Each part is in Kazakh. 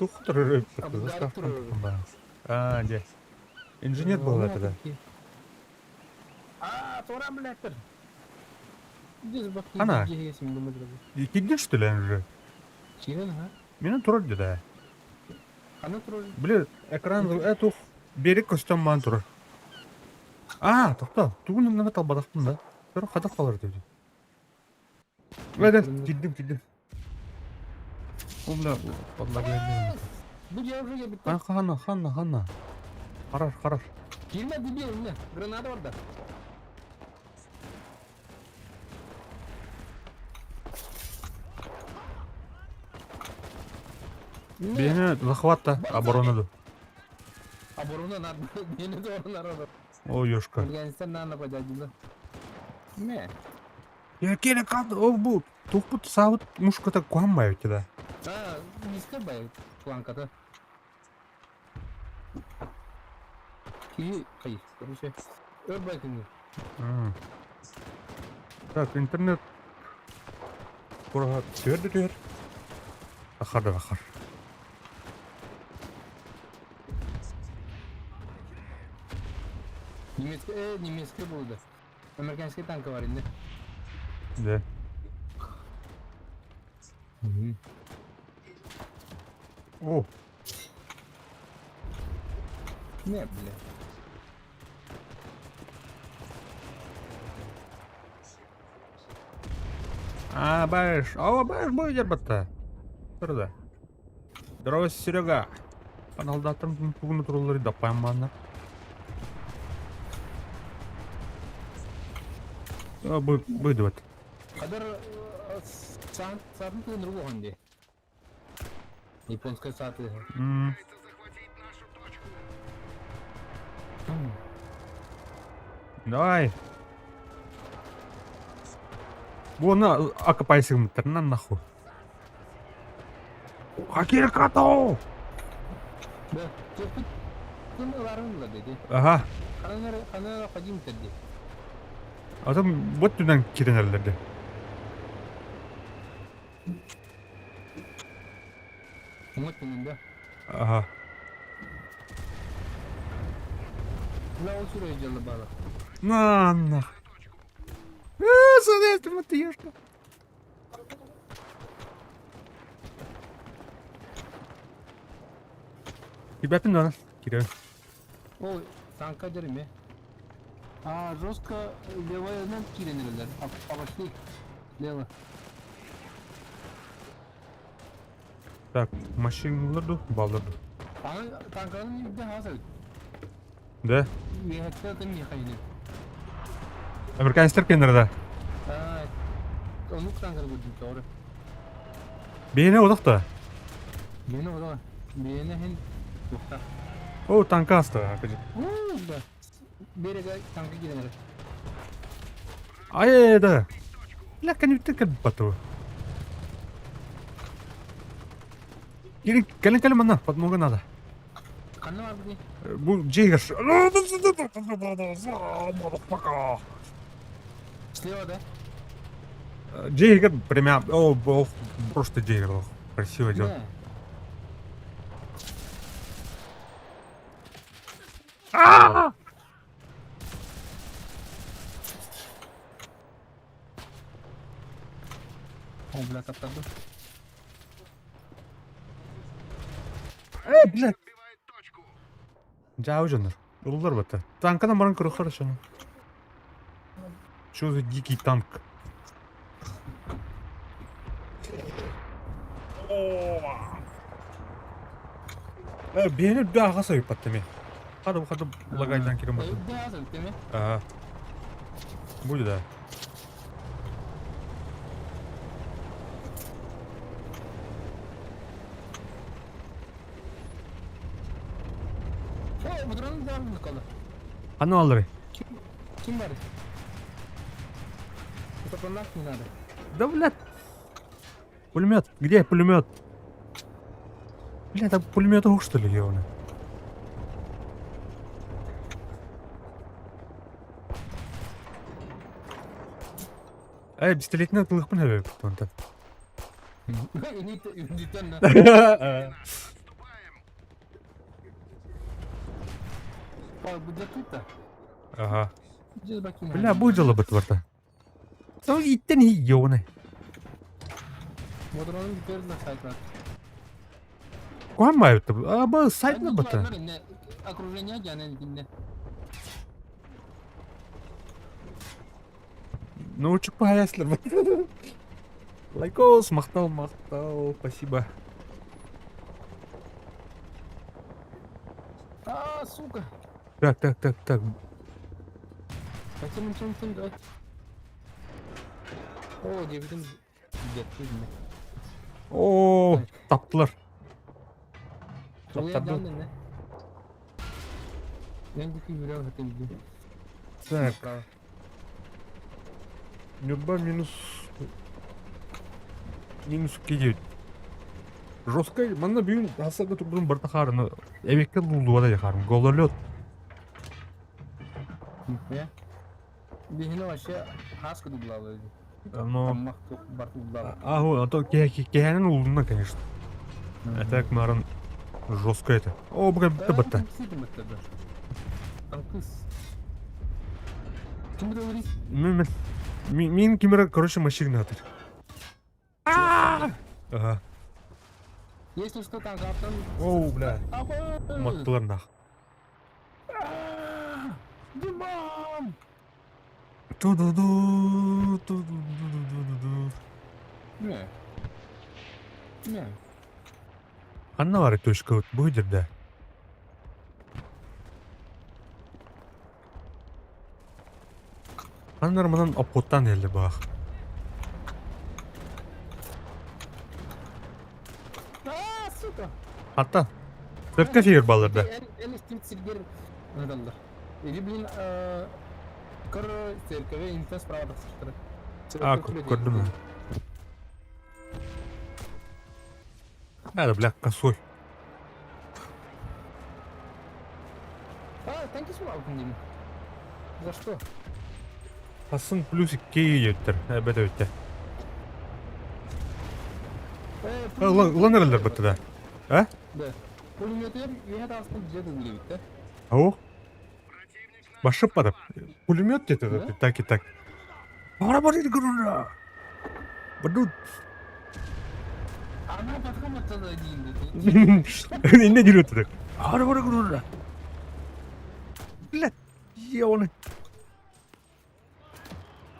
Тухтыр. Абдалов турар. А, де. Инженер был это, да. Торам біләттір. Ана. Киддин что ли уже? Чирен, ха? Мен турар да. Аны турар. Блин, экран эту берег костюм ман турар. А, тоқта. Тугун нема талбадақтым да. Бір қадақ қалар деді. Өйден, киддим. Умда, подла geldi. Bu cevabı bitti. Ханна. Қарар. Girme dibi önüne. Granada orada. Бені захватта, оборонаду. Оборона надо. Beni de oralar orada. О, ёшка. Afganistan ne yapacağız burada? Ne? Я келе қалды, о, бұл. Тоқпыт сауыт мұшқыта қуанмай өтті да. Miska bay планкада. Hayır, короче. Ör bakın. Так, интернет. Бұраға төр. Ахар. Немецкий buldu. Amerikanski tankı var indi. Да. О, Ne bile? бәш бой жарбатта. Тұрда. Здравствуй, Серега. Каналдатым бүгін тұрулары да пайманна. Бүйді бәт. Kadar saatın tığınır bu hande. Японская saati. Давай. Бұны акапайсың мұттарынан наху. Хакер қатау! Да, тепит тыңыларыңла dedi. Аха. Қанара қадим тәді. Атым бұт түнен керен әлерді. Umut önünde. Аха. Ne o süreye canlı bana. На. Смотри, ты мотыёшка. Ребята, надо. Кирилл. O tanka derim ya. Roska levaya'dan kirenirler. Avaşlı leva. Так, машиналарды, балдарды. Tankanın bir de hasıl. Да. Hatta da mı hayli? Американецтер кендерді. Onu tankanı gördüm doğru. Бейне одақта. Beni o da. Beni hen yokta. О, танка асты. Da. Beri de tanka gidenler. Ай, да. Ля, канютты кәлбату. Кәлін мана, подмога надо. Kanı var bu. Бұл джейгер. Слева, да? Джейгер прямо, просто джейгер. Красиво делать. О, бля, таптаdı. Блядь. Жау жанр. Улдар бата. Танкадан баран көрі хорошо. Что за дикий танк? Бені дағы сайып баттыме. Қадым лагайдан керем баттым. Ne hazır değil mi? Ага. Будет, да. Bu duranın devamlı kaldı. Аны алыры. Kim var? Это понак не надо. Да, блядь. Пулемет. Где пулемет? Блядь, это пулемет ух, что ли, ёвны? Пистолетіне қылықпын әбе бұқтанды. Üniten ne? бюджет тут-то. Ага. Just bakayım. Бля, бұл жылы бұт бұрта. Сол иттен ий еуіне. Motorun gidiyoruz da sayfa. Kuhan mı ayıptı bu? Aa, bu sayt mı бұты? Окружение генel dinle. Научик пояслер. Лайкос, мақтал, спасибо. А, сука. Так. Kaçın давай. О, девятым жетті dinle. Oo, taptılar. Soğuya Tabii. can dinle. Ben de kim yürüyor hatta gidiyor. Так, Право. Нюрба минус кейдеу. Жесткой, мана бүйін асырға тұрдың бір тақарыны әбекке лулуға да яқарым. Гололет. Ya. Dihine aşağı has kudu bulalım. Но... Amma çok barkı bulalım. А, то кеянын улуна, конечно. Это марын жестко это. О, бля, бітті. Там кыз. Kim de öyle? Мен кемера, короче, машина атыр. Ага. Если что, там каптан. Оу, бля. Мақтылар нах. Димам! Ту-ду-ду. Не. Не. Қанна бар төшкі өт, бұл жерде. Қандар мұнан опоттан елді бақ. Aa, suka. Hatta Sırtka fiir balırdı. En istim silger nadallar. Riblin kar serkeve intas prava sıkıntı. А, көрдім. Әді, бля, косой. А, танки су алдın değil mi? За что? Асын плюсик кей өттір, әбәді өтті. Ulan nerelер бітті да? А? Да. Пулеметер үйет астын жүзет өңгелебет да. Ау? Башып бадып. Пулемет деді, так. Бара еді көрінді. Бұрды. Ана батқан матада дейін деді. Инде жүрі өттірік. Бара көрінді. Бля, оны.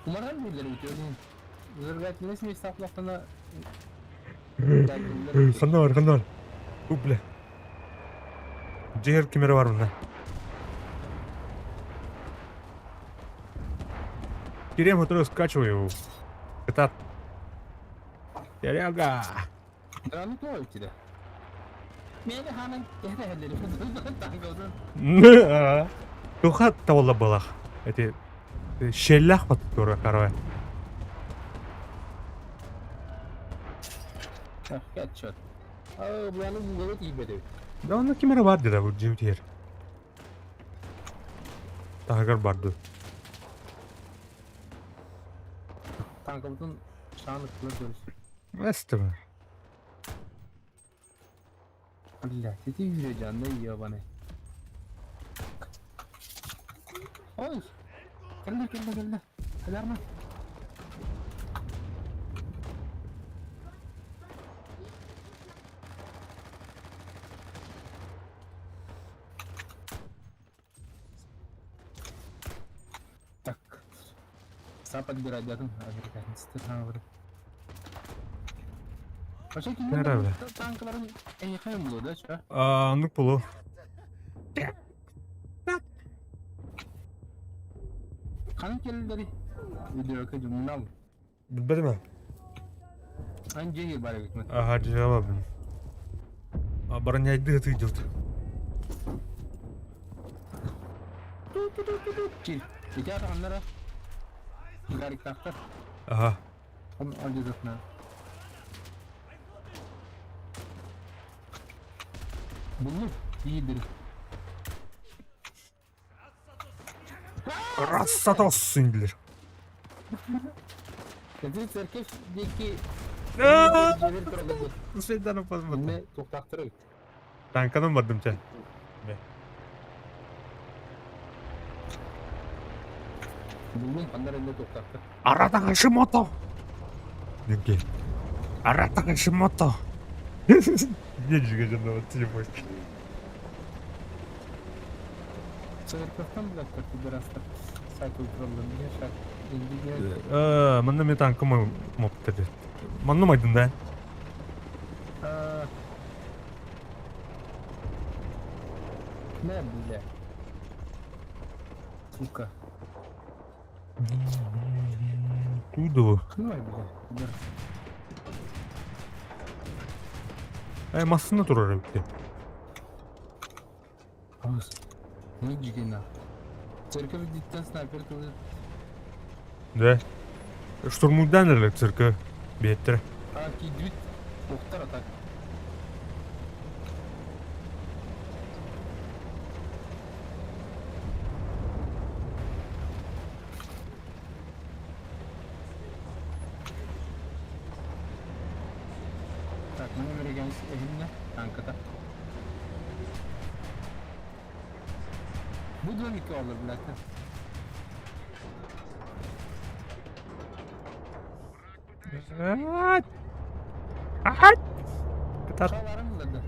Umarım birileri bitiyor değil mi? Zırgatlı resmi hesaplaştığında... Қандай бар. О, бля. Жер кемері бар мұнда. Керем отыру скачиваю. Катат. Яряга. Драмы то өтеді. Мені ханың кәді әлері танғаудың. Тухат тавылла балақ. Эти шеллах батып көрі қарывай. Headshot. Aa, bu yanı bu iyi bedel. Да, онда кемері бар деді бұл жеутер. Тағығыр барды. Tankımızın şanlıklı görürsün. Әсті бі. Allah, dedi yürüyeceğim ne yiyor bana. Oy. Geldi. Alarma. Так. Сап подбирать дадым. Американцы tanıyorum. Başka Nerede? tankların en yakın buluyor da şu an. Анық болу. Kanın kelleri. Video akıcı bundan. Білбеді ме? Anca yer bari gitmez. Аха, жауап бін. Барын әйді ғыты жүрді. Çil. İki adamlara. Garik taktar. Аха. Onu alacağız atına. Buldum. İyidir. Рассатос сүйінділер. Yazı serkeş diye ki Ааа! cevher kralı. Сейдан опаз бұды. Ne toktaktırı. Танканың бардым ча. Buldum kanlar elinde toplattı. Arata Hashimoto. Dinki. Arata Hashimoto. Не жигажан вот телефончик. Церковь бля, как ты раз так сайт утралды. Я шаг. Мында мен танкым мопты. Манным айдын да. Не, бля. Сука. Туду. Ну, бля. Бля. Массына турар битти. Ас. Ну, джигена. Церковь диттен снайпер кылды. Да. Штурмуйдан элек цирка. Беттер. Кидвит. Уктар атак. Так, мы американец элимне. Танката. Bu da mı ki olur bırakın? Kaçalarım mı dedi?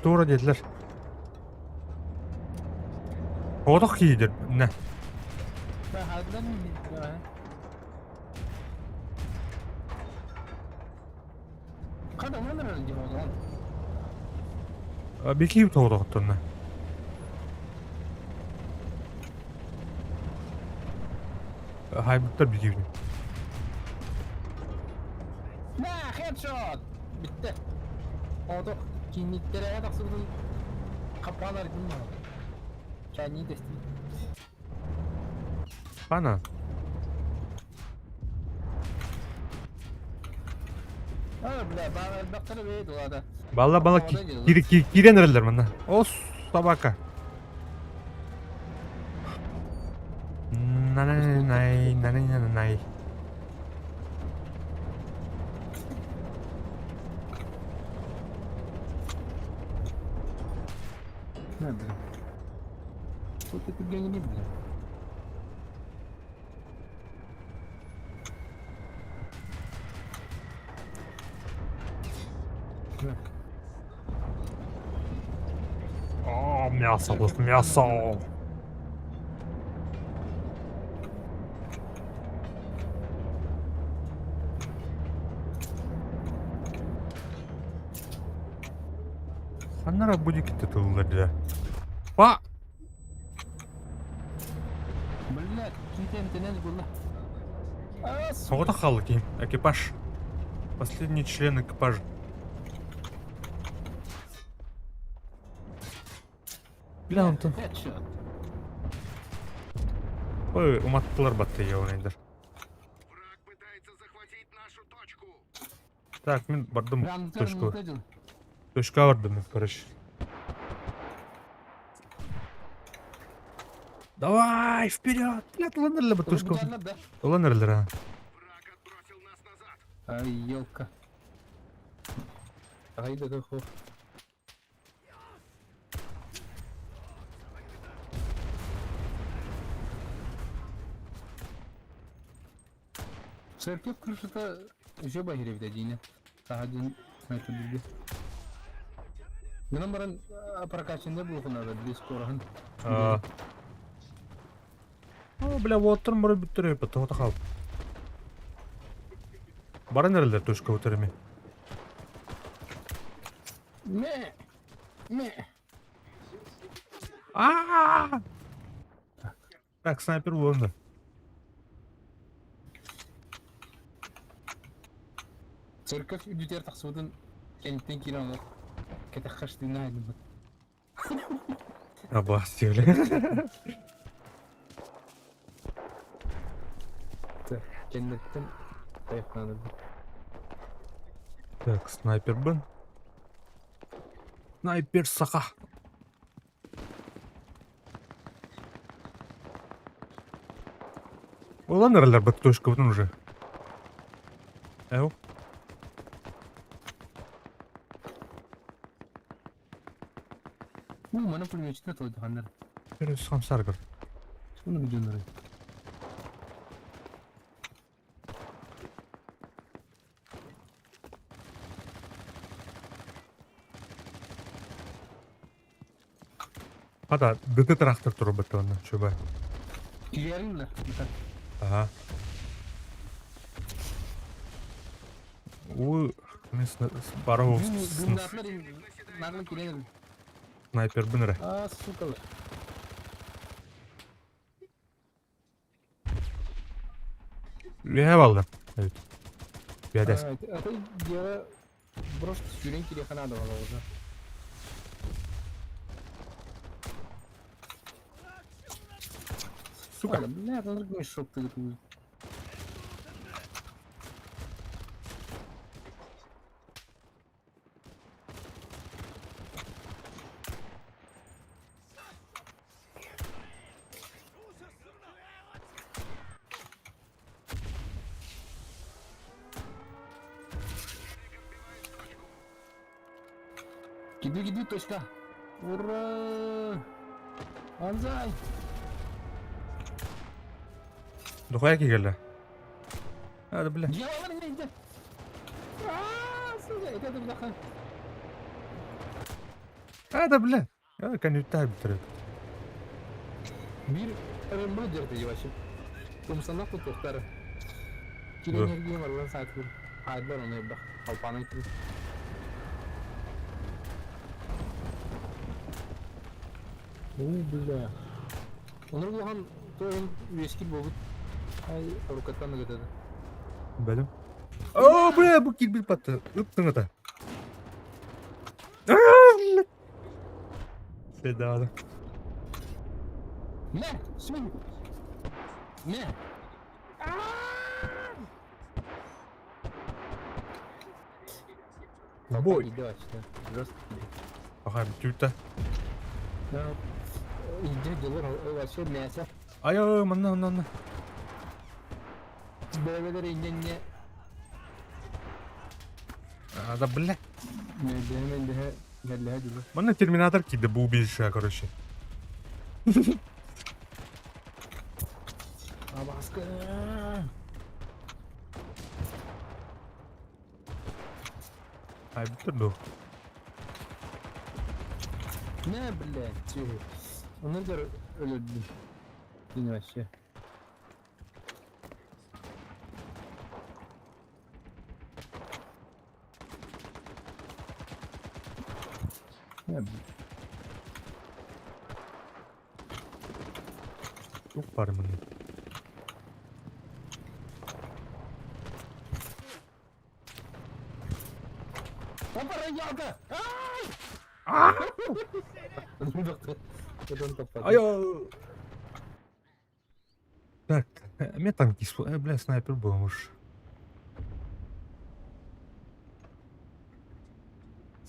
Туура dediler. Odaq kiydir. Ne? Ben harbiden mi bildim ya? Kadın ne öyle diyor o zaman? Bir kiyip toğdaq attın. Haybutlar bir kiyip. Ne headshot! Bitti. Oldu. Kimliklere da sığdın. Kapağlar gibi mi? Kendini destek. Bana. Bile ben baktığını böyle dolada. Balla giren nereliler bana. Os sabaka. Nay. Ne bileyim. Bu tip bir ne bileyim. Мясо. Аннара будет тытылды. Ба! Блядь, китентенез было. Соғыда қалды кейім. Экипаж. Последний член экипажа. Бля, Антон. Headshot. Ой, уматтылар батты я ойнайдар. Враг пытается захватить нашу точку. Так, мен бардым точку. Рандом. Точка бардым мен, короче. Давай, вперед! Блядь, ланерлер бы точку. Ланерлер, а. Враг отбросил нас назад. Ай, елка. Ай, да доху. Церковь крышата уже багире в дадине. Сахадин снайпер билди. Менің баран прокачанды бұл құнады, білес қорағын. Бля, вот там бары биттер өйпі, тоғыта қал. Бары нерелер точка өтереме? Ме! Так, снайпер вон. Церковь үдітер тақсудың кенттен кейін олар. Кетек қаштығына айдым бұд. Абас тегілі. Кенттен таяқтанады. Так, снайпер бін. Снайпер сақа. Олан нерелер бі точка бұтын уже. Әу. Mana pulmechni to'ydi xanlar. Terörist hamsar kır. Şunu bir döndüreyim. Hada dıdı traktör turu bitti ondan şöyle. İleriyim de. Aha. O bara o Gümdatlar narlı kirelim. sniper binere. Aa sukalı. Ne valdım? Evet. Bir adet. Это дело просто сюрень надо было уже. Сука. Ладно, бля, надо мешок ты такой. Гиди, точка. Ура! Анзай! Dokoya ki geldi. Hadi bile. Дьявол, иди! Сука, это бляха. Hadi bile. Ya kan yutar bitir. Bir ömrü derdi yavaşı. Kumsanlar tutukları. Dur. Kile enerjiye var lan sakin. Haydi onu yapma. Alpanın kiri. Бля. Onur Lohan toyun üyeski bolup ay avukattan da götürdü. Benim. Aa buraya bu kill bir patı. Öptün ata. Sedada. Ne? Şimdi. Ne? Boy. Gidiyor işte. Just Bakayım tüyte. ya. İnce dolar o şey neyse. Ayo mana. Bebeleri ince Hadi bile. ne demen de geldi hadi. Mana Terminator kidi bu bir şey короче. Abi askı. Ay bitir do. Ne bile? Tüh. Ondan sonra öldüm. Yine aşağı. Ne bile? Çok var bunun. Topar yaga! Ah! Потом топар. Ayo. Так, мне там кисло. Бля, снайпер бомж.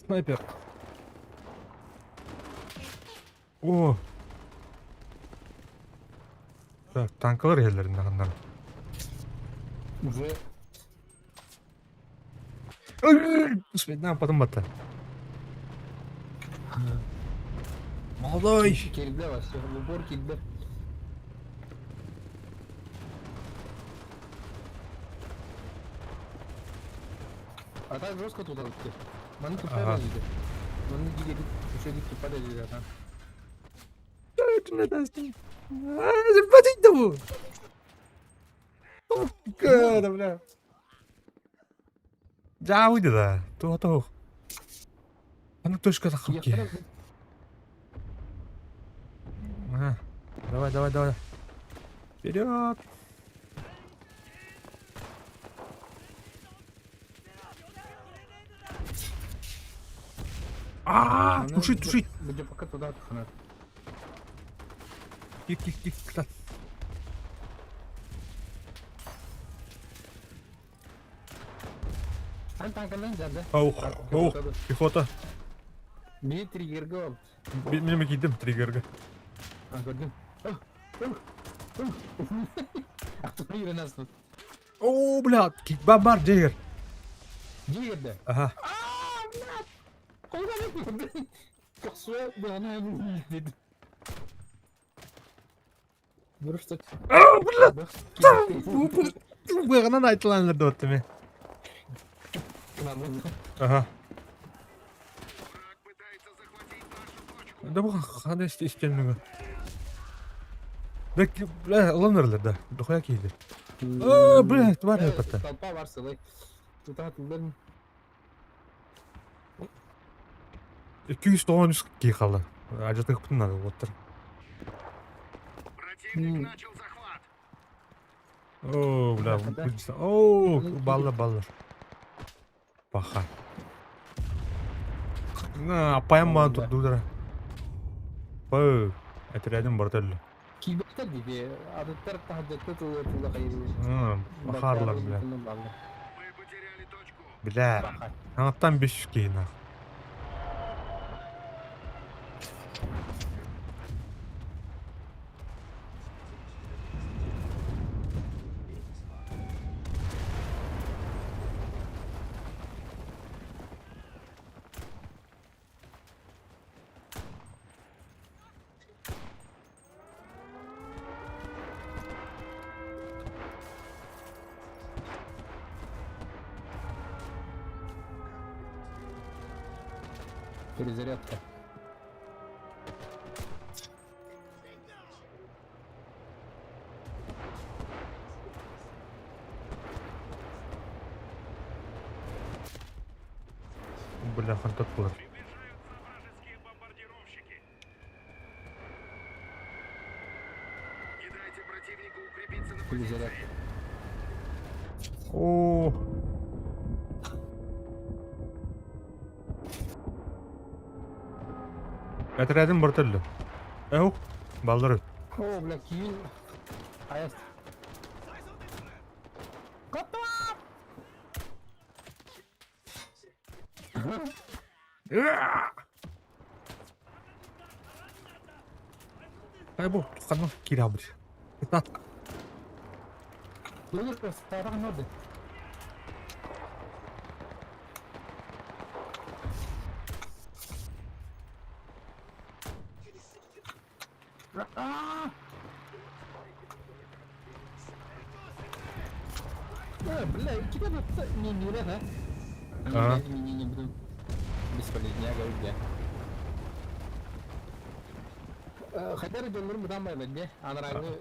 Снайпер. О. Так, tanklar yerlerinden onların. Уже Üstünden patım battı. Молодой. кельде var. Упор кельде. А так жестко туда идти. Маны тут Ага. падали. Маны гиди еще дикти падали там. Nedensin? Зимпатик да bu. Када, бля. Да, уйди да. То. А ну точка Я захлопки. второй. Ага. Давай. Вперед. А, Маны тушить. Где пока туда тушить. Кик. Sen tankadan geldi. Аух. Пехота. Bir trigger'ı al. Benim giydim trigger'ı. Ha gördüm. Aklıma yürü nasıl? О, бля, бомбар, Джейгер. Girdi. Ага. Kolda ne? Kasıyor bana dedi. Дұрыстық. Bu yana aytılanlar da ottu me. Aha. Враг пытается захватить нашу точку. Da bu hadi işte istemini. Bek, alanırlar da. Dokuyak iyiydi. Блядь, var ya pata. Толпа бар сылай. Тұтат ұлдарын. 293 ки калды. Ажатык пытынады оттыр. Противник начал захват. О, бля, Hakikaten. о, баллар. Паха. На, апайма Oldu. турдудара. Пы, отрядым бартелли. Кибеттер gibi. Adıtlar tahadetli tuğla kayırıyor. Бахарлар, бля. Мы потеряли точку. Бля, анаттан 500 кейін ақ. Перезарядка. Бля, хантат булар. Приближаются вражеские бомбардировщики. Не дайте противнику укрепиться на Перезарядка. О. Отрядым бартелли. Эу, балдары. О, бля, киін. Аяз. Готов! Ай bu, tukanı kira bir. Tat. Dur просто, тараған орды. Бля, кида не мира, да? Ага. Не буду бесполезняк, бля. Хотя ребенок бұдан байлады, анараңы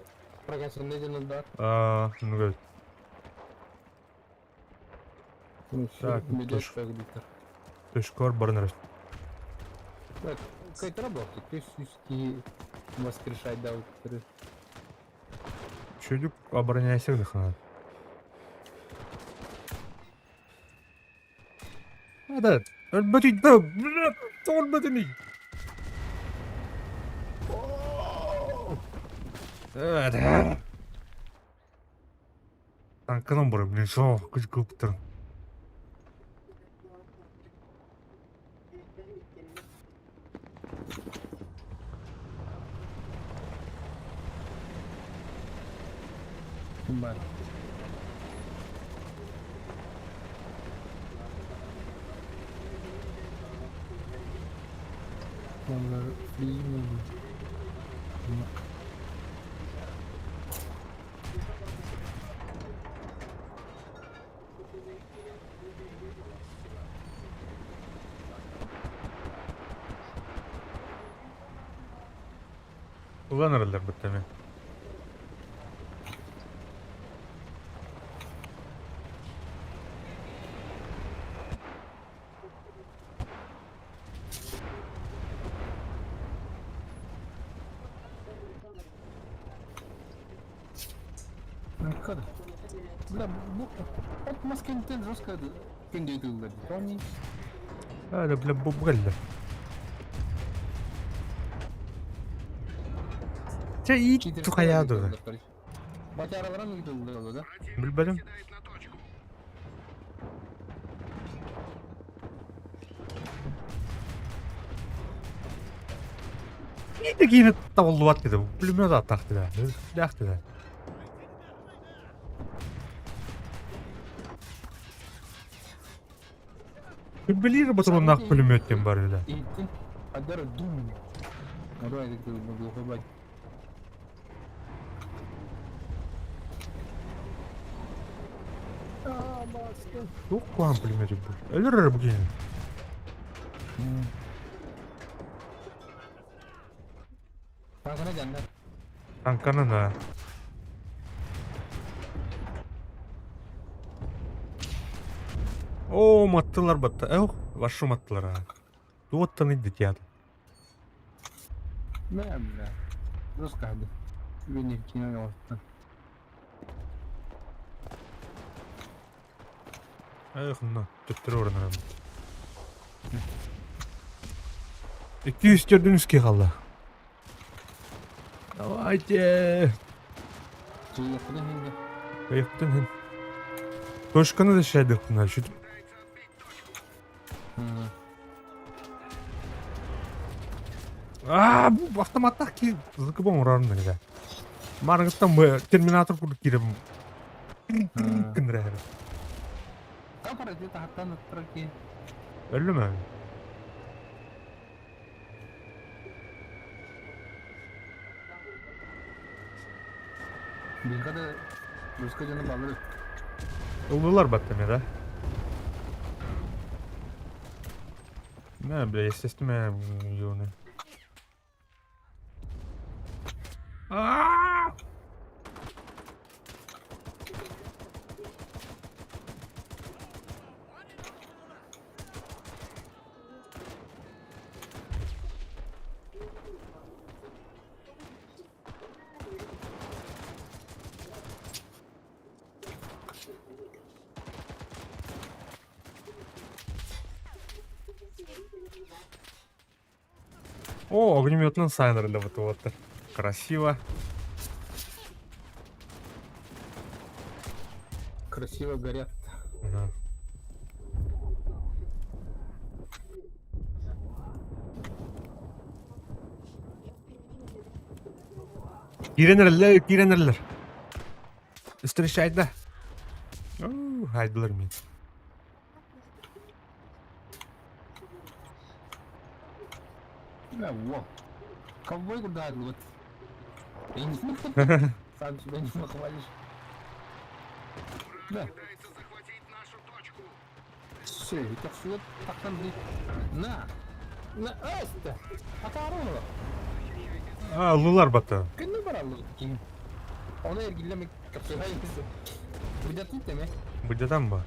прогрессивный жанында. Ну Так, Медведь туш. как диктор. Төшкөр барыныр. Так, какая-то работа, ты все воскрешать, да, вот. Çocuk обороняйся да хана. Hadi. Ölmedi de. Ölmedi mi? Evet. Tankının buraya bile çok güç koptur. Бар. Onlar free mi? Kullanırlar bu temi. Kadar. Bля, bu от маскентен жестко кендейтілді. Тони. Hadi bile bu geldi. Sen iyi tukaya dur. Bak aralara mı gidiyorlar orada? Противник Bilbelim. наседает на точку. İyi de yine davulluvat dedi. Pulmöz atak dedi. Silah dedi. Bilir батароннак пулеметтен бар эле. Eğitim. Hadi ara dum. Oraya gidiyor bu global. Yok kuan pulmeti bu. Ölür bu gene. Tankana cennet. Tankana da. Oo mattılar battı. Вашу attılar ha. Doğuttan indi ya. Ne ya? Rus kaldı. Beni kino yaptı. Ayakından tüttür oradan. 200 gördünüz ki kaldı. Давайте. Şey yaptı şimdi. Ayıktın hem. Toşkanı da şey döktün şu. Bu автоматтак ki zıkı bon uğrarım beni de. Margıttan bu Terminator kurduk girem. Kındır her. Kapan aja tahan terus. Öyle mi? Bilga da Ruska canı bağlı. Oldular battım ya da. Ne bile sesli mi yonu? О, огнеметный сайнер для вот. Красиво. Красиво горят. Ага. Киренерлер. Встречай, да. Haydiler mi? Ya wow. Ковбой куда вот. Я не смог. Сам себя не похвалишь. Да. Пытается захватить нашу точку. Все, это все так там будет. На, Аста. Атарова. Aldılar battı. Kınlı var Allah kim? Ona ilgilenmek kapsayı hayırlısı. Bir de tut deme. Bıcadan mı?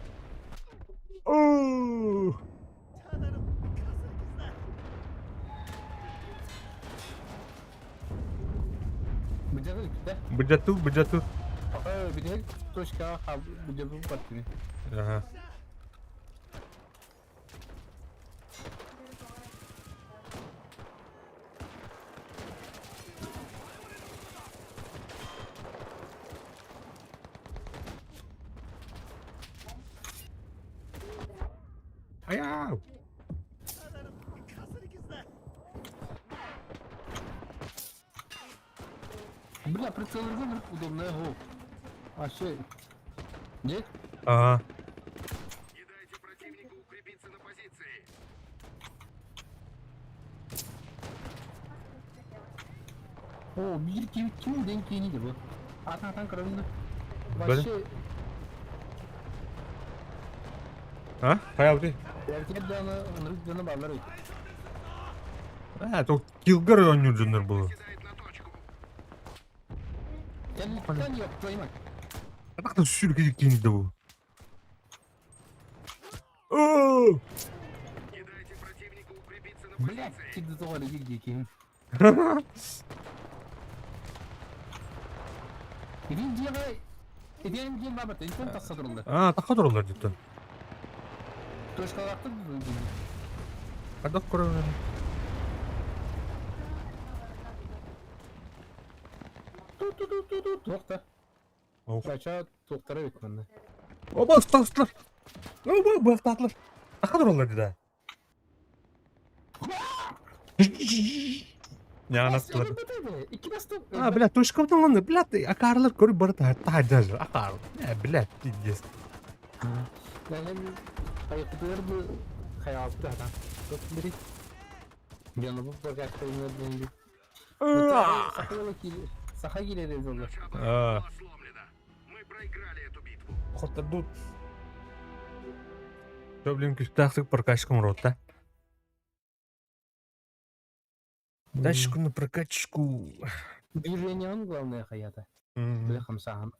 Oo. Bir de de. Bıcatı. Bir de точка bir de bu partini. Ага. Аяу. Бля, прицелизм удобная го. А что? Нет? Ага. Не дайте противнику укрепиться на позиции. О, bir kim denk yeniydi bu? Atan kararında. Böyle. Ha? Hayal değil. Erkek canı bağları. Ha, то Kilgar oynuyordur bu. Седает на точку. Kendini yok, koymak. Bak da sürükecek yeniydi bu. Oo! Не дайте противнику укрепиться на Блять, позиции. ти до того не дикий. Един диye Един diye babet, insan tasarruflu. Aa, taka dururlar cidden. Точка attı mı? Hadi kuralım. Toxta. Oh. Kaça toxtara bekmende. Oba ustalar. Bu ustalar. Taka dururlar dedi. Ne anlattılar? İki bastı. Блядь, точка в том, блядь, акарлар көрүп барат таажар. Акар. Блядь, пиздец. Yani hayatlar bu hayatı da adam. Çok biri. Canı bu bagajlarına döndü. Saha gireriz olur. А, Была сломлена. Мы проиграли эту битву. хотя тут Что, блин, кустахтык прокачкам рота. Тачку на прокачку. Движение он главное хаята. Бля хамсахан.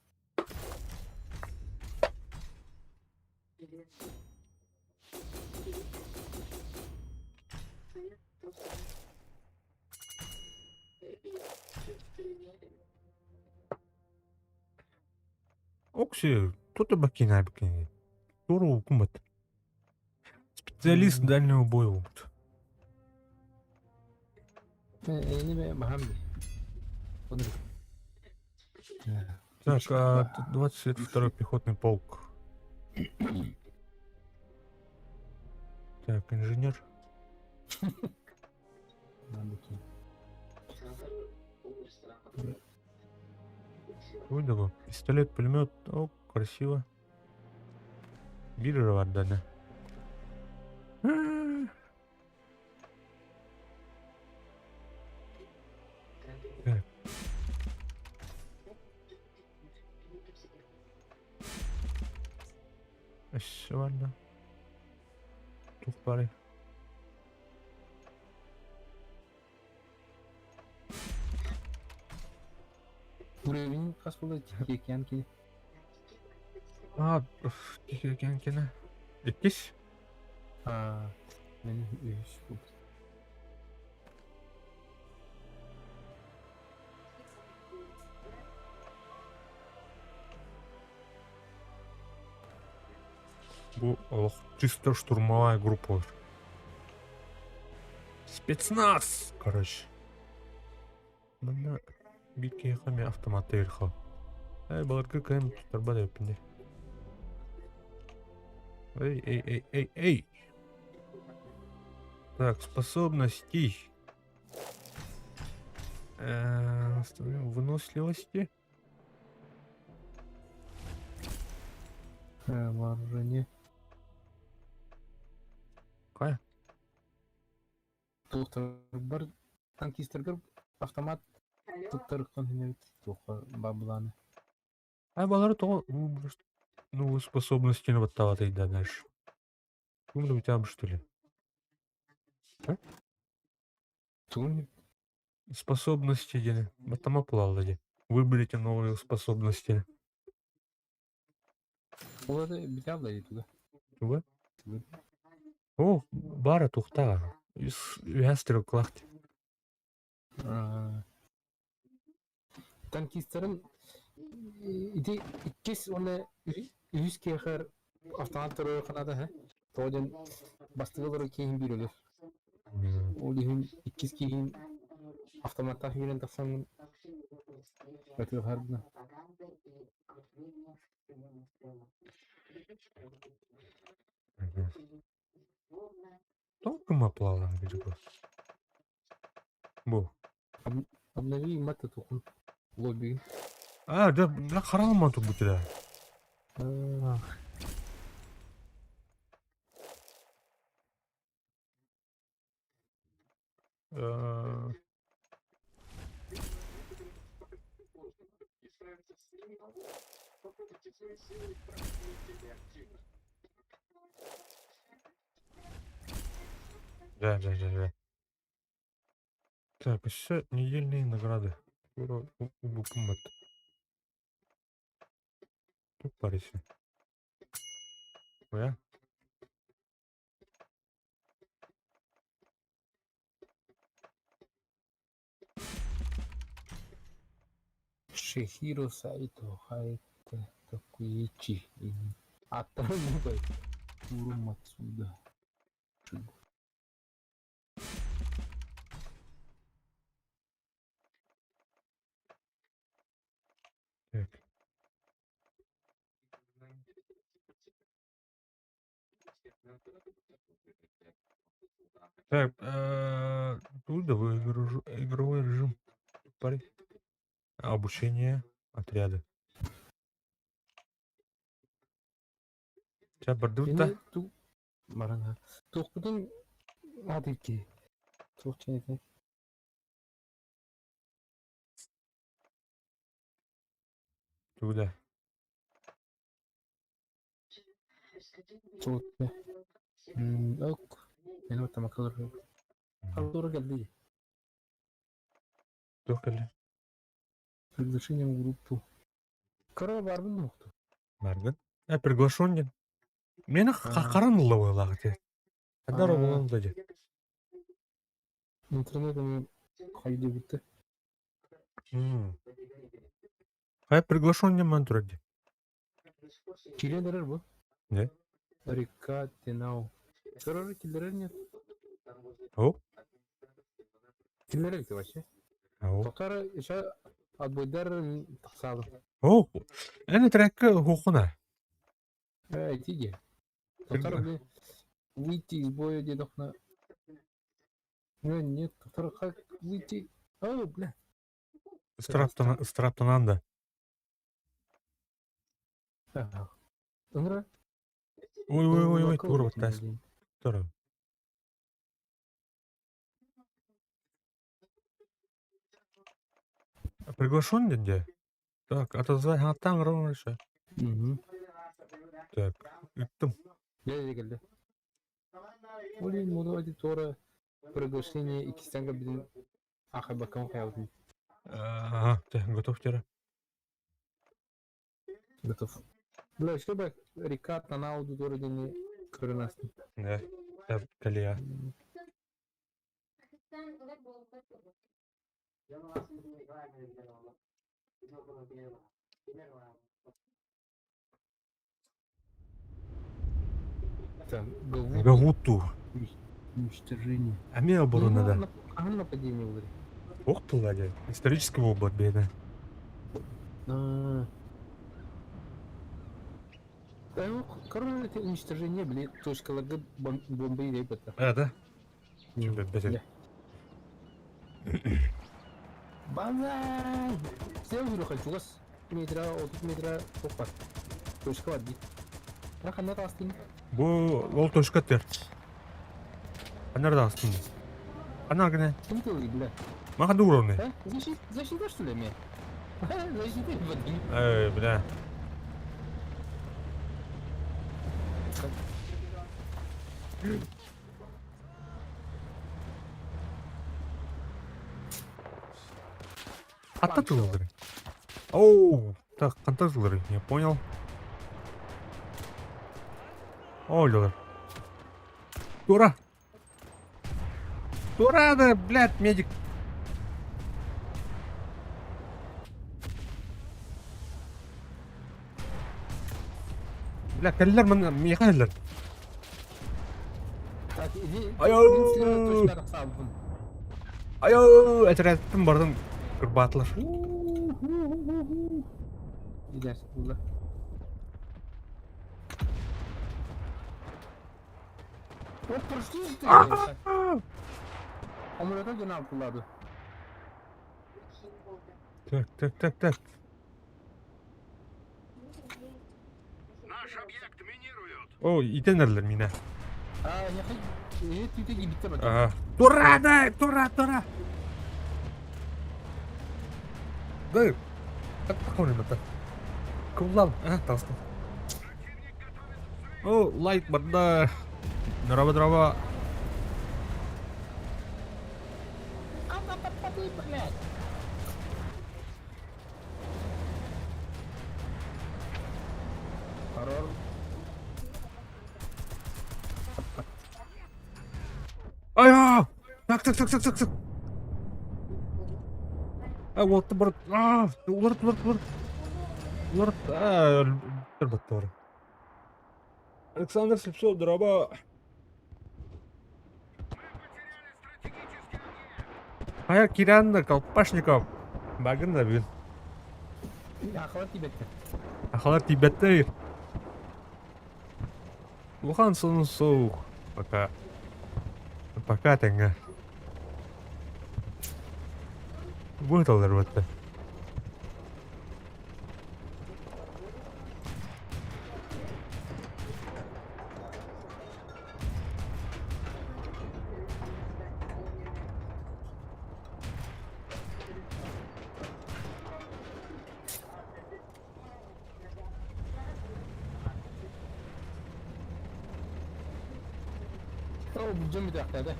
Окси, кто-то бакина бакини. Туру кумат. Специалист дальнего боя. Вот. Не бе бахамди. Так, а 22-й пехотный полк. Так, инженер. Выдал. Пистолет, пулемет. О, красиво. Гидро отдано. Так. Все, ладно. Тут пары. Уровень kas болды екен ки. А, Тихий океан кино. Якись? Мен үш болды. Бұл чисто штурмовая группа. Спецназ, короче. Мына битке хами автоматы ирхо. Баларга кайм тутарбада өпінде. Эй. Так, способности. Выносливости. Вооружение. Какая? Туқтар бар танкистерге автомат туттарықтан хинебит. Туққа бабланы. Балары то, ну, способности на вот того-то и да, дальше. Умный у тебя, что ли? Туни. Способности, дене. Батама плавали. Выберите новые способности. Оларды бите алды туда. Туга? О, бара тухта. Ястрел клахти. Танкистерин иди иккис оны үз кехер автомат туры канада ха. Тооден бастыгылары кейін бирөлөр. Ол ихин иккис кейін автоматта хирен таксан өтө хардна. Только мы плаваем, где бы. Бу. Обнови мата тухун лобби. Да, харама тут будет, да. Да. Так, еще недельные награды. Убукумат. Тут парись. Я? Шихиро Сайто Хайта Такуичи. Атамубай Куру Мацуда. Так. Так, трудовой игровой режим. Парень. Обучение отряда. Тебя бордута? Эне ту марана. Тохтун адики. Тохченете. Туда. Тохте. Ok. Beni ortama kalır. Kalır geldi. Yok öyle. Приглашение в группу. Корова бар бұл мықты. Баргын. Приглашен. Мені қаранылы ойлағы те. Қадар олды де. Интернетом қайда бітті? Қай приглашен мен тұрады. Келелер бұл. Не? Река, Тенау. Корова келелер нет. Ау? Келелер екті вообще. Ау? Тоқтары еще отбойдар тақсалы. Ау? Әне трәккі хуқына. Тиге. Тоқтары бі выйти из боя дедок на... Нет, тоқтары как выйти... Ау, бля. Страптанан да. Ыңыра? Ой, тура баттас. Тура. Приглашен де? Так, отозвай хаттан ғырын еще. Так, үттім. Geldi. Блин, моду аудитора приглашение Икистанга bizim ахай bakım hayatım. Ага, так, готов тера. Готов. Бля, что бы река на аудитора дени кырынасın. Да, так, калия. Так, Гагуту. Уничтожение. Әме обороны да. Ага, нападение было. Ох ты, ладя. Исторический облак, беда. Короче, это уничтожение, блин, точка лагы бомбы и ребята. Да? Беда. Банзай! Все уже хочу вас. Метра, от метра, опа. Точка лади. Рахана растин. Бұл точка тер. Анарда астын. Анар гіне. Кем ты, бля? Маға дуровны. Защита, что ли, мне? Защита, воды. Бля. Атта тылдыры. Оу, так, қанта тылдыры, я понял. Олдылар. Тура! Тура да, блядь, медик. Бля, кәлілер мұны мейхайлер. Айо, әтірәттім бардың күрбатылар. Gider, burada. O kurşun gitti. Amurata gene kullandı. Так. Наш объект минируют. О, итенерлер мені. Я түйте гибітті бәді. Ага. Тура, да, тура. Да, как похоже на то. Кулал, толстый. О, лайт банда. Дрова. Она подпады, блядь. Хоррор. Ая! Так. Вот ты, брат. Улар. Батор. Александр Слепцов, дрова. Ая, Кирянда, Колпашников. Багында бүгін. Ахват тибетті. Ахалар Тибетті. Лухан соның соуқ. Пока тәңі. Бұғыт алдар бәтті. бұл жөмі дақтады.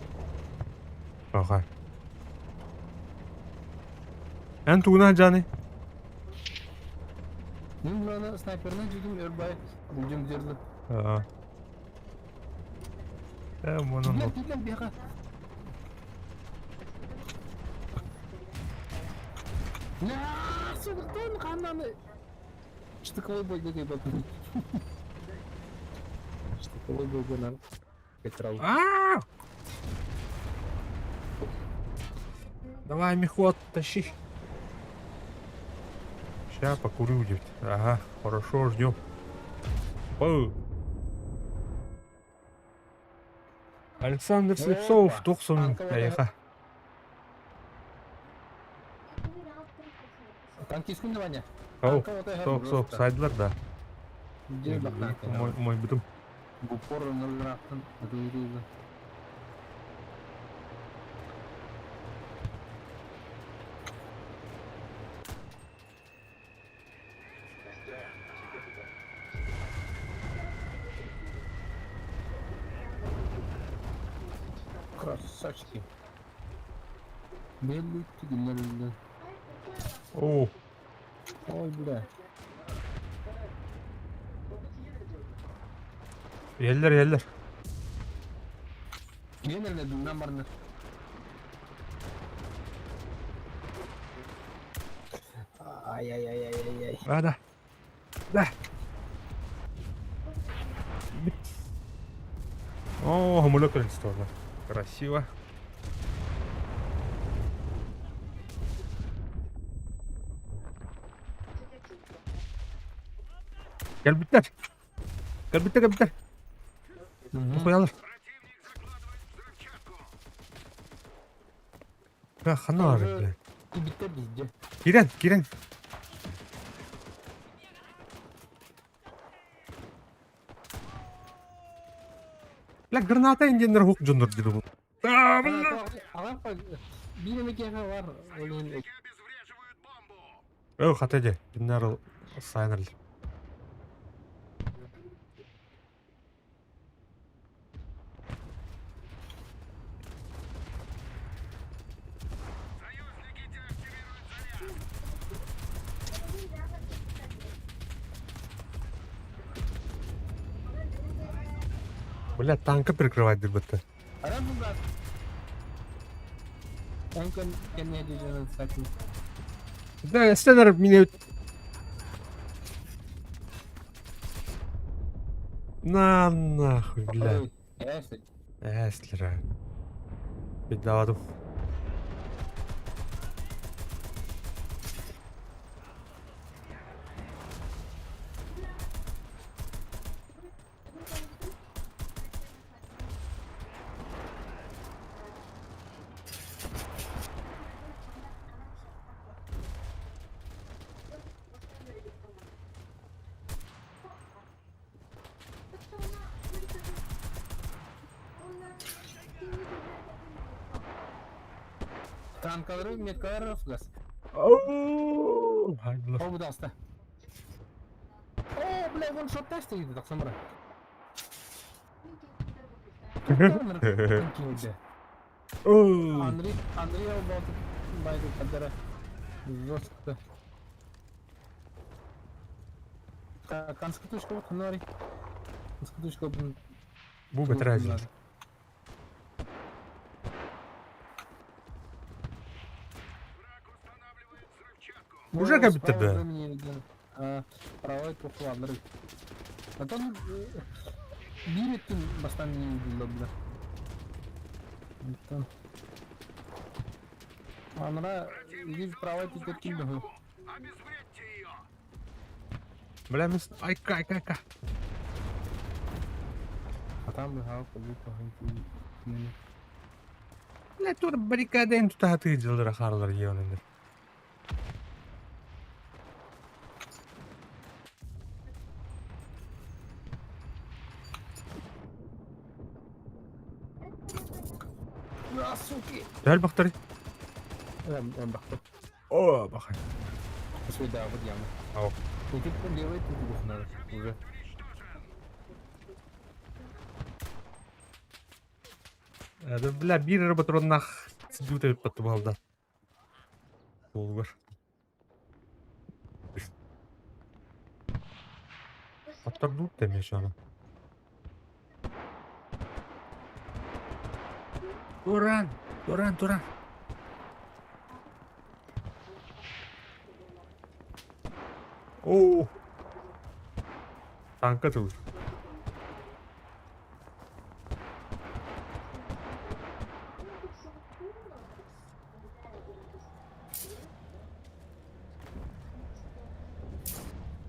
Ага. Эн тугуна жаны. Мен мынаны снайпермен жүдім өрбай. Бұл жөмі дерлі. Ага. Мұның Тиген беға. Сондықтан қананы. Штыковой бой дегей бәлкім. Штыковой бой гонар. Петрал. Давай, мехвод, тащи. Ща покурю, девять. Ага, хорошо, ждем. Александр Слепцов, 90 аяқа. Танки ескінді бәне? Соқ, сайдылар да. Жер баққан. Мой бітім. Бұпор ұңылырақтың ұдылды. Красавчики. Белый тигнерді. О, Ой, бля. елдер. Мен әлі дүннен барны. Ай. Да. О, гумулек сторону. Красиво. Кәлбіттер. Қоялыр. Противник закладывает взрывчатку. Қана бар, бля. И биттер бізде. Кирен. Бля, граната индендер хук жондор деді бұл. Бля. Ағапа, бір емекеға бар. Пилотники обезвреживают бомбу. Қатеде. Бинар сайнерлер. Союзники деактивируют заряд. Бля, танка прикрывать дебаты. Арам бұл газ. Он кәне деженен сәтін. Да, стенер меня... На нахуй, бля. Әсі. Эслера. Бедавадым. Танкалары, меткалары газ. Оу, хайдылар. О, бұда аста. О, бля, вон шотта істейді, тақсан бұра. Оу. Андрей албалды. Байды қадара. Жорстықты. Қансқы түшкі бұд, қынна барай. Қансқы түшкі бұд. Бу бітірәзі. Враг устанавливает взрывчатку. Уже как будто да. Правой тухуалары. А там биреттин бастан не билдилер. Анра иди правой тикеттин да. Обезвредьте ее. Бля, мис... Айка. А там хау полу Бля, тур баррикада ин тутаты жылдыр ахарлар егенендер. суки. Дәл бақтары. Он бахты. О, бақай. Сюда вот яма. Ау. Тут левый, тут надо уже. Да, бля, бир патроннах сидют подвалда. Болгар. Оттордут там еще она. Туран, Туран, Туран. О, танка тут.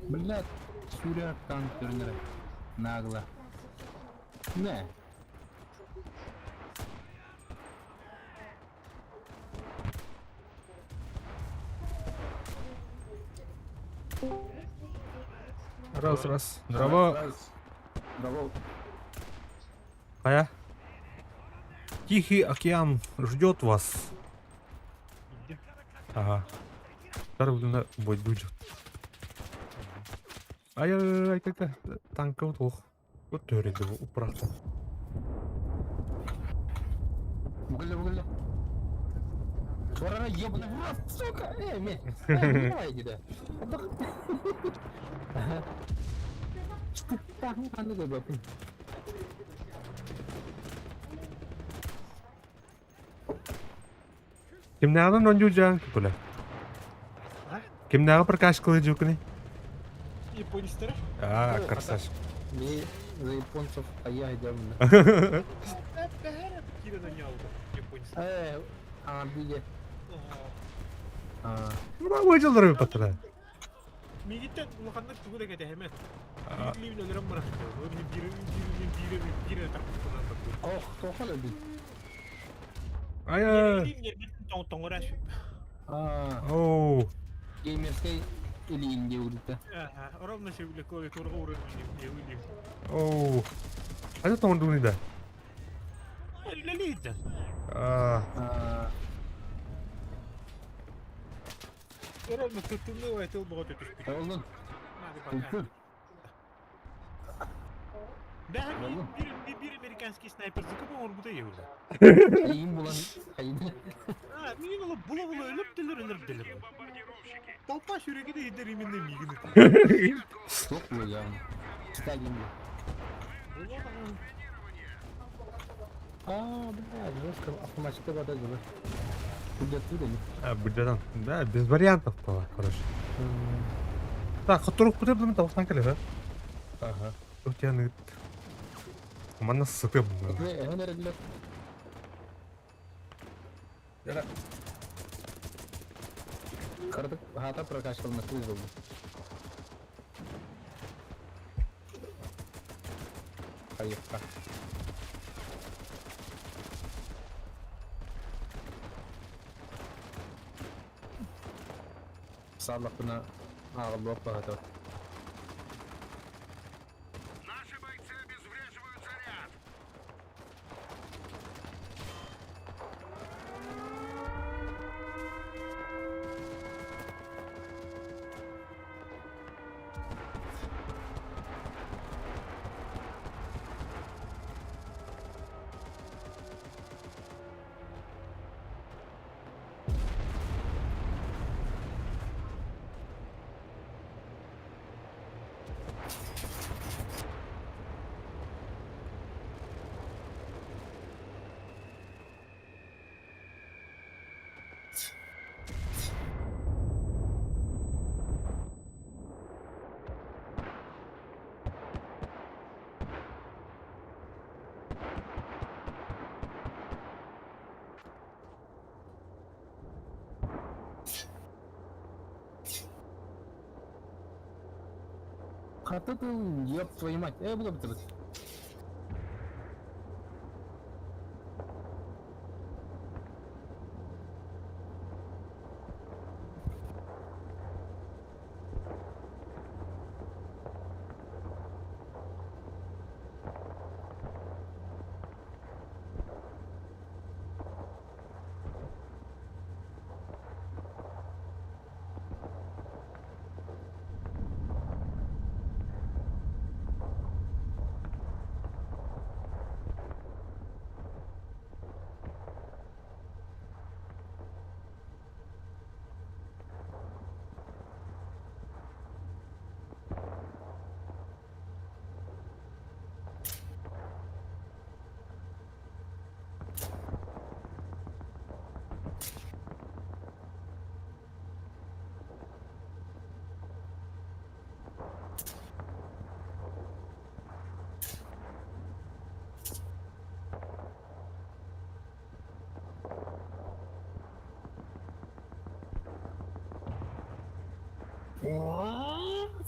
Блядь, Суря танк турнира. Нагло. Не. Раз. Здраво. Раз. Здорово. Кая? Тихий океан ждет вас. Ага. Тарудuna бой дуйжу. Ай, как-то танка вот ох. Вот төреді бұл упырақты. Выгля. Тварара ебаный в рот, сука! Ми! Давай иди, да. Что так, ну, андай бапын. Kimnağın önce ucağın kule. Kimnağı прокаш кылыcı okuni? Японецтер. Красавчик. Ми за японцев, а я идем. Бәрі кирені не алды. Японецтер. Биге. Бұрау жылдары өпаттыра. Мегиттен улақаннар түгілі кәді әмен. Бирлейін өлірім мұрақ. Өріне бірі тақпықтынан Ох, тоқал өді. тақпықтынан. Тоңыр әшіп. Оу. Геймерской или инди улита. Ровно sevgili koyu torga uğrayın. Оу. Hadi тоңыр дуны да. Лелейді. Ровно тұттымды айтыл бұға төтіспек. Oğlum, kültür. Bir amerikanski sniper zıkı bu orguda yevdi. İyiyim bulan kaydı. Миң ылып була өлүп делер. Толпа шүреги де идер именно мигини. Çok bu ya. Сталин. Блядь, жестко автоматика вода была. Куда ты Бұджадан. Да, без вариантов было, короче. Так, которых куда бы мы толстан кали, да? Ага. Тут я не... Мана сытым. Kardık hata prakash kalması oldu. Hayır. Sağlık buna ağır blok hata. Наши бойцы обезвреживают заряд. Hata ты, ёб твою мать. Буду битать.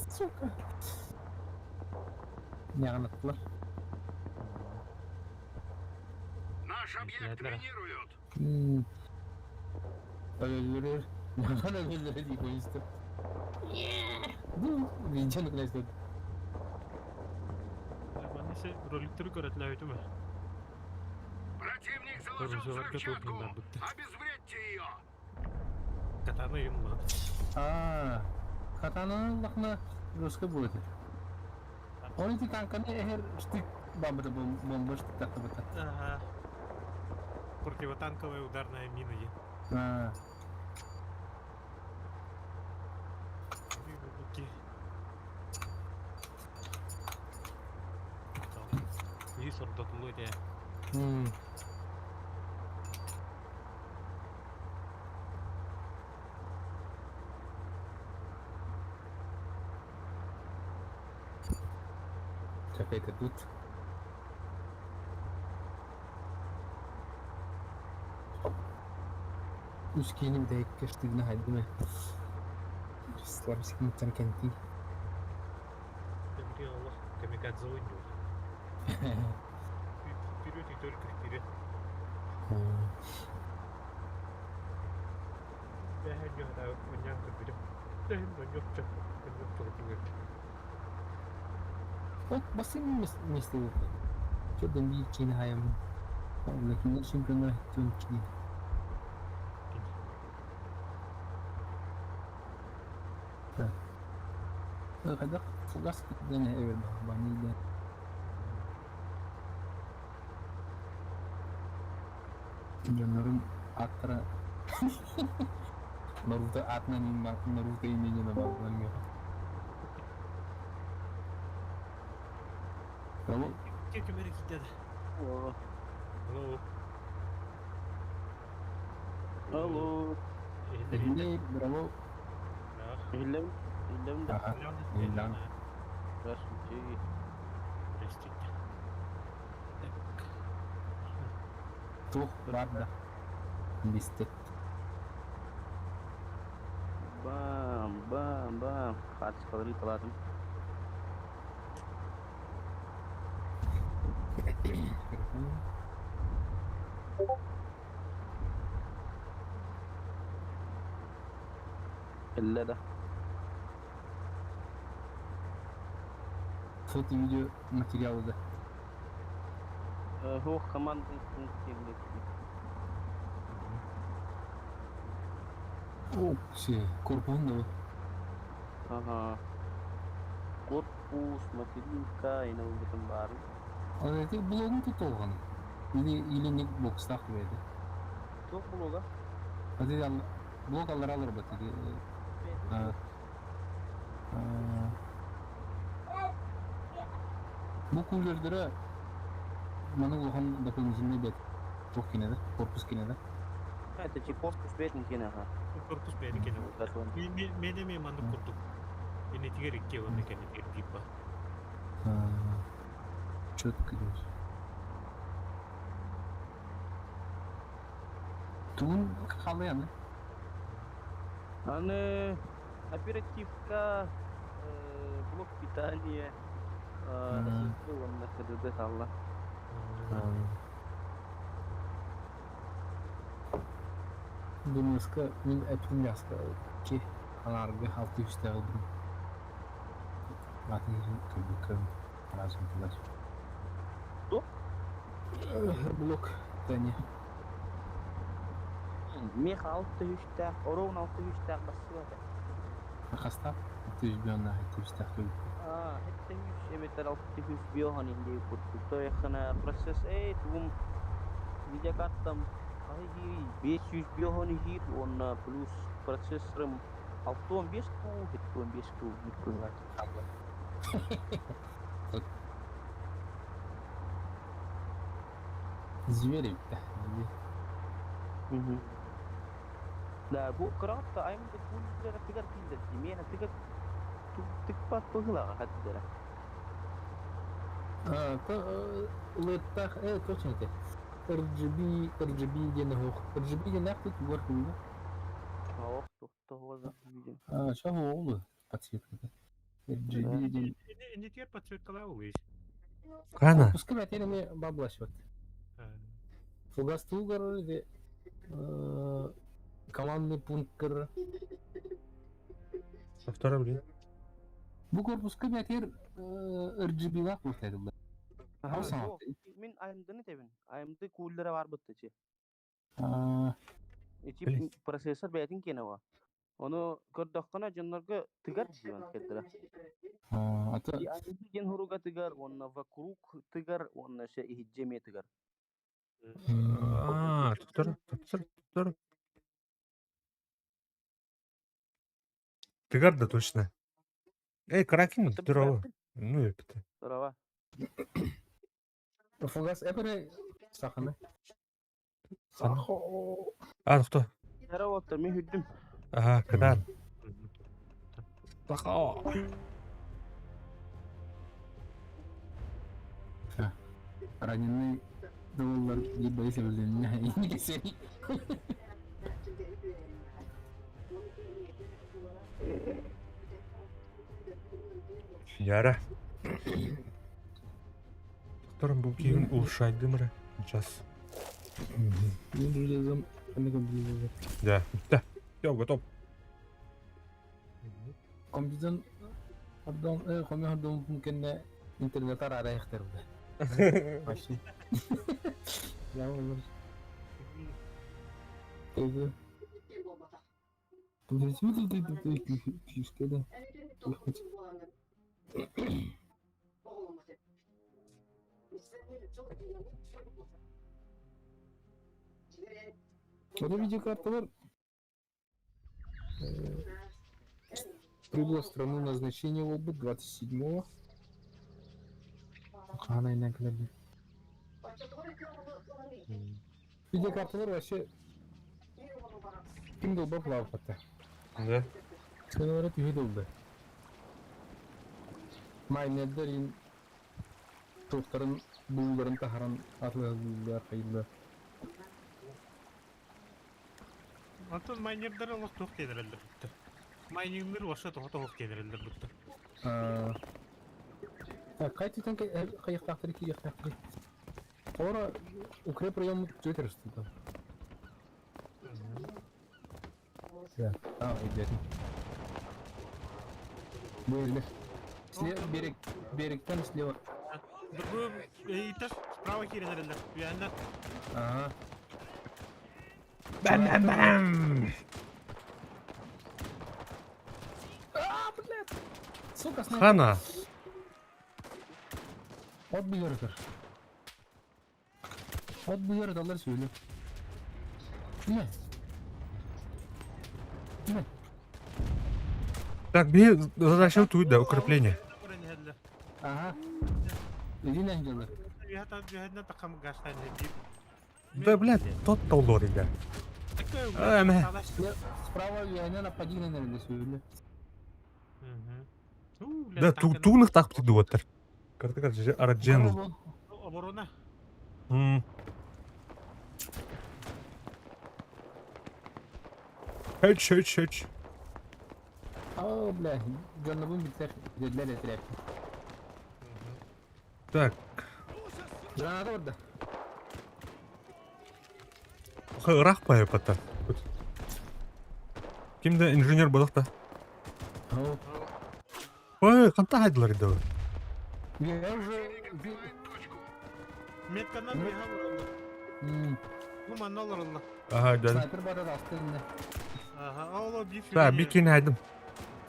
Сука. Не anlattılar. Наш объект Снайпера. минируют. Öldürür. Yalan öldürür diye koyuyorsun. Bu Vincan'ı klasör. Манесе роликтер көрөтлөй өтүмө. Противник заложил Оружие взрывчатку. готов, будто. Обезвредьте ее. Катаны юмма. Aa, katananın lakına Ruska bu ödür. Onun için tankını eğer stik бомба stik takta batar. Ага. Противотанковая ударная мина є. Aa, İyi sordatılıyor diye. Какая-то тут. Ускені bir de geçtiğine haydi mi? Slavski muhtemelen kenti. Темри Allah камикадзе oynuyor. Вперед и только вперед. Дэхэн ёхтаа өньян кэпэрэм. Дэхэн өньёхча. Өньёхча. Вот басым место. Что там видит кини хаям. Лакин не чемпионы тун кини. Kadar fugas gittiğine evet banıyla. Yanların atlara Naruto atnan Naruto imajına bağlanıyor. Bravo. Тільки мене кидає. Алло. Алло. Алло. Elinde bravo. Илем. Илем да. Aha. Elan. Здравствуйте. Простите. Tuh var da. Liste. Бам, бам, бам. Хатс калры каладым. Элле да. Foto video materyalı da. Хох командный пункт емлекти. O şey korkuğun da o. Ага. Корпус, материнка, и на улицам бары. Adeti blogun tutulgan. Ili nek box tak verdi. Çok блога. Hadi al blog alır bat dedi. Bu kullardara mana улахан дополнительный бет. Çok kinede, korpus kinede. Это чи корпус бетин кене ага. Корпус бери кене. Готовим. Мене ми манды курдук. Эне тигер икке оны кене тиргипа. Четко идешь. Тун халыяны. Аны оперативка, блок питания, он на ХДД салла. Думаска мен әпім жасқа ке анарғы 600 алdım. Zaten köbüküm lazım biraz. Что? Blok tane. Мех 600, орон 600 басылады. Хастап 600 бионна 600 тахлы. Хетте 100 эметер 600 биохан инде куртук. Той хана процесс тум видеокарттам Ай, 500 биохан хит он плюс процессором 65 ту, 5 ту микролайт. Зверев. Да, bu kıraatta ayımda kullara tigar tildir. Dimena tigar tikpat pıhla haddere. Лыттах, точно это. RGB дені хоқ. RGB дені ақ тут бар күлді. Ох, тоқтауызы видим. Ша оғылы подсветкада. RGB дені. Не тер подсветкалар улыйс. Қана. Пускай бәтеріне баблашват. Фугас тугар де командный пункт кыр. Второй, блин. Бұл корпусқа бәтер RGB-ға қылтайды бұл. Алсам. Мен айымдыны тебін. Айымды куллері бар бұттычы. İçi Öyle. prosesör beytin kene var. Onu kördökkana jönlörgө tıgar diýen kedire. Аты Ýa-ni gen huruga tıgar, onna vakruk tıgar, onna şey ihjeme tıgar. Туктар. Тыгар да точно. Эй, каракин, здорово. Ну и это. Здорово. Фугас эпере саханы. А, кто? Здорово, оттор, мен хүддім. Ага, кадан. Сахо. Раненый доллар ебай себелден. Не кесени. Яра. Которым был киевин улучшать дымры. Сейчас. Мен железом, комбизон. Да. Все, готов. Комбизон Абдон, коми ходом мумкин интернет арара ихтерде. Машин. Я умер. Ты фишкада. Это видеокарта прибыл в страну назначения ОБ 27-го. Она иногда. Видеокарта вообще ким долбап лавката. Да. Сенелер түйе долды. Майнердерин тоқтарын бұлдарын тахаран атлығылар қайылдар. Антон майнердер олық тоқ кедірілдір бұтты. Майнингдер ошы тоқ кедірілдір бұтты. Қайтытан қайықтақтыры кейықтақтыры. Ора укрепрайон жөтерісті. Идея. Böyle. Берегтен слева. Другой итер справа кедірілдір. Уянда. Ага. Бам-бам-бам! Блядь! Сука, снайпер. Хана. От бұйырдыр. От бұйырды, алар сөйлеп. Не? Так, бей, задача тут, да, укрепление. Ага. Един әңгелі. Виһатан тақам гастан хедип. Да, блядь, тот толдор, да. Справа яйна нападение нерде сөйлеп. Да, туғынық тақып теді өттір. Картыға араджен. Оборона. Хэч. О, бля, гонобын бітсек дедлер етерек. Так, Граната орда. рақ па епата. Кімді инженер болық та? Ой, қанта хайдылар еді ол? Я уже... Метканнан виһа болду. Гуман олорулла. Ага, дәл. Снайпер бар еді асты еліне. Ага, оло биф. Да, бикені айдым.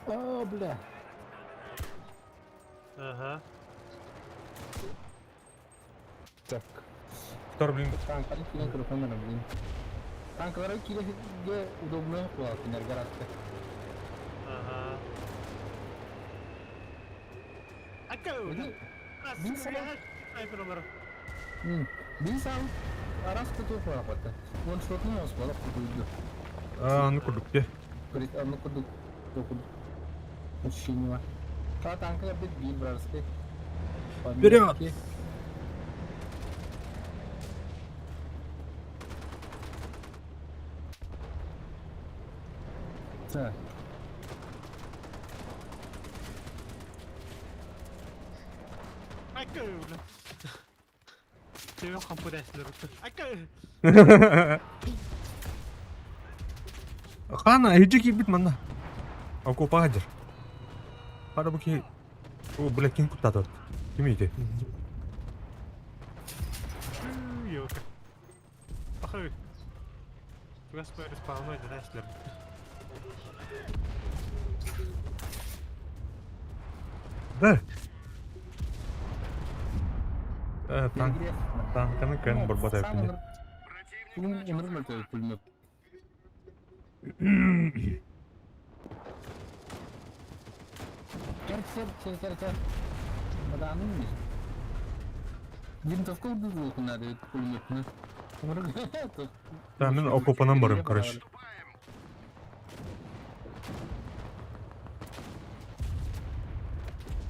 О, бля. Ага. Так. Втор, блин. Танкları kine kırıkanlar bilin. Tankaları kine удобно kulak iner garatta. Ага. Акау. Bin sana... Снайпер олор. Bin сам арас куту kulak batta. Он шотну нас kulak kutuydu. Ну күрдікте. Ну кудuk. Ощущение var. Та танкалар бит бил брарсты. Вперед! Так. Akka öyle. Seviyorum kampı dersleri. Akka. Qani hiji kelib bitmanda. Okopga hajir. Qara bu ki u bular kim kutadi? Kim edi? Yok. Bakın. Biraz böyle spavnaydı dersler. Да. Танк, Belgili. танканы кән борбатай Сам пиле. умер. Умер мı tabii pulmöp. Кер. Badanın mı? Винтовка удурук надо пулмöpünü. Умер. Да, мен окопынан барам, короче.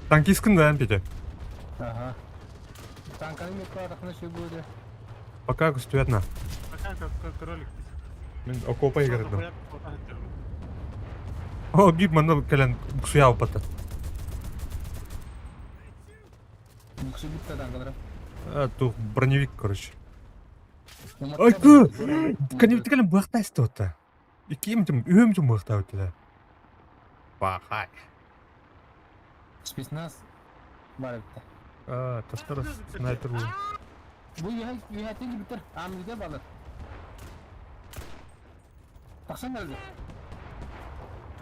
Танкисткін да, Петя. Ага. Танканы мекварахна şey böyle. Пока стоятна. Пока как кролик. Мен окопа иградым. Fotoğraf atıyorum. О, гиб мана кәлән суяв пата. Bu kişi bitti tankalara. Ту броневик, короче. Ай, ку! Кәнебет кәлән буақта істі ота. Икем тем, өм тем буақта өтілі. Бахай. Спецназ var bitti. Тастар снайпер бұл. Bu yühətin bitir. Amilde balık. Baksan nerede?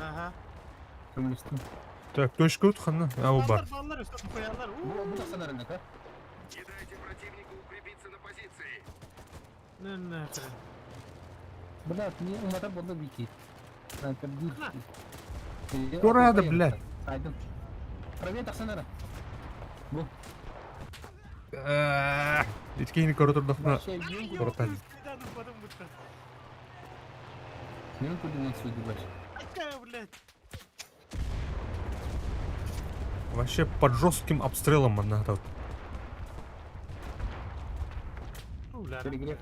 Aha. Kırmızı. Так, точка отхана. А, у бар. Ballar üstüne koyarlar. Bu da sana nerede ha? Не дайте противнику укрепиться на позиции. Ne. Блядь, мне умата было бики. Снайпер дил. Кто рада, блядь? Айдын. Проверь, таксан nerede? Bu. Иткейни коридордахна. Şey yiyin. Братан. Benim kurdum suyu baş. Akka блядь. Вообще под жестким обстрелом мана тут. Перегрев.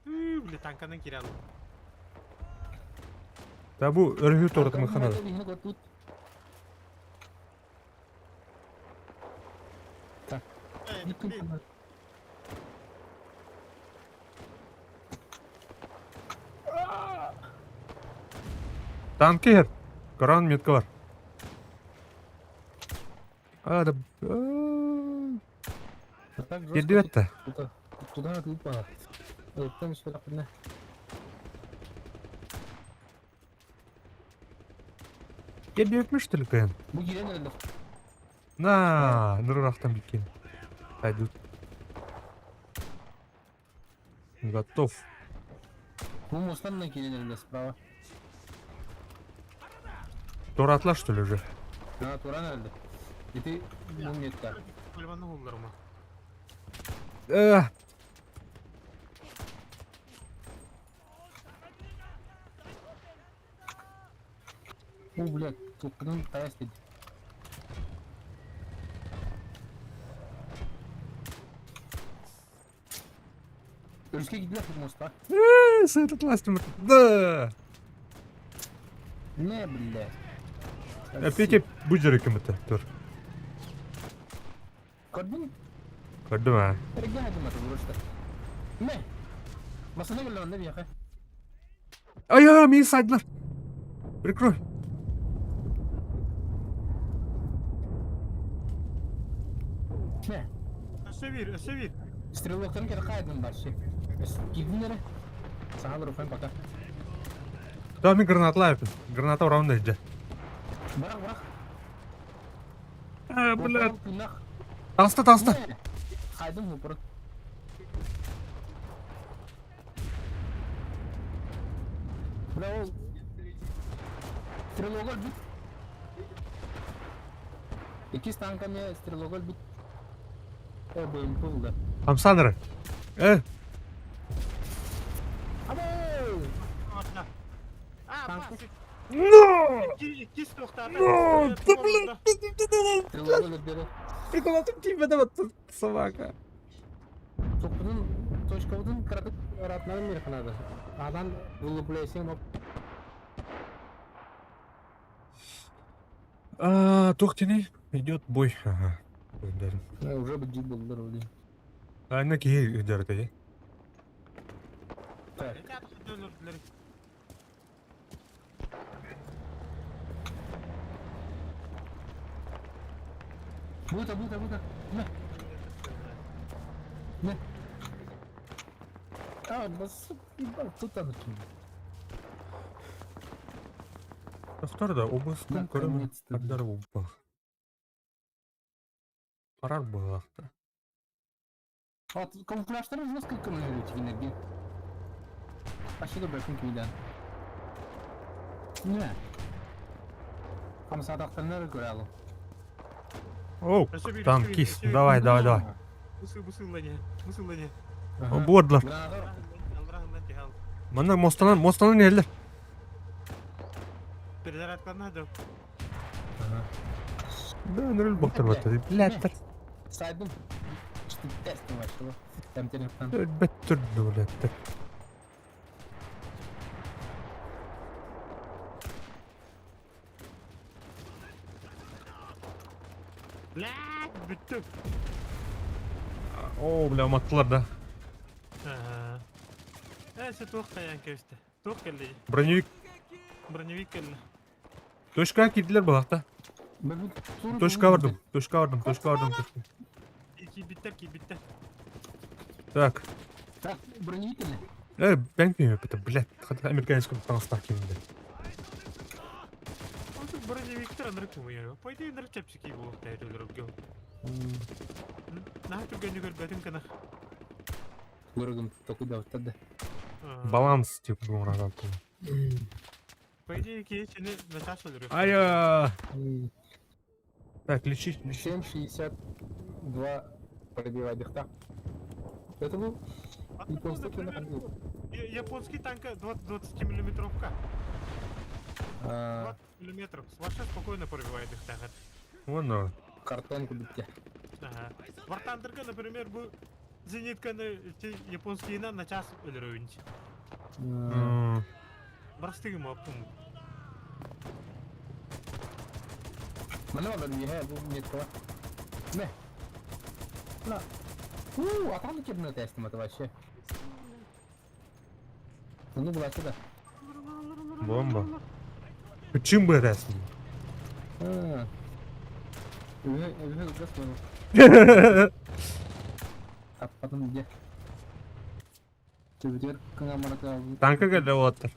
Блядь, танкадан кире алdım. Да бу өргү торды механа. Тут. Так. Блядь. Танкер. Коран метка бар. Да. Келди бетте. Туда atılıp bana. Evet, tam işte ne? Келди бетмиш тилкен. Bu giren nerede? На, нырырактан биткен. Пойдут. Готов. Bu mostan ne giren nerede? Sprava. Тора атла, что ли, уже? Ha, Turan nerede? Gidi mum yeter. Kulübanın kollarıma. Bu блядь, topunun tayas dedi. Örüske gidiyor bu mosta. С этот ластом. Да. Ne блядь? Петя буджеры кем-то. Тур. Gördün? Gördüm ha. Ergen adım atı burası. Ne? Masana gel lan ne bir yaka. Ай, меня садилар. Прикрой. Ne? Ösevir. Стрелокların kere kaydım var şey. Gidin nere? Sana dur ufayım baka. Да, мен гранатлайпын. Граната уравында иде. Bırak. Блядь. Günah. Таста. Ne? Kaydım mı burası? Bırak o. Стрелогол бит. İki станками стрелогол бит. Boyun pulda. Хамсаныры. Abo! Atla. Aa Tank- basit. Но! İkiz tohtarda. Но! Да, блядь. Стрелогол ödleri. Приколотым тебе, да вот собака. Topunun, toşkavudun kıratık öğretmenin bir kınadı. Adam bulu buleysen o. Тохтини, идет бой. Ага. Öldürdüm. Уже бы джип был вроде. Ne ki öldürdü. Так, Dönürdüler. бута. Не. Басып, ебал, тут она кинь. Тохтар да облыстың көрім Наконец-то. қаддар болпа. Қарар болақты. Вот, камуфляжтары жестко камуфлируют в энергии. Почти добрый күйден. Не. Камсадақтарына көре алу. Оу, там кис. Давай. Мысылыне. Бордылар. Гранатор. Алрахман тихал. Мына мостанан елдер. Перезарядканы да. Да, нұрыл боқтар баттыр. Біләттір. Сайдым. Что тестом вообще. Там телефон. Өлбәт түрді біләттір. Бүттік. О, бля, маттылар да. Әсі тоқ қаян көсті. Тоқ келді. Броневик келді. төшка кидлер болақта. Төшка бардым. Кибиттер. Так. Так, броневительный. Ben bilmiyorum это, блядь. Хотя американском транспорт kimdi. Осы броневиктер аныркым үйері. Пойды аныр чапсики болықта әрілер өпгеу. Нағып түргенді көргәдің кіна. Көргім, токуда өттеді. Баланс, типа, был разал. Пойды кейчені начаш өлірі. Ая! Так, лечись. 7,62 пробивай дыхта. Это был японский киноходил. Японский танка 20 миллиметровка. 20 миллиметров. Ваша спокойно пробивает их танк. Вон, ну. Картонку битте. Ага. Вартандырга, например, bu зенитканы японскийна на час өлірөйінч. Барстыгы маппым. Mana ada dia bu метро. Не. На. А там кидно тест мата вообще. Ну была сюда. Бомба. Почему бы это? А потом где? Теперь камера. Танка geldi o attı.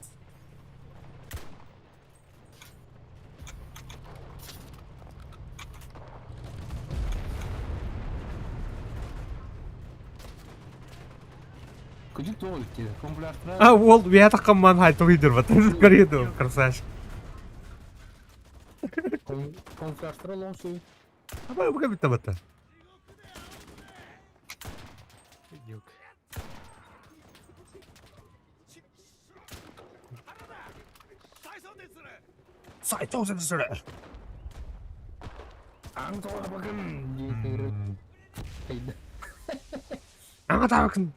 Куди толки? Комплектра. Ол я таққан хайты видер вот. Скорее, красавчик. Комплектра лонсы. А bu bitti battı. Yok. Sayton seni söyle. Аңтоға bakın. Жетері. Қайды. Аңа bakın.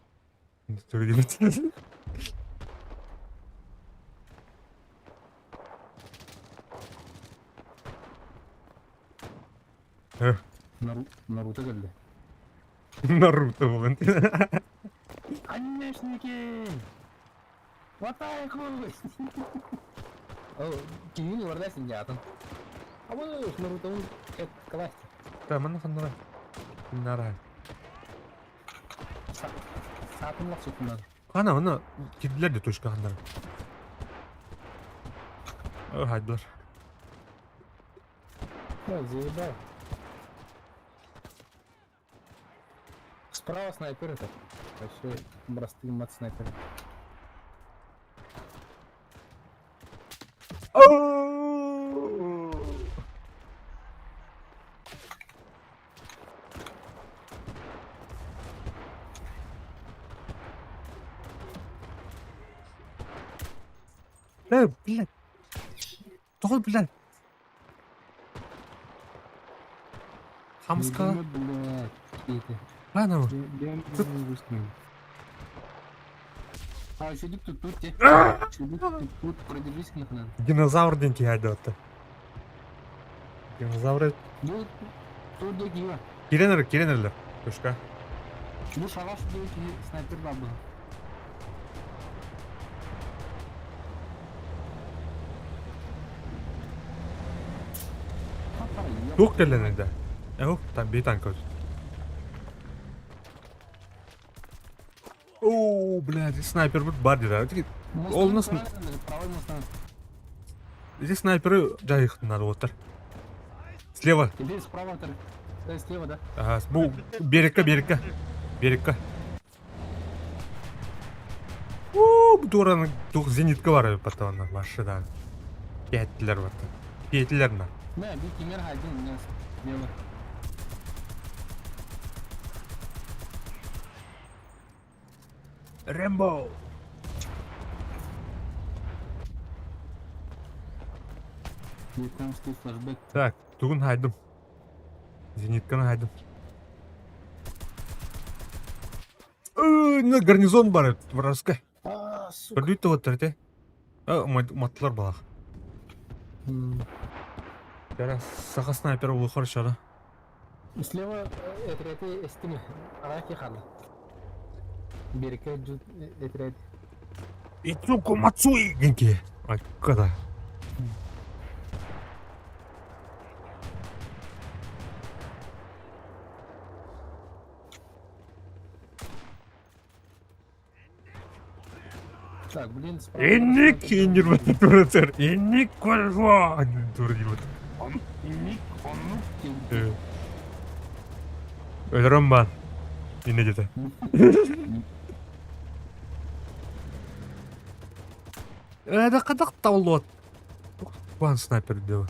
Söyleyeyim. Наруто geldi. Наруто момент. Аннешники! Ватайку! О, кинули варда сидят. А вот Наруто как класть. Да, mana фаннара. Фаннара. Сатым лақ сөйтінен. Қана, оны кеділер де төшкі қандар. Хайдылар. Заебал. Справа снайпер это. Вообще простые мат снайпер. Да, блядь. Тол, блядь. Хамска. Блядь, какие-то. Ладно. А, еще тут, тут, продержись к нам. Динозавр деньги айдатты. Динозавры. Bu Tur'daki gibi. Киренерлер. Точка. Bu savaş diyor ki sniper var bu. Тук келленде. Там бетанка. О, блядь, снайпер бар дейді. Ол нас Правый мустанг. здесь снайперы жайықтан отыр. Слева. Теперь справа, слева, да? Ага, бұл берекка. Бұл тураның зенитка бар патронlar машинадан. Кеттілер бар. Кеттілер ма? Ne, bir kimer haydın ya. Слева. Рэмбо. Вьетнамский флешбэк. Так, тугун хайдым. Зенитканы хайдым. На гарнизон бар вражеска. Сука. Көрдүйт отыр те. Матлар балақ. Жара сақа снайпер болу хорошо. Слева отряды эстими. Араки хала. Береке джут отряд. Ицуку Мацуи генки. Ай, когда? Так, блин, справа. Инник иннер турацер. Инник кольва. Турдилот. Өлөрөм ба. Ине жете. Да кадак таулот. Ван снайпер дел.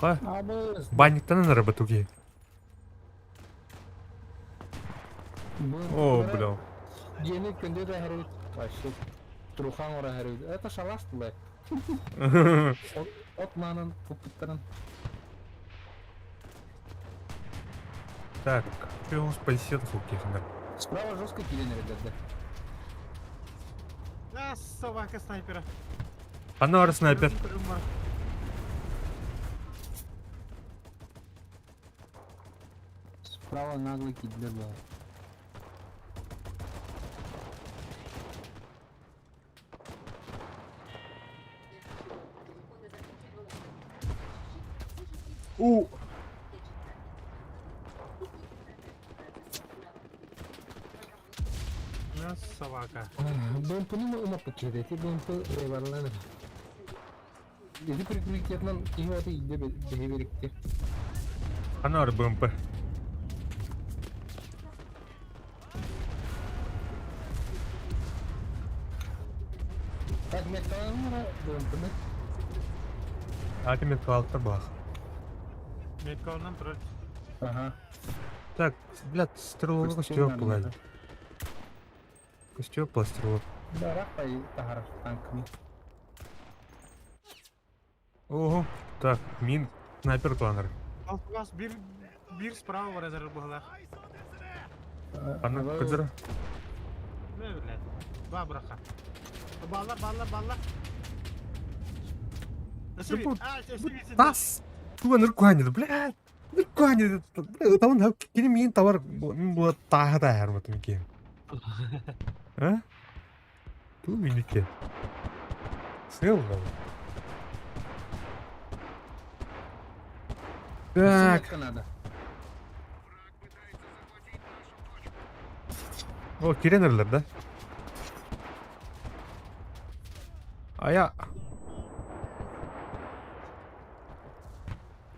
Абы. Банниктан на работуге. О, бля. Yeni günde de her başlık. Truhan ora her. Это шалаш блядь. Отманın, пупыттарын. Так, что у нас спасет каких-то? Справа жестко киленер ребята. На, собака снайпера. Анар снайпер. Справа наглый кидлер был. У. На, собака. БМП не uma pakete, это БМП реварланır. Dedi прикрытиятнан кийин аты ийде беге беректе. Анар БМП. Так, металланыр БМПны. Атимет калыктар бах. Меткалынан тұрады. Ага. Так, блядь, стрелок костюм плазит. Костюм пластировок. Да, рахпай тахар танками. Ого. Так, мин снайпер планер. Алтыбас bir справа бар әзір бұғылар. Аны кыдыр. Не білет. Ба бұрақа. Баллар. Тас. Туга ныркуанеді, блядь. Ныркуанеді. Тамын кені мен товар мен бұла тағы да әрматым екен. А? Ту минеке. Сел да. Так. Надо. О, киренерлер, да? Ая.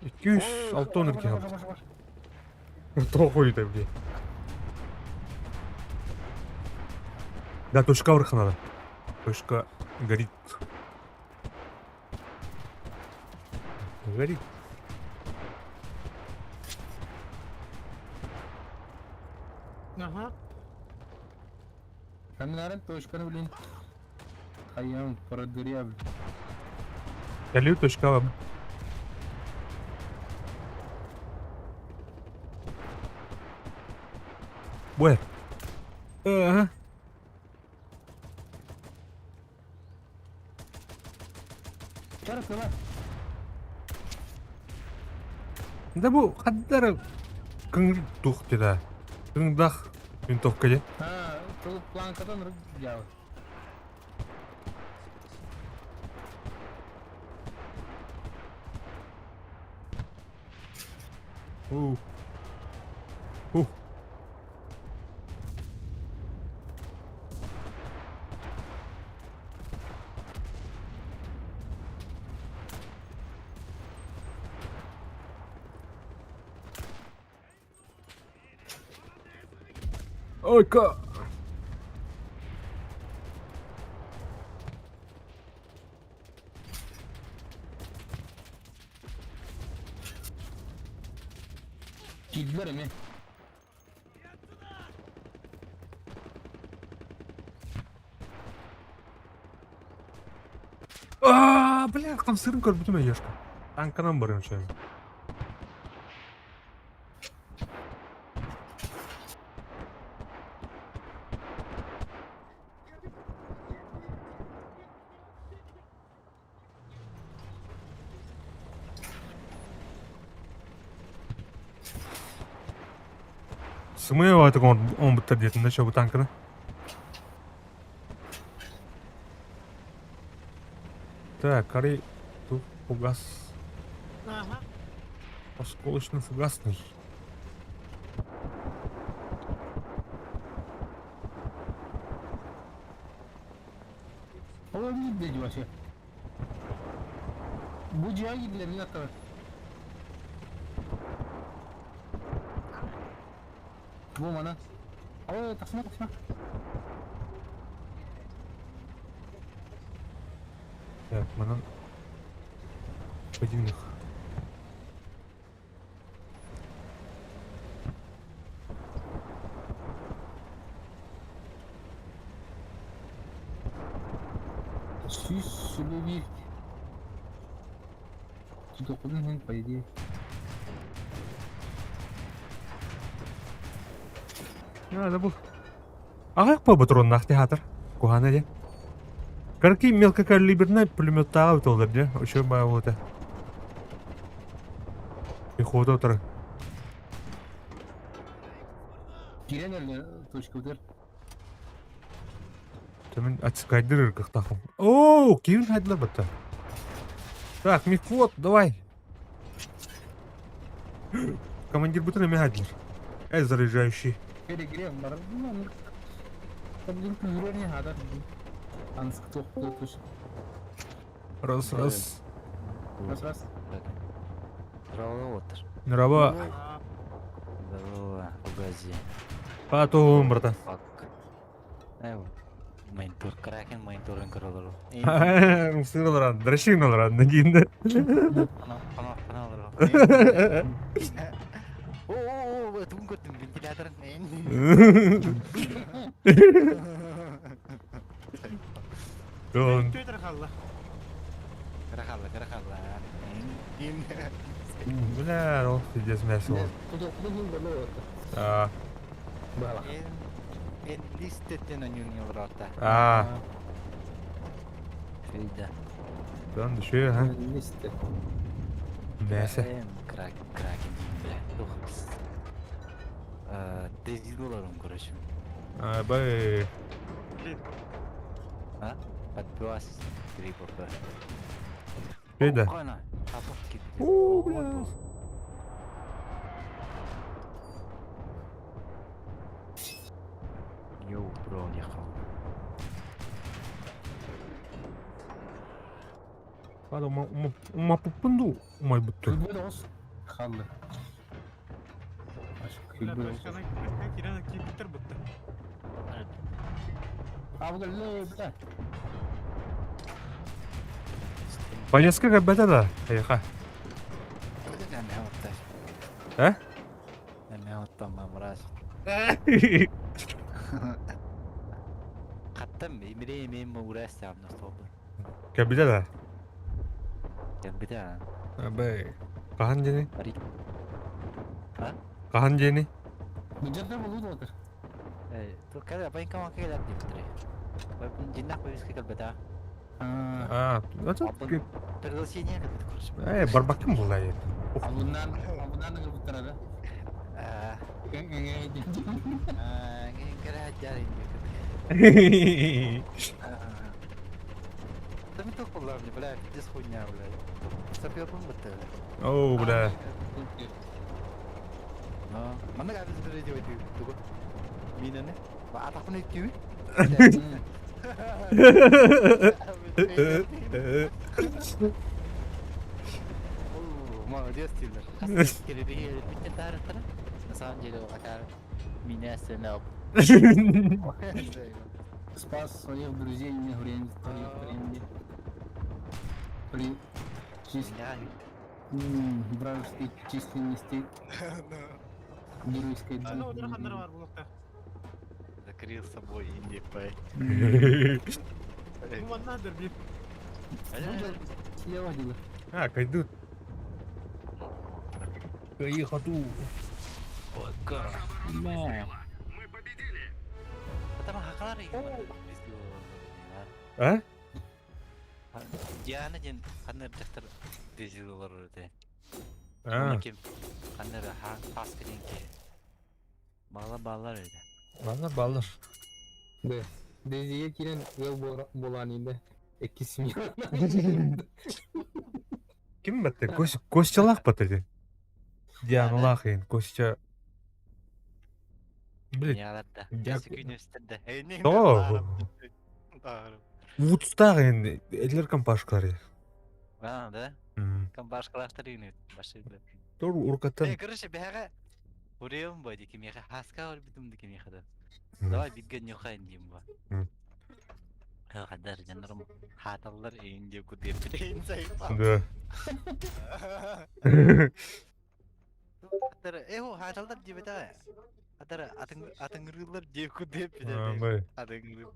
206 өнерге қалды. Тоқой да, бе. Да, точка врыха надо. Точка горит. Горит. Ага. Каминарын точканы блин. Хайям продыря блин. Я лью точка вам. Where? Ага. Terus coba. Да bu kadar kengduk tidak. Kengdah винтовка ya. Ha, tuh pelangkatan jauh. Uh. Uh. Ой, ка. Girdiler mi? Бля, там сырым көрбүтүм яшка. Танканан барым чөй. Смывает он бітір детінде шо bu танканы. Так, Кари, тут фугас. Ага. Осколочно-фугасный. O öyle gidiyor başı. Bu ciğer gidiler bir dakika. Bu mana? Oh, tasma. Так, mana подивных. Süs, dokudun по идее. Забыл. Ага, по патроннах театр. Кухана де. Карки мелкокалиберный пулеметтағы өтолдар де. Еще бая оты. Пехота отыр. Giren öyle точка uдар. Төмен отскайдыр ыркықтақым. Оу, кейін хайдылар бітті. Так, мехвод, давай. Командир бүтін әме хайдылар. Заряжающий. Gire var. Bunlar tabii ki yürüyor ya hada. Ansık toş. Раз. Раз. Здорово, Отр. Мирова. Здорово, Угази. Патуым, брата. Фак. Эу. Майнтур, кракен майнтурын кырылыру. Сырылыран, дращиналыран, нагинді. Пана. О, тун көрдім, вентиляторын. Tüyдөр қалла. Кырахалла. Бля, ол пиздец мәсі ол. Tudukluğun böyle oldu. Bala. Листеттен онюньо врата. Фейда. Дон düşüyor ha. Liste. Мәсі. Кракен. Бля, тухс. $10 короче. Бай. А? Подпилась 3 ПП. Фейда. Спокойно. Тапок О, бля. Йоу, бро, ехал. Hadi uma pupundu. Umay buttu. Külbür olsun. Kaldı. Aşk külbür olsun. Başkana kirana kipittir bıttı. Abi gel bile. Поездка бәді да. Аяқа. Ә? Қаттым, мен мұғырас сәмін ұсталды. Кәбіді да. Кәмбіді, Бай. Қахан жені? Арик. А? Қахан жені? Bıcırda bulur odur. Tuh kada apa yang kau makai lagi putri? Jin nak pergi ke beda. Ha. Это Абын приглашение кірді көрші. барбаким бұл әйел. Abundan nıgır bıttara da. Кірі әдер енді Да мен тоқ болар, бля, пиздец хуйня, бля. Сапиопын бітті, бля. Оу, бля. Мана ғабыз бір еде өйді, тұғы. Минаны. Атақын өйті. Молодец, Тилер. Келеде биттен тарихтана. На самом деле, акар меня сильно Спас своих друзей не время. При вражеской численности геройской Аны отырғандар бар бұлықта. Закрыл собой Индия пай. Уманнадыр бит. Слева дело. Кайдут. Кайхату. Мы победили. Потому хакалар А? Диана ден ханнер дехтер дезилолар өте. А, Ким ханнер хаска денке. Балалар өте. балдар. Да. Дезиye kiren yol bolanıydı. Ekisi mi? Ким бәтті? Костялақ бәтті. Дианалақ ең, Костя. Блин, Яларда. Я- Ясы күнөстөрдө. О. Вудстақ ең, әділер компашқалар. Да? Кам башкалаштар үйнөт. Башылды. Тор уркаттан. Короче, бяга Уреем бади кимеха хаска ор битумды кимеха да. Давай битген нюхайн дим ба. Кадар жанрым хаталлар эйинде кутеп битейин сайфа. Да. Кадар эхо хаталлар дебета. Кадар атыңрылар деп кутеп А, битейин. бай. Атыңрыл.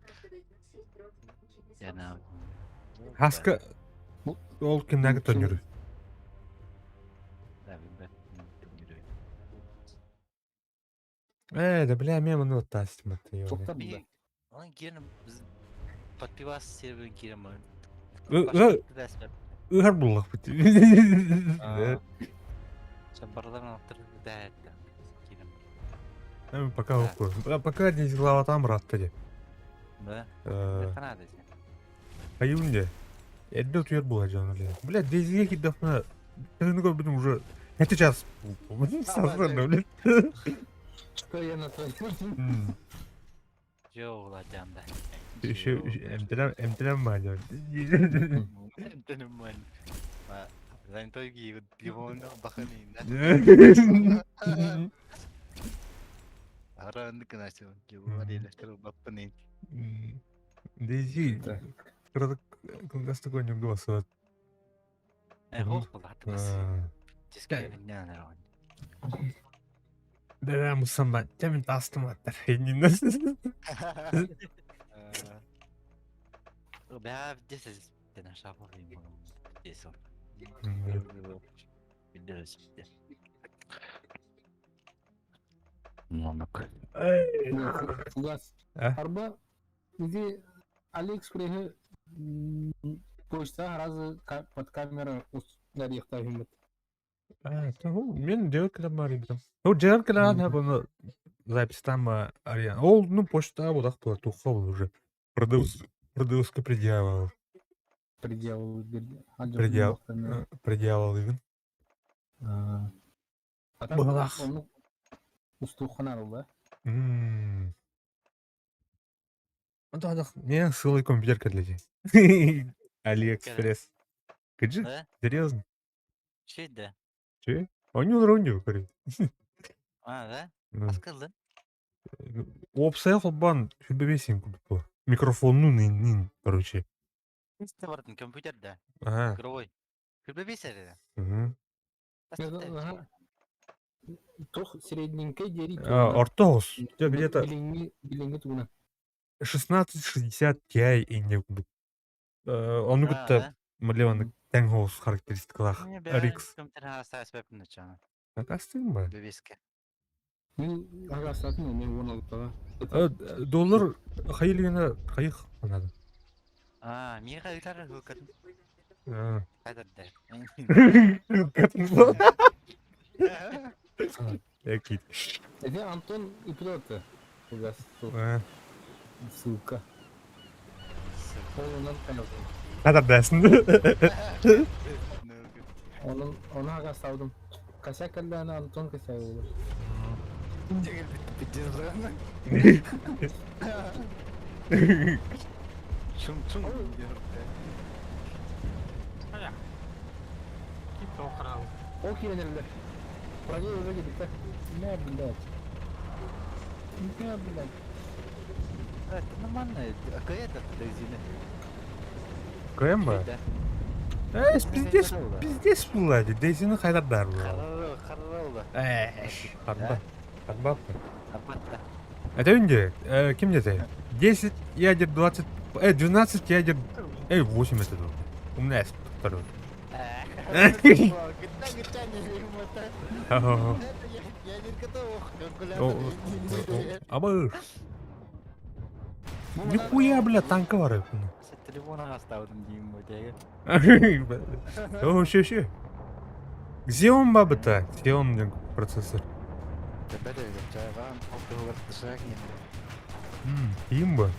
Жана. Хаска ол кімдегі төнірі? Да, билбет. Да бля, мен мұны оттастым атты. Çok da güzel. Lan girelim biz Patpivas server'ın girelim. Үғар бұллақ бұты. Çabarların altları da etti. Пока оқу. Пока не зілава там ратты де. Да. Қана десе. Қайуынде. Әдді өтуер бұла жаңылы. Бля, дезіге кеддіқна. Тәгіні көбінің уже. Әті час. Сазырны, бля. Что я на твоей? Жоқ ладжанда. Еще эмтілем мадер. Эмтілем мадер. Зайн той гейгіт лимонды бақанейін. Аранды кінасыл. Геуға дейлестірі баппанейін. Дези. Қырдық қылғасты көңім голосоват. Хоқ бұл атымыз. Тескай віннян арауын. Да, мұсамба. Тәмін тастым аттар. Бәв десіз. Дена шапыл деймін. Десіл. Білдіріс бітті. Монок. Фугас. А? Арба где Алиэкспресс почта разы под камера нарехта химет. Мен девкілер бар едім. Ол девкілер ана бұны запистан ариян. Ол, ну, почта бұдақ бұлар тұққа бұл уже. Продавска предъявал. Предъявил. Предъявал егін. Бұлақ. Устухан арыл, да? Антон, мен сылый компьютер кәділеді. Алиэкспресс. Кәджі? Да? Серьезно? Че да? Че? Он не уронил, говорит. Да? Аскылды? Опсай қалбан хүлбебесен күліп. Микрофонның, короче. Несті бардың компьютер да? Ага. Игровой. Күлбебес әрі? Трох средненький дерит. Ортос. Где-то Билинги туна. 1660 Ti инде күліп. Оны күтті миллионы тәңғоз характеристикалар. RX. Компьютер аса әспәпін өтшаны. Астың ба? Бебеске. Мен ага сатын мен оны алып тага. Доллар хайылгені қайық қанады. Миха ылары хылкатын. А. Кадырда. Экит. Это Антон и пилоты. Угас. А. Ссылка. Ondan kayaldım. Kadar dersin. Onu aga savdım. Kaşak kaldı Anton kaşak oldu. Чум-чум. Aya. Kim toqırau. O kirenirler. Buraya öyle gidip de. Ne bileyim. Ne bileyim. Это нормально. Какая это резина? Koyayım mı? Pizdes, pizdes bulaydı. Desini hayratlar bu. Харролда. Harba. Harba. Апатта. Это önce, kim dedi? 10 ядер 20, 12 ядер, 8 это был. У меня есть второй. Гита не ремонта. Ха-ха-ха. Я не готов. Абы. Нихуя, бля, танка var hep bunun. Sen telefonu hastaladım diyeyim bu diye. О, ще. Xeon ба быта, Xeon процессор. Böyle çayvan okul dışarı geldi. İyiyim bu.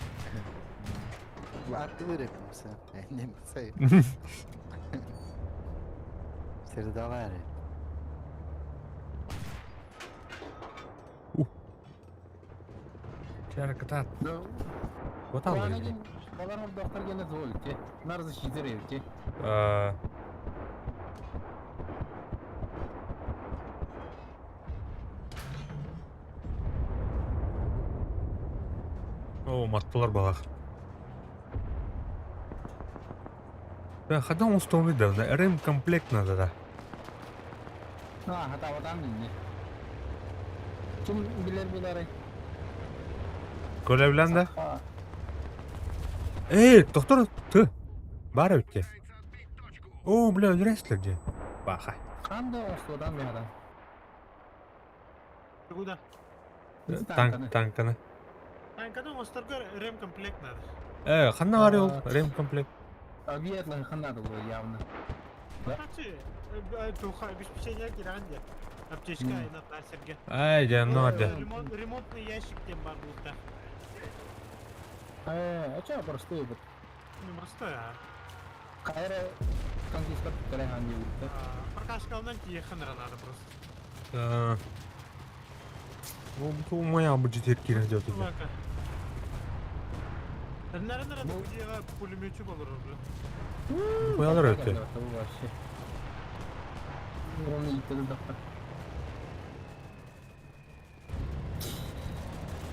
Attı öğretmişsin. Ne mi say? Serdar. Şarkıtat. No. Вот он. Onlar hem doktor gene zor ki. Narızı şizir ki. О, маттылар балақ. Ben kadın ustalı da, RM komplekt надо da. Ha hata vatan ne? Kim bilir. Görevlen de. Ha. Doktor, tı. Бар өтке. О, бля, öldürесіздер же. Баха. Қандай Ослодан bir adam. Куда? Танканы. Танкадан остарга рем комплект надо. Қанна бар ол, RM комплект. Объектный қандай бұл явно. Кстати, туха обеспечение киранде. Аптечка и на насерге. Жаным var da. Ремонтный ящиктен бар бұлда. А что просто это? Не простой, а. Қайра конкистат кіреген дейді. Прокашкалынан киехен надо просто. Bu моя bu жетер кирен жау дейді. Лака. Нәрі будеға пулеметчі болыр уже. Қоялар өтті. Бұл вообще. Оны иттеді доктор.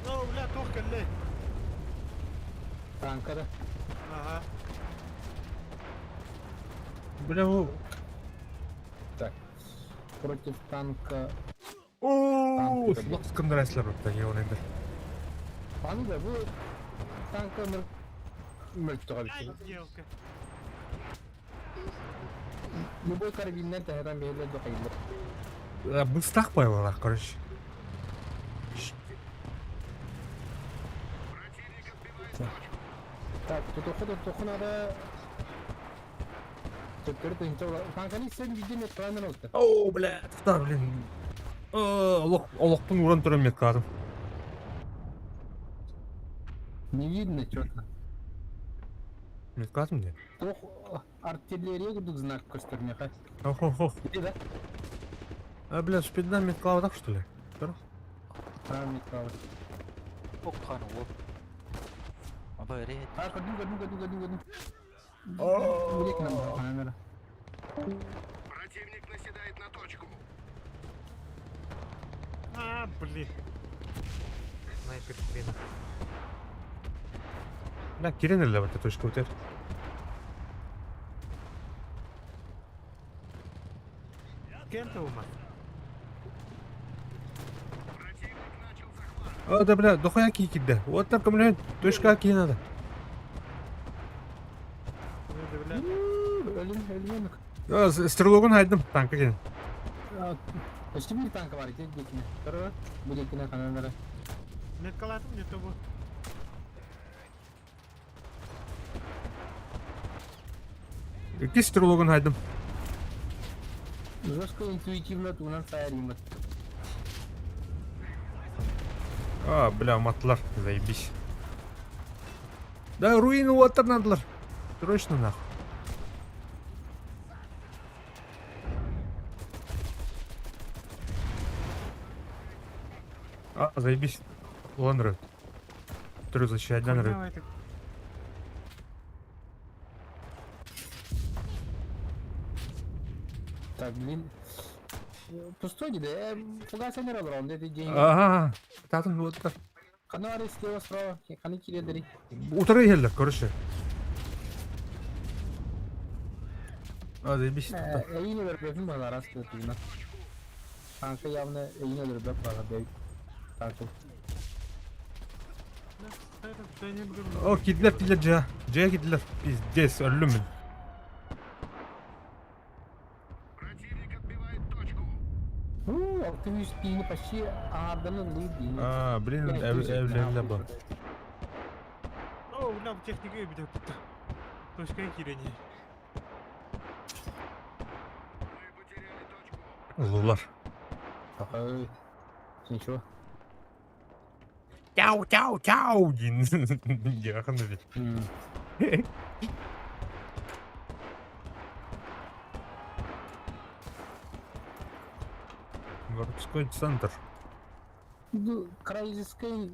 Ну, бля, тоқ кәлі. Танкада. Ага. Бля, bu. Так. Против танка. Ooo, sulak skandırasılar öpten ya onu ender. Bana da bu tanka mülktü Ай, abi. елка. Любой карабиннен тәһәрән бәйле докайлы. Бұл стақ байлар, короче. Так, тут надо. Тепер тынча. Танканы сен виден экраны oldu. Оу, бля, тұқтар, блин. Олықпын уран түрен мет қадым. Не видно четко. Мет қадым де. Тох артиллерия гудук знак көстөрмөй ка. Ох. Иде да? Бля, спиддан мет қавадақ, что ли? Правильно правильно. Okkan o. Ama öyle. А, каду. О, камера. Противник наседает на точку. А, блин. Снайпер хрена. Бля, киренерлер бата точка өтер. Кем-то умар. Противник начал захват. Да, бля, дохуя кикидде. Вот так, бля, точка ки надо. Ölüm. Стрелогын айдым, танка келin. Почти bir tanka var ki dekine. Kırı. Bu dekine kanallara. Меткалатым не того. Кистерлоган хайдым. Жестко интуитивно тунан сайримат. А, бля, матлар, заебись. Да, руины уотер надылар. Срочно нахуй. А, заебись. Ланры. Который защищает ры. Давай, так. Так, блин. Пустой не да, фугаса не раброн, это деньги. Ага. Татын уотер. Канары слева справа, каны киредери. Утары елдер, короче. А, заебись. Эйни вербефин бана раз кытына. Kanka явно эйни вербеф бана бей. Kanka. О, кидлер, Джа. Джа кидлер. Пиздец, ölüm мен. Противник отбивает точку. Активист пини почти арданы луд дини. А, блин, evlerinde bu. О, нам техника и бедет. Точка кирени. Мы потеряли точку. Лулар. Ой. Ничего. Чау, чау, чау. Дин. Яхан dedi. Городской центр. Bu Crysis-ке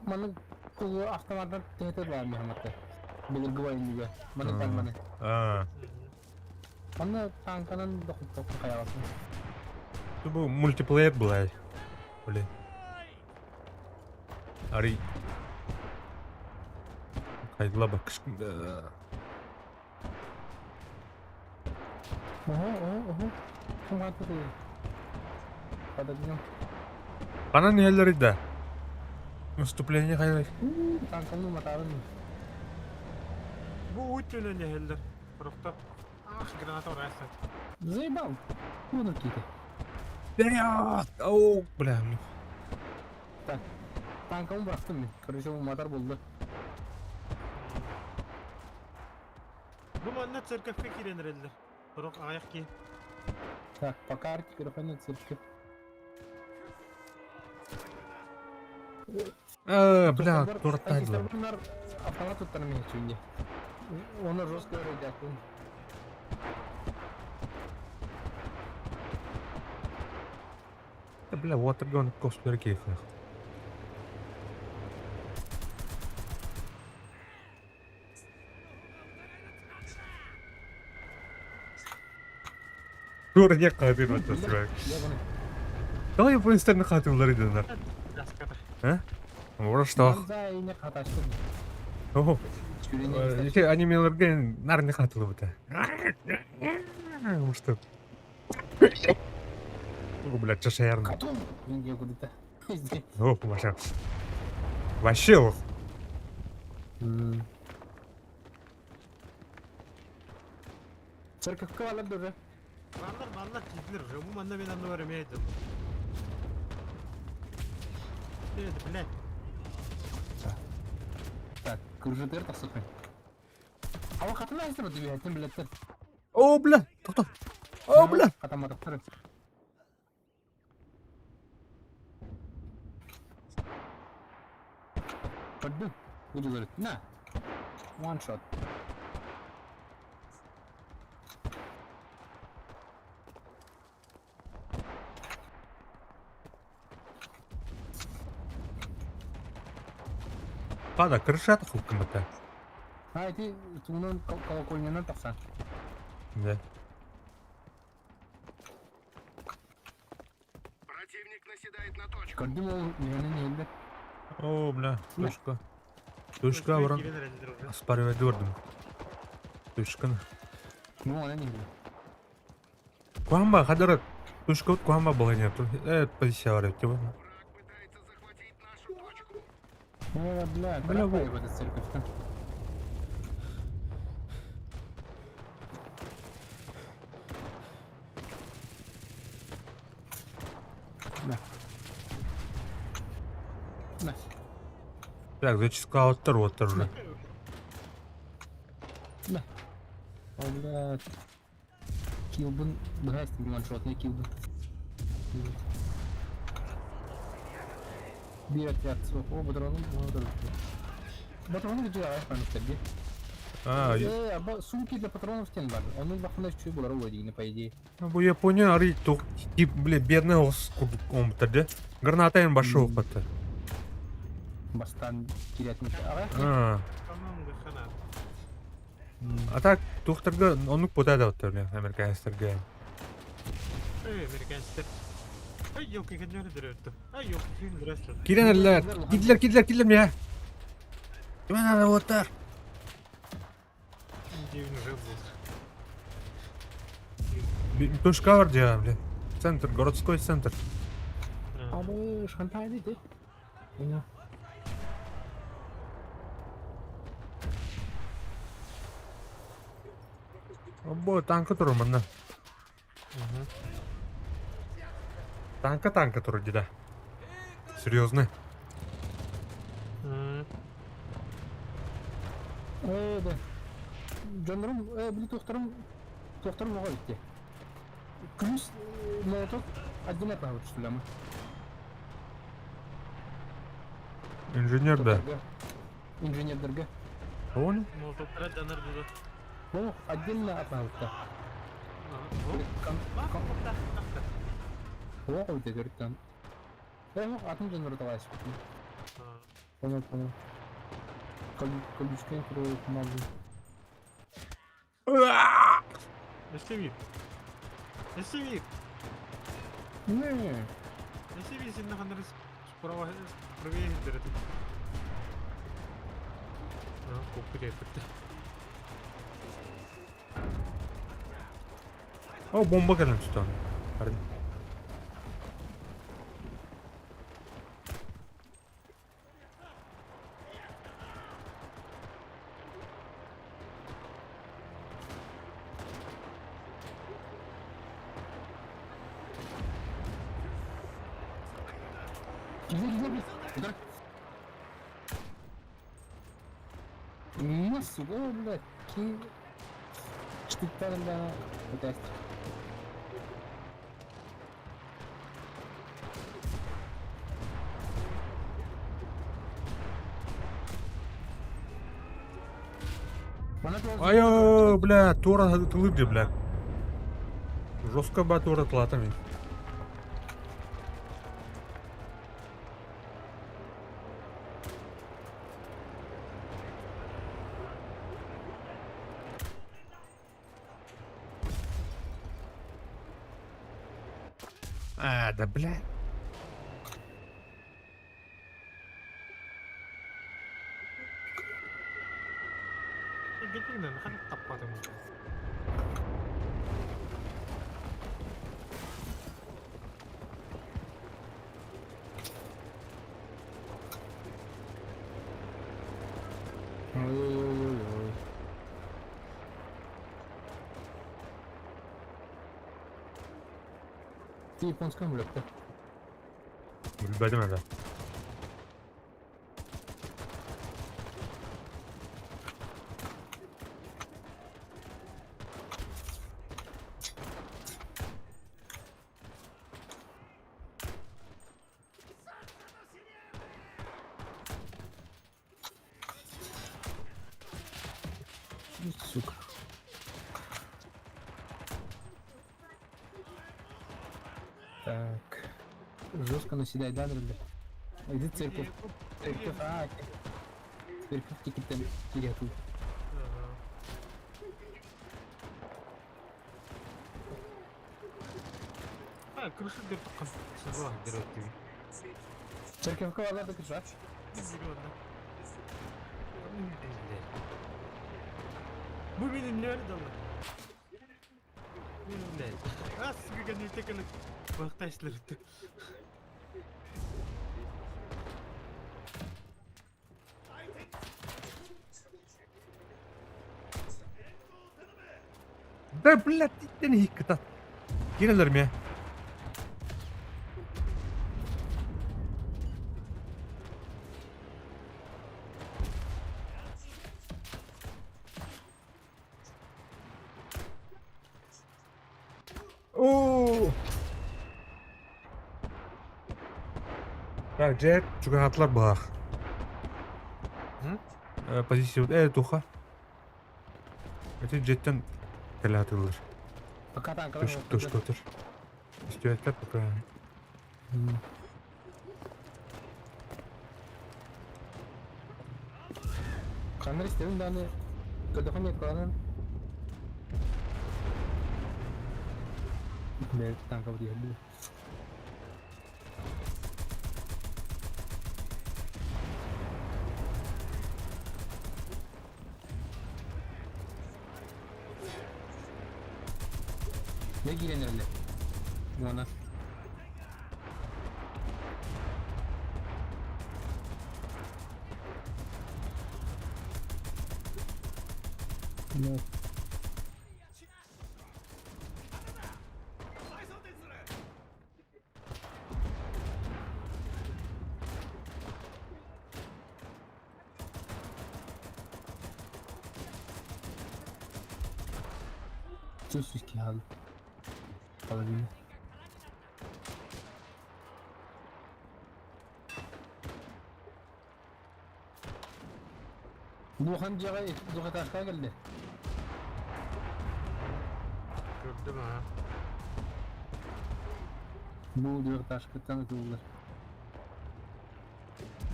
mana кулу автоматтан тетер бар мехматта. Билер гвайн диге. Мана тан мана. А, Аны танканан докуп каягасан. bu мультиплеер былай. Блин. Ари. Кайдыла бак кышкында. Ого. Ким атты? Падагын. Бана нелер да? Выступление кайдай. Танканы матарын. Bu uçtuğuna ne helder? Kurukta. Ah, granata orası. Заебал. Куда киты? Вперед! Оу, бля. Так. Танкамı bıraktım ben. Короче, bu motor buldu. Bu manna çırkakka kirenir helder. Kuruk ayak ki. Так, пока артик рухани цирки. Бля, дуртайдылар. Bunlar автомат tutanım şimdi. Onu жестко öğretecektim. Бля, вот ребенок косплеер кейфных. Турне кадыр өтөсүрөк. Я bunu. Давай поинстерне катылар иденер. Яската. Ора что? За и не хаташты. Ого. Çürüne Эти анимелерге нарне катылып өтө. Что? О, блядь, чашаярны. Катун. Винге куда-то. О, вообще. Вообще ох. Церковка валып durdu. Mallar gidilir. Bu manna ben anla veremeydim. Evet, bile. Так, кружитер тасыкмын. Ава катын айсыр дүйөтүн билеттер. О, бля, токтоп. О, бля. Катамадыктыр. Көрдү. Буду көрөт. На. One shot. Пада, крышата хуккымыта. А, эти тунун колокольнянан тапсан. Да. Противник наседает на точку. Көрдүм ол менен элди. О, бля, тушка. Тушка буран. Kirenir helder уже. Аспаривать дурдум. Тушканы. Ну, она не элди. Куамба, хадыры. Тушка вот куамба была нету. Позиция варит, типа. Враг пытается захватить нашу точку. Бля, Бля, бля, в этот церковь. На. На. Так, зачиска оттыр, оттыр. На. Блядь. Килбин. Блядь, ваншотный килбин. Bir отряд сверху, патроны, патроны где, панцирь. А, Сумки для патронов стен бар. Он бахнул чуть было вроде, по идее. bu Япония ари тух тип бле бедный ос омтады. Граната ен башы оқпатты. Бастан кирятник. Ага. А, Команда хана. а так тухтырга онук потада отты бле американецтерге. Американецтер. Ай, елки кенлери дөрөттү. Ай, елки кенлери дөрөттү. Киренерлер, кидлер меня. Кime надо вот так? Дивный жил был. Точка var diyor bile. Центр, городской центр. Abi Şantaj neydi? Ya. Обо танка туру мында. Танка туру дида. Серьезно. Да. Жанрым, били тохтарым ага итти. Плюс молотов отдельно правы что ли? Инженер да. Инженердерге. Он? Молотоптар жанар булду. Ну, отдельно отправка. О, уйди говорит. Атын жанры талайсыз. Понял. Колючка, которую помогу. Эстевип. Не. Эстевип сен нахандар справа правее дөрөттү. Коп кетти. О, бомба gelin tutan. Hadi. Gidiyor. Uдар. Сука, блядь, ки... Штыктарым да... Утасть. Айо, бля, тура тылыгы, бля. Жестко ба тура тлатами. А, да бля. Гетинен хан таппадым. Ой-ой-ой-ой. Ты японском блядь-то. Bilmedim herhalde. Сука. Так. Жестко наседай, да, друзья? Иди в церковь. Церковь, церковь какие-то теряту. Крыша дырка собрала дырки. Церковь кого надо держать? Bu benim nerede lan? Bilmem. Az sıkı ne tekrar baktaşları. Да, блядь, ты не хиката. Girelim ya. Oo. Так, Джет, чугатлар бах. Позиция туха. Это Джеттен келатылыр. Пока танкалар Төш көтөр. Истеяттар пока. Kanlar istedim de hani telefon yetkalanın. Ne tanka bu diye. Ne giyenir öyle? Bana. Ne? Sus ki hal. Kalabilir. Bu hancağa zuha taşka geldi. Gördüm ha. Bu diyor taşka tanıtılır.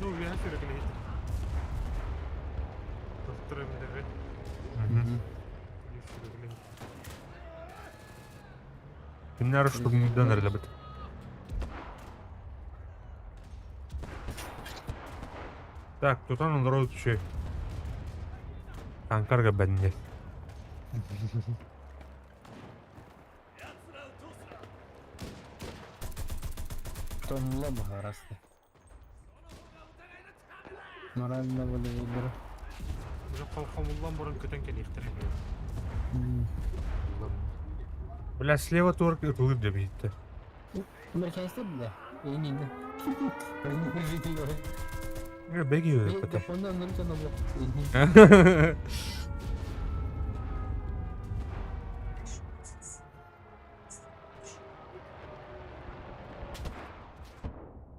Ne oluyor ya sürekli hiç. Tutturum dedi. Sürekli. Kimler uçtu bundan öyle bit. Так, тут он народ şey. Танкарга бенде. Tonla mı arası? Narayla böyle olur. Уже қалқамылдан бұрын көтен келектір. Бля, слева торг ырылыр деп айтты. Amerikanista bile. En iyiydi. Ben de ciddi var. Беги Ben öyle. Japon'da onları tanımıyor. En iyi.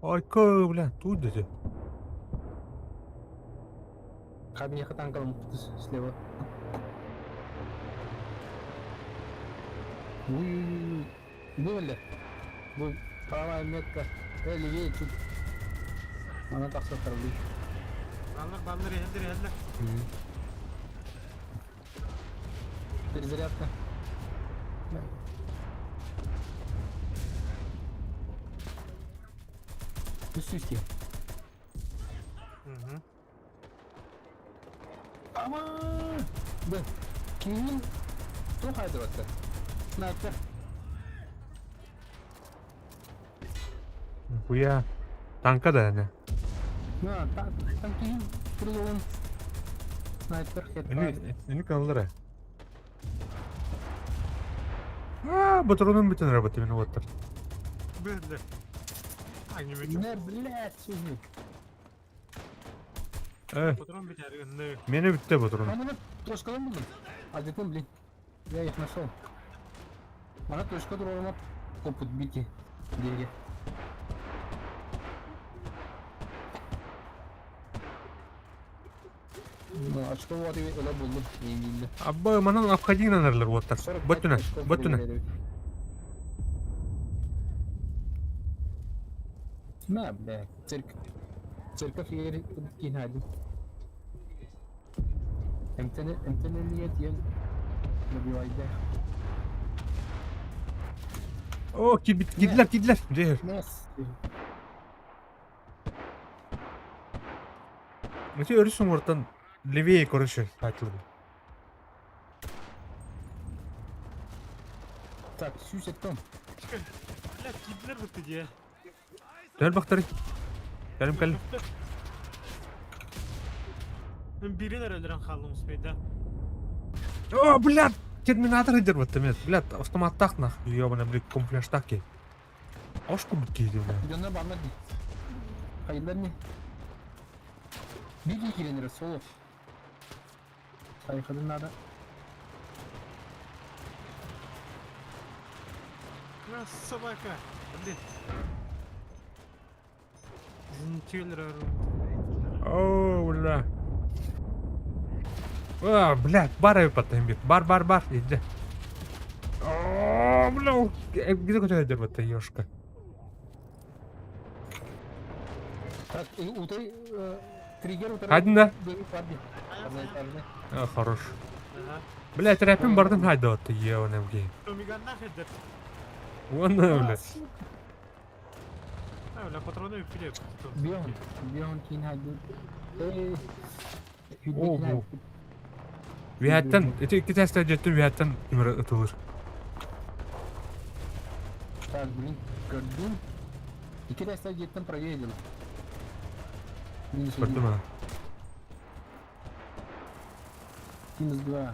Ой, ка, бля, тут dedi. Kami yakıtan kalın слева. Uy, bu öyle. Bu prava emniyette. Öyle bir çut. Bana taksa tarılıyor. Ballar елдер. Перезарядка. Üst. Ama bak kimin çok haydi baktı. Sniper. Хуя. Танка da yani. Ha, tam kimin kırılığın. Sniper Ini kanallara. Патроном bütün araba temini vattır. Böyle. Aynı bir Ne blять şimdi. Patron biter. Ne? Meni bitti patron. Ben bunu troşkadan buldum. Acıktım blin. Ya yaklaştım. Bana troşka durulma koput bilgi. Diye. Açık hava öyle buldum. İyi bildi. Abba manın afkadin anarlar vattır. Bötüne. Ne be? Cirka fieri kinhadi. Emteniyet yel. Ne bir vayda. O gittiler. Cehir. Nes. Mesela örüsün oradan Levi'ye karşı katıldı. Так, süs ettim. Bля, кидлер бітті де. Dön baktırı. Geldim. Birine öldüren kaldım uspeyde. О, блядь! Терминатор идет вот там, блядь, автомат так нахуй, ёбаный, блядь, компляж так и. Ошку битки, блядь. Dönüne bağlı değil. Hayırlar ne? Bir ilgileniriz soğuk. Sayı kadınlarda. А, собака. Блин. Зентюлер оружие. О, бля. А, блядь, бар потом бит. Бар, иди. О, бля, где куда идет эта ёшка? Так, утай, триггер утай. Hadi lan. Пардон. А, хорош. Ага. Блядь, рэпин бардын хайда отты ебаным гей. Томиган нахер. Вон, блядь. А, бля, патроны вперед. Бион кин хайду. О, бу. Вияттан, iki teste жетті вияттан имір ұтылыр. Так, блин, gördüm. İki destek gittim проверил. Минус Көрді один. ма? Минус 2.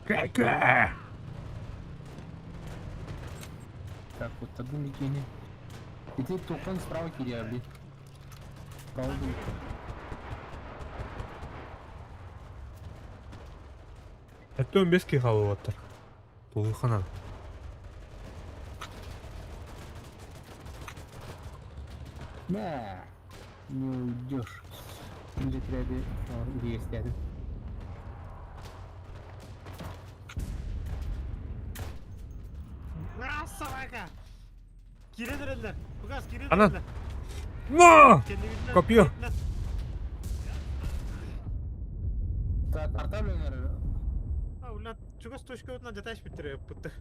Кәкә! Так, вот одну микини. И ты токен справа киря, блин. Справа блин. Әтті 15 ке қалып отыр. Бұл қанан. Да. Не уйдешь. Или треба есть рядом. А, собака. Киредерелер. Бугас, Ана. киредерелер. Ма! Копье. Так, артаблер. А, бля, чугас точка отна жаташ битире путты.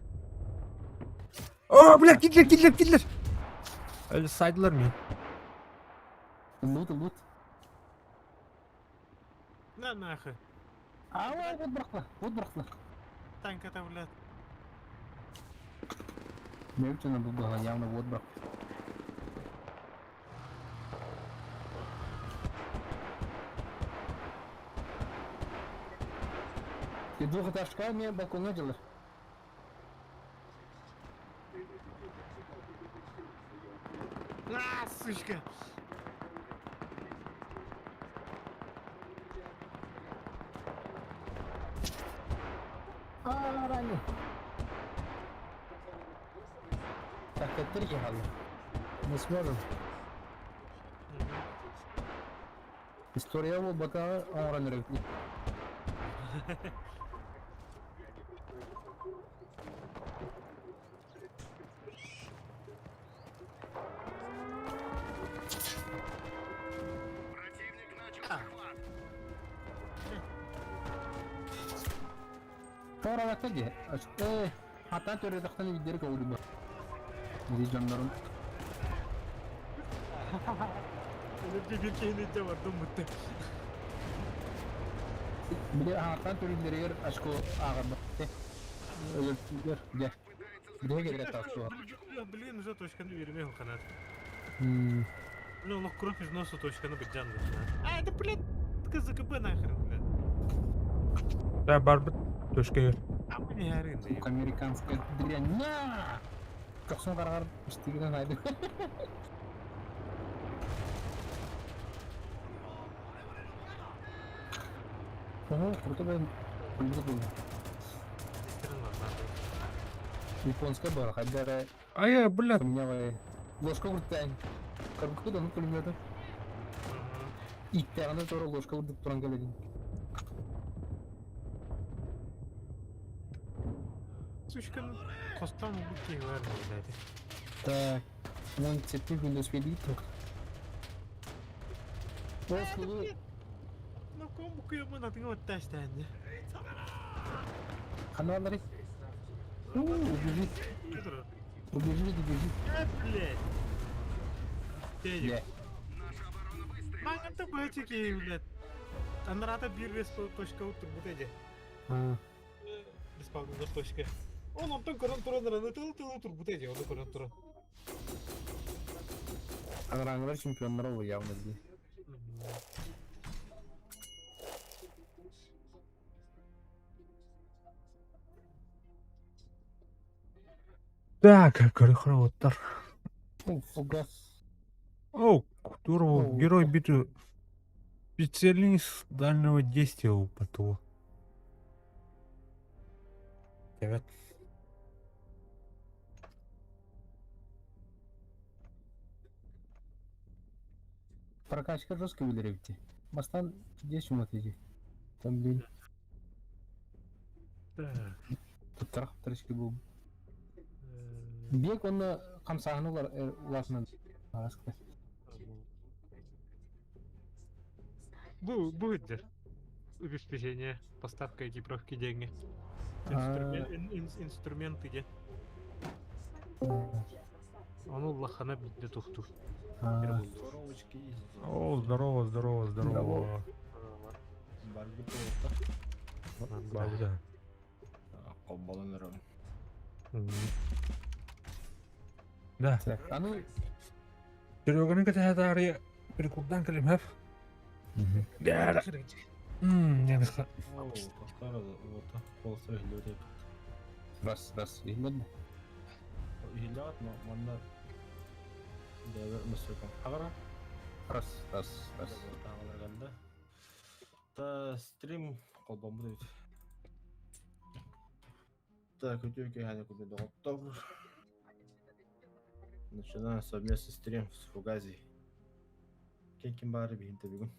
О, бля, кидлер! Әлі сайдылар мен. Лут. На нахуй. А, вот брахла. Танка-то, блядь. Мертвенно было явно вот брах. И двухэтажка мне балкон надела. А, сучка. А, ранее. Так, это ехал. Не сможем. История вот бока, он ранее. Противник начал захват. Sonra bakta diye. Hatta teori tahtını videoları kavulu bu. Bizi canların. Önce bir şeyini de vardı mutlu. Bir de hatta teorileri yer aşkı ağırdı. Ölürtüler. Gel. Bir de gelir etrafı var. Блин, уже точканы вермеу канат. Hmm. Ну, лох кровь из носа точканы быть джангл. А, это, блядь, КЗКБ нахер, блядь. Ә, бар біт. Төшке ер. А мы не горим, да, Сука, американская дрянь. На! Как сон каргар istediğinden haydi. Ого, круто ben. Kırmızı buldum. Японская была, хотя Ая, бля. поменяла ложка выртань. Как куда ну пулемета. İlk sonra ложка vurduk duran geldi. Сучка, костан убытки верно, блядь. Так, вон цепи Windows Велиток. После Ну, кому кuyumun adını отдашь, Таня? каналları. Убежит, Кудро? убежит. Блядь. Дядя. Бля. Наша оборона выстоит. Маңында бөтеке, блядь. Анарата bir respawn точка отыр, bu дядя. Respawn точка. Он онтан көрін тұран тылы тұр, bu дядя, оны көрін тұран. Аңыраңылар чемпиондар ол явно здесь. Так, көріқыры оттар. Фугас. О, здорово. О, Герой битвы. Специалист дальнего действия у ПТО. Evet. Прокачка жестко билеребити. Бастан здесь умотиди. Там блин, Так. туттарах тарышки бу. э, Бек онна камсахны уласынан. Араскы. Bu это обеспечение, поставка экипировки деньги. Инструменты где? Оно лохана битде тухту. Коровочки есть. О, здорово, здорово, здорово. Барби толта. Бабуля. Колбаланырым. Да, Аны Сереганың катаһатаары перекурдан калимһәп. Да. Не бисха. О, тастары вот колсы hilleri. раз иһиллер. Hillat но манда дәвер мөсөкөн. Агара Раз. тагылганда. Та стрим колбамбы дейт. Так, көтөкө хәне күбе доктор. Начинаем совместный стрим с Фугази. Кем бары бинте бүгүн.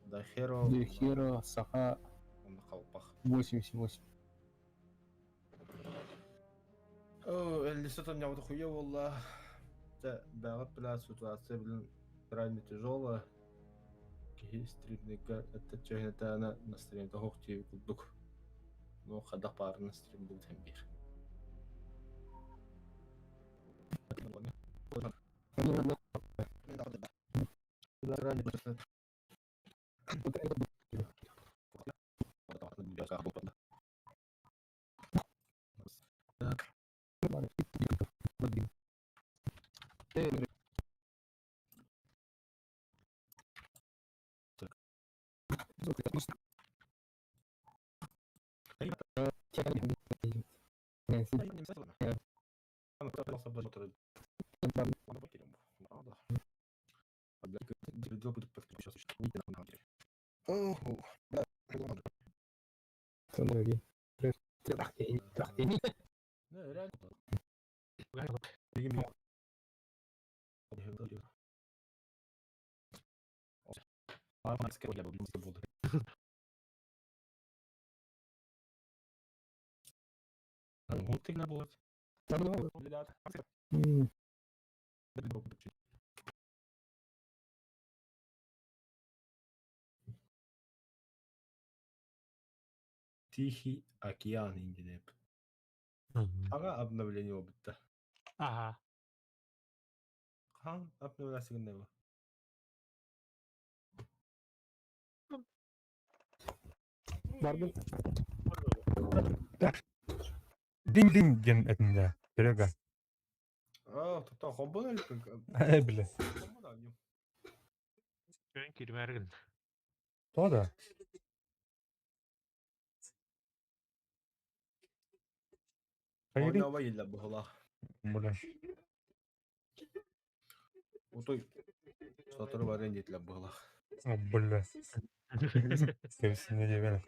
Дахеро, Хиро Саха онда калпак. 88. О, Элисатон явды хуя волла. Да, бәгат белән ситуация белән крайне тяжело. Ки стримника это чехнета на стримда хохти кудук. Но хада пар на стрим был тембир. Тихий океан индидеп. Ага, обновление опыта. Ага. Хан обновление сигнала. Бардым. Дин ген этинде. Серега. Топтан хоббон эле. Биле. Ben kirmergin. Тода. Хайри. Ойнава еле була. Буля. Отой сатыры бар эндетле була. Буля. Кевсине дебеле.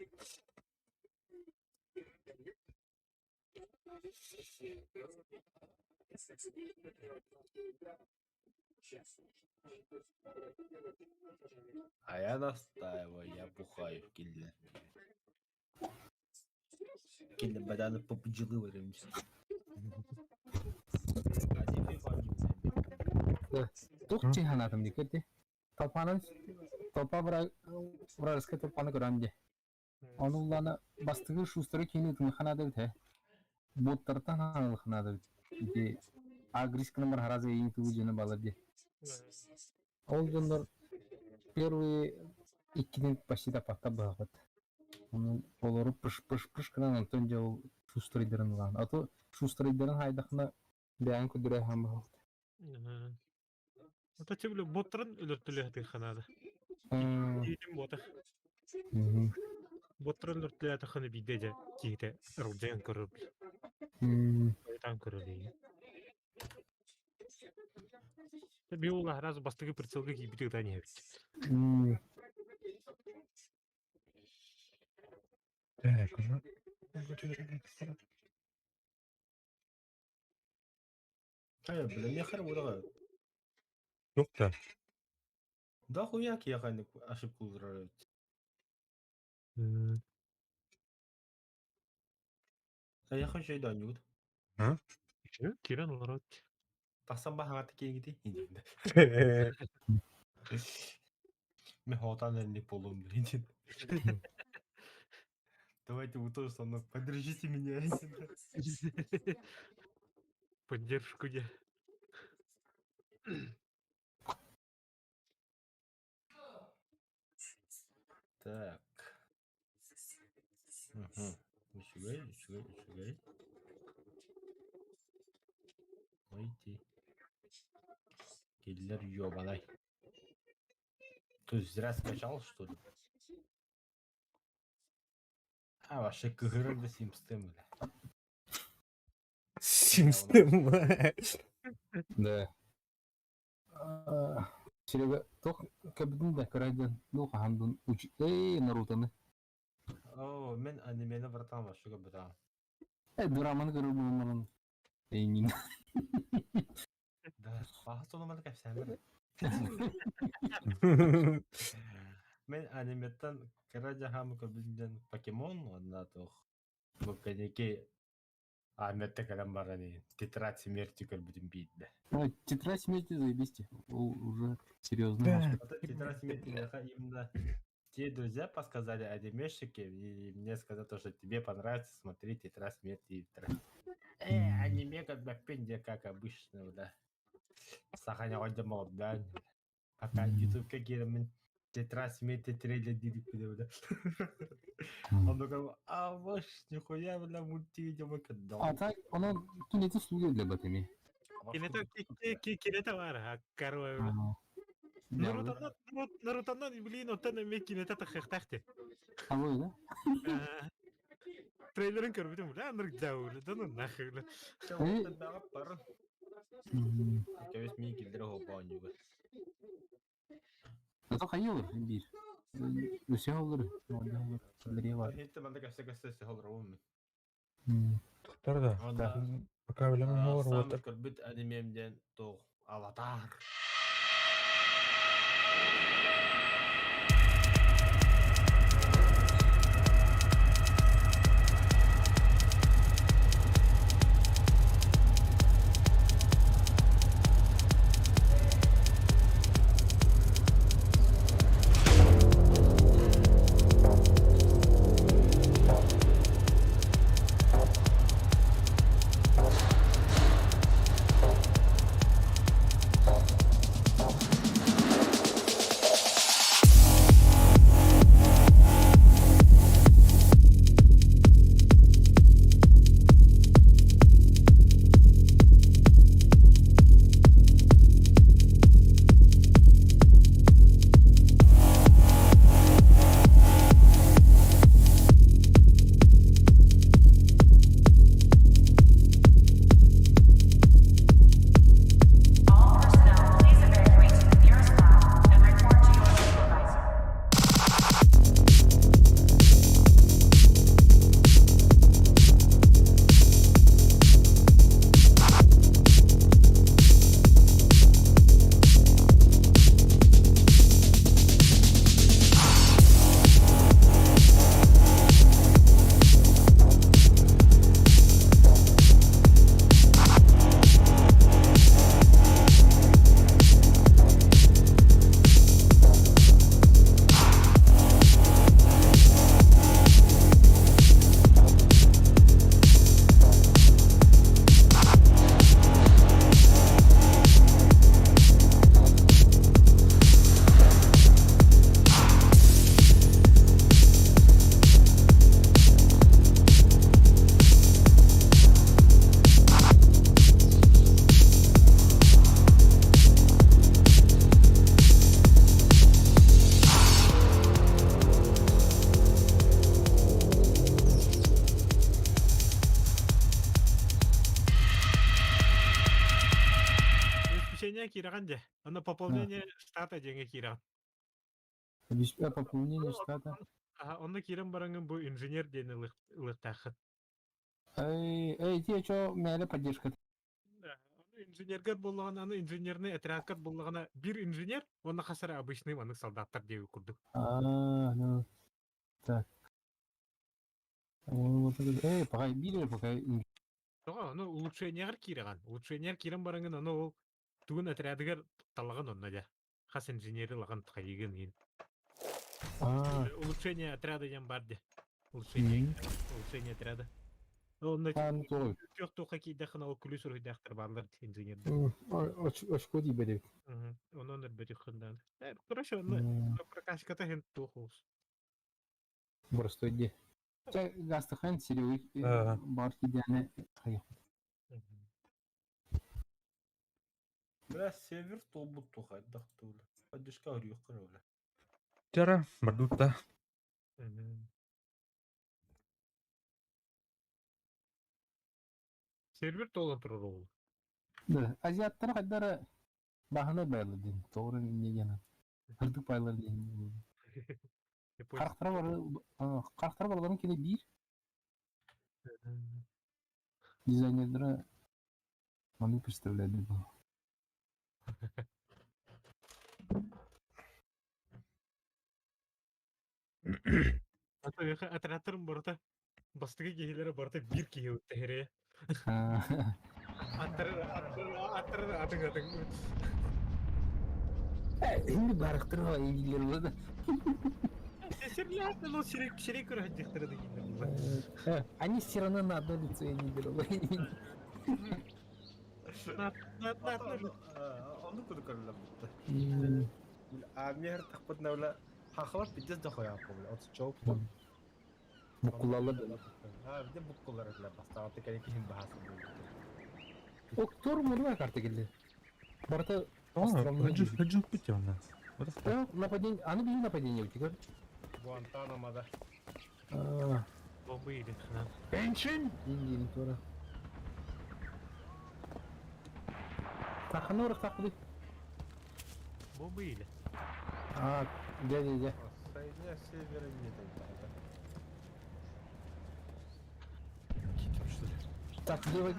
А я настаиваю, я бухаю в килле. Килле баданы попуджилы варимся. Тук чиханатым дикети. Топанын Враска топаны гранде. Онулланы бастыгы шустры кени тымханада бите. Боттартан алханада бите. Агрисканы бар харазы эйин туу жена балады. Ол жондар первые 2 ден почти тапакта багат. Onun oluru pış kıran Anton Joe Schuster'ın lan. Ato Schuster'ın haydakına beyan kudure ham oldu. Это тебе блин ботрын өлөртүлү хати ханада. Дитим бота. Ботрын өлөртүлү хати ханы бидеже кийте руден көрүп. Айтан көрүлү. Би ула раз бастыгы прицелга кийбитик да не бит. Так, блин, я хер буду. Yok da. Да хуяк я ханник ошибку узраю. Я хочу да нюд. Ha? Şu kiran olarak. Тасан бахага такие гиди. Мен хотан не полум, блин. Давайте вы тоже со мной поддержите меня. Поддержку я. Так. Угу. Ущегай. Ойди. Киллер ёбаный. То есть зря скачал, что ли? А, вообще КГР да симстем, бля. Simstim. Да. Серега, тох кабдин да карайдан ну хандун уч Нарутаны. О, мен анимені братан вообще братан. Дураманы көріп өмірін. Нин. Да, баха сонуманы кәпсәмір. Мен аниметтен караджа хамы көбүнден покемон, онда тох. Бұл кәдеке Ахметте кәлем бар әне. Тетрадь смерти көрбүдін бейді. Тетрадь смерти заебись. Уже серьезно. Да. Тетрадь смерти именно те друзья подсказали анимешики, и мне сказали, то, что тебе понравится смотреть тетрадь смерти. Аниме как бы пенде, как обычно, да. Саханя ойдамал, да. Пока YouTube какие-то тетрадь смерти трейлер дилик, да. Он такой, а ваш нихуя, бля, мультивидео кадал. А так, он кинеті студия для батами. Кинета var ha. Karo. Naruto'dan bilin otan emek kineta takıhtı. Ой, да? Trailer'ın körüydüm. Lan nırgdavul. Danın nahırlı. Чего-то да, пара. Кәвес мен келдері хопан juga. Это хайылыр, бир. Өсе алыр. Білдіре бар. Хетті манда кәсе сехал ровым. Tutar da. Anda Baka bilemem ne var Самый orada. көрбіт анимемден тоқ Аватар. Обеспечение кираган же. Она пополнение штата деньги кираган. Пополнение штата. Онны кирен бараңын бу инженер дени ылыктахыт. Эй, те чо мәле поддержка. Оны инженергер боллаган, аны инженерный отрядкар боллагана бир инженер, оны хасара обычный аны солдаттар деп курдук. Ну, так. Эй, пока били, пока Тога, аны улучшениягар киреган. Улучшениягар кирен бараңын, аны ол тугун отрядыгар талаган онна да. Хас инженери лаган тайыгын ин. Улучшение отряда ям барды. Улучшение отряда. Онна ну то. тёхту хакиде хана ол күлүс урдактар барлар инженерде. Очко ди бери. Онон бери хындан. Хорошо, ну прокачката хен тухус. Просто иди. Чай гастахан сирюй бар кидяне. Бля, север толбут тухайдах тула. Поддержка урюхкар оля. Жара, бардутта. Сервер толы турur ол. Да, азиаттар кайдары бахана байлы дин. Тоғры негені. Кырдык байлар дин. Қарақтар баларын келе бир. Дизайнерлері оны представляли. Отрядтарын барда бастығы кейлері барда бир кей өттігері. Аттары атың. Енді барықтыр ға еңгілер болады. Сесерлі ол сирек көрі әддіктері де кейлер. Они все равно на одно лицо еңгілер болады. Onu kudu karıla bitti. Amir takpat nevle hakalar pidez de koyar böyle. Otuz çok. Bukulalı da. Ha bir de bukkular öyle bastı. Artık hani kim bahası böyle. Октор мурва карта келди. Барта Hıcık bitiyor onlar. нападение, аны били нападение утигар. Guantanamo'da. Бомбы или хрен. Пеншин! Индин тора. Таханор тахли. Бомбы или. Дядя. Соединя севера нет. Так, левый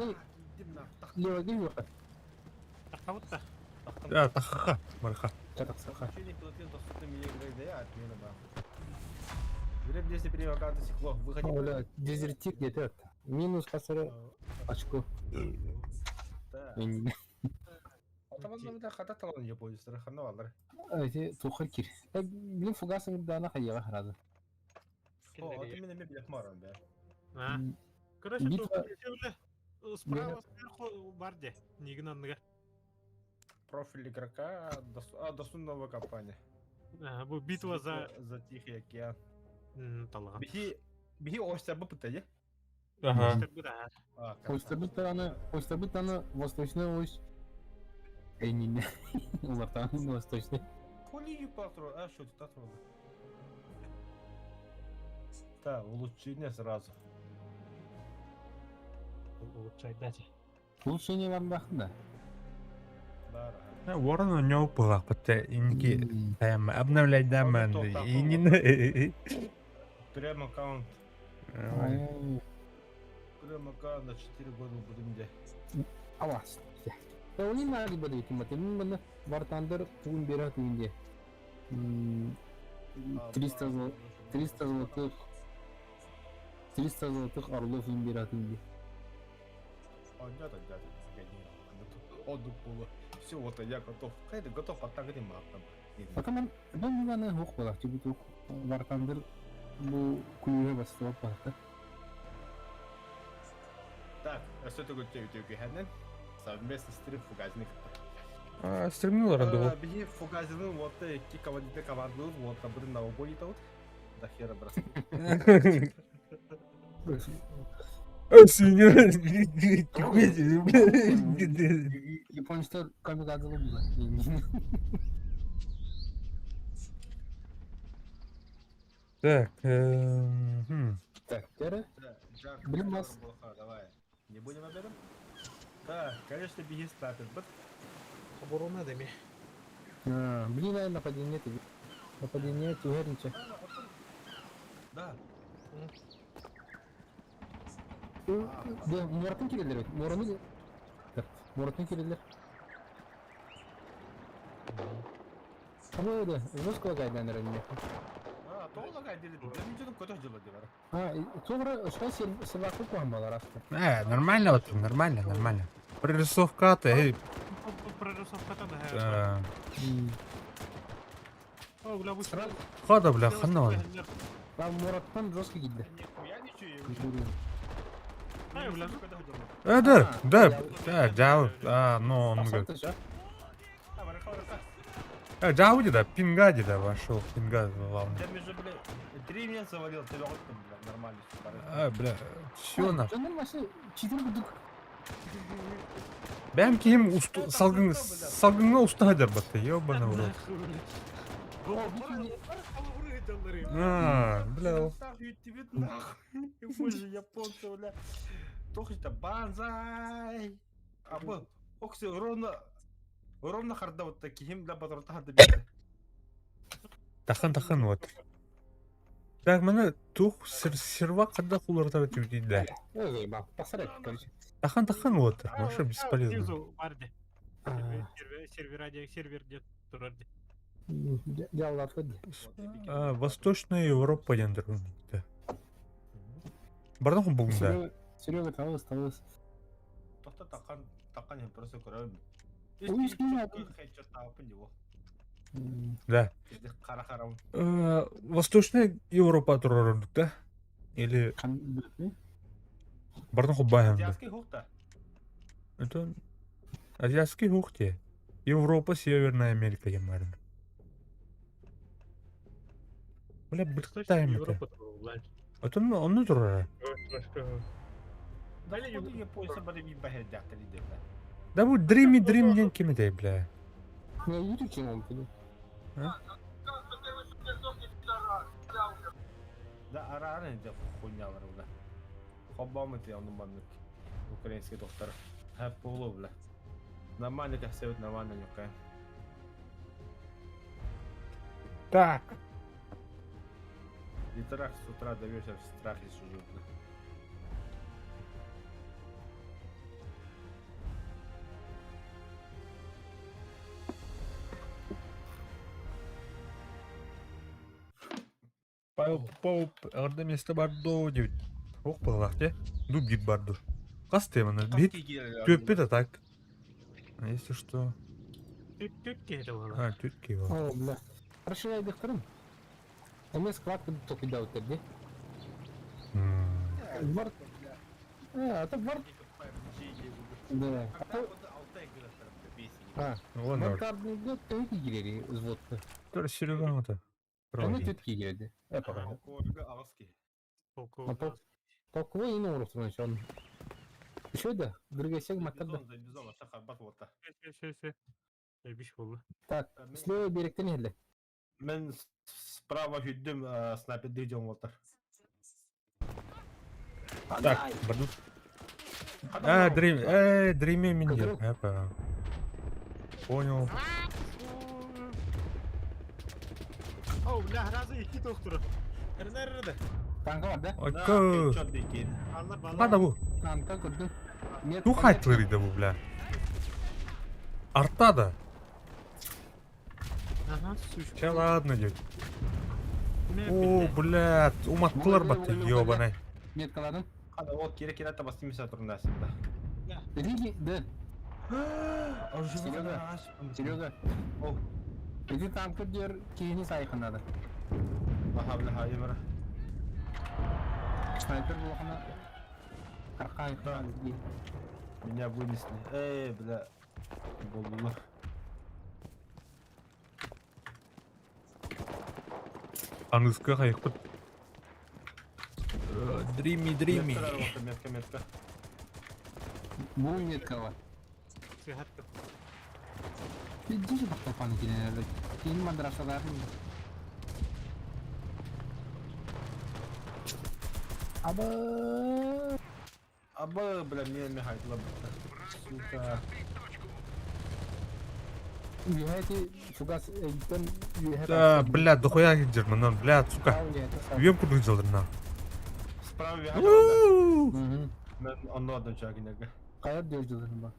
выход. Тахаватта. Ya takaka, marka. Так, саха. Ученик платил доступно мини-грейда, я отмена да. Греб 10 перевоканты стекло. Выходи. Оля, дезертир где-то. Минус касара очко. Да. Атамандарда ката талан я поезд рахана алар. Эти тухар кир. Блин, фугасың дана хаяга харады. О, это меня не билет маран, да. Короче, Битва- справа сверху барде. Нигнанныга. Профиль игрока, доступна новая компания. Бу битва за Тихий океан. талага. Беги остров попытайся. Ага. Ойстабыт аны восточный ось. Не. Улартан восточный. Хули патрон, что ты патрон? Да, улучшение сразу. Улучшай дати. Улучшение вам бахында. Да. Ворон у него было, потому инки там обновлять man. Прям аккаунт. Прям аккаунт на 4 года будем делать. Авас. Оны мали бады киматы. Мен вартандыр туын бера туынде. 300 золотых орлов им бера туынде. Он было. Все, вот я готов. Хайда готов атака мапам. Атаман ben bana hok bala. Çünkü bu vartandır bu kuyuya bastı parkta. Так, а что такое тёки хэнэн? Совместно стрим фугазник. Стремнул раду. Беги фугазины вот эти команды вот там будем на убой тут. До хера брас. Японецтер камикадзалы булды. Так, Так, теперь Блин, нас- Давай. Не будем об этом? Да, конечно, беги стапер. Оборона деме. Блин, нападение ты. Нападение тугерниче. Да. Да, Murat'ın kireleri. Moran'ı Murat'ın kireleri. Ama öyle. Roscoe gaydanlar önüne. Тоғыла қайдеді. Бірін жүріп көтір жылы деп Sonra сырвакты куамбалар аслы. Нормально вот, нормально, нормально. Прорисовка-то, эй. Прорисовката да. О, бля, bu sıra. Хода, бля, хана он. Там Murat'tan Roscoe gitti. Нихуя ничего. Ay, bля. Да, жау. Ну, он говорит. Жау деда, пинга деда вошел, пинга главное. Я между, бля, 3 меня завалил, ты лёгким, бля, нормально всё. Бля, все на. Canım başı çitir bulduk. Ben kim salgınla usta hader baktı, ёбаный в рот. Бля. Нахуй тебе нахуй. Вы же японцы, бля. Точно, банзай. Абы, окси ровно харда вот таким, бля, батарта хады бейді. Тахан вот. Так, мана тух серва когда куларда өтүдү. Ой, бak, pasar короче. Тахан вот, вообще бесполезно. Снизу барде. Серверде турарде. Жаллар көдü. Восточная Европа дендирунда. Бардым бүгүндө. Серега табыз. Тоқта таққан я просто көрөм. Ой, ишкене Хедшот тапын его. Да. Қара-қарам. Восточная Европа турарындык да? Или бардым хубаямда. Азиатский хуқта. Это азиатский хухте. Европа, Северная Америка ямарын. Бля, быктайм это. Это onu турар. Да, я буду японцы бары би бахер дяқтали деп. Да bu Dream ден кемедей, бля. Ne yürüyeceğim oğlum dedi. Да, ара деп хуйнялар бля. Хоббамы те onun баннык. Украинский доктор. Хәп болу бля. Нормально кәсәбет нормально юкка. Так. Литерах с утра до вечера в страхе сижу, бля. Пауп, орда место бардо деп. Ок балак те. Дуб гид бардо. Кас теманы бит. Төппе да так. Если что. Түтке это было. Түтки var. О, бля. Хорошо айдықтырым. Эмес кладкы токида өтерди. Бар. Это бар. Да. Вон Бар var. кардыгы төнки кирери взводты. Төр Серега ата. Эми төтки кирedi. Эпага. Полковник. Толково ине орустун шон. Еще да, біргесек маттарда. Все. Биш болды. Так, слева беректен елді. Мен справа хүддім снайперді жон отыр. Так, бардо. Дреме миндер. Эпа. Понял. О, бля, разы iki doktoru. Nerede? Tanka var da. Aka. Hada bu. Tanka kurdum. Тух айтылырыйды bu бля. Артта да. Ага, сушка. Че ладно дед. О, блядь, уматтылар баты, ёбаный. Меткаладым. Қада ол керек табасты миса тұрындасында. Риги, да. Серега. О, Иди танка дер кейini сайқынады. аха бля хайымыра. Снайпер болғана. Арқа айқынады. Меня вынесли. Бля. Болдулар. Аңызға қайықпыт. Дрими. Метка. Бұл метка бар. Сыйхатты. Иди же бақтапаны келелерді. Кейін мадрасаларын. Абы, бля, мен хайдылар. Сука. Уехайте, фугас, эйттен, уехать. Да, блядь, дохуя гидерман, блядь, сука. Үйем курдук жылдырна. Справа вихажа олда. Уу! Мен онно одон чагинеге. Каят дөж жылдырын ба.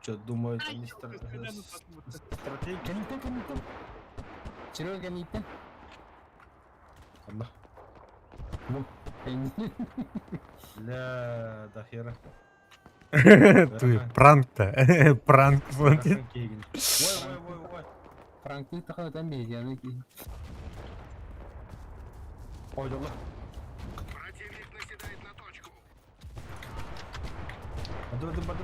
Че, думают, Ай, они чё, господи, ну посмотри. стратегии? Кәниттен. Серега кәниттен. Одно. Ля, да хера. Туй, пранк-то. Пранк, смотри. Ой. Франкты тахат әмбейді, яны ки. Ой, долла. Противник наседает на точку. Бады.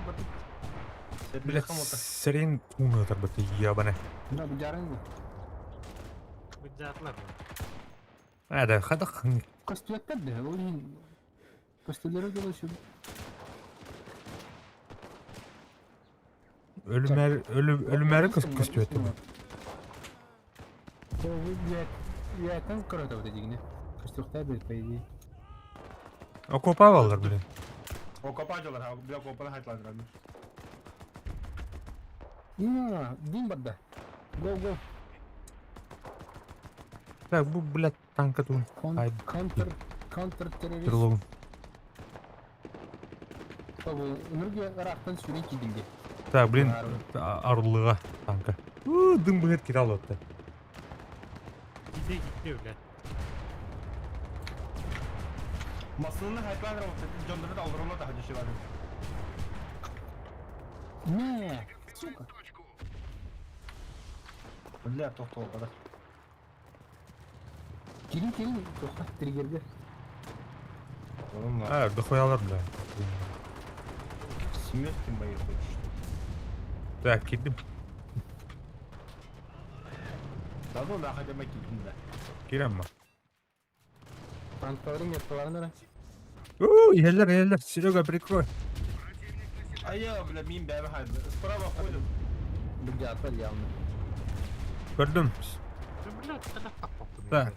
Блядь, сирен туны отыр бітті, ебаны. Мына бұл жарың бұл. Бюджетлар. Әді, қадық. Көстүлеттер де, ол ең. Көстүлері доlaşıyor. Ölümeri köstü etti bu. O üyetten kırıda bu dediğini. Köstüler bir payı. O kopa alır bile. O kopacılar ha, bir kopalı hayatlar. Ya, din badda. Go. Так, bu блядь, танка тут. Ай, Counter terörist. Трилогун. Bu enerji araqdan sürün kidinge. Так, блин, арулыға танка. Дым блядь, кидал отты. Gitti öyle. Masının hayatlar var. Canları da aldırımla da hacı şey var. Ne? Сука. Бля, тоқтау kadar. Келin. Тоқта триггерге. Oğlum lan. А, дохуя алар, бля. Смерть тем боец хочешь. Так, кидdim. Да ну нахуй demek ki de. Kirem mi? Tankların yapılarına. Ездер, Серега, прикрой. Ay ya bile miyim be haydi. Справа koydum. Bu cevaplar yanlış. Gördüm. Да, блядь, тогда попал. Так.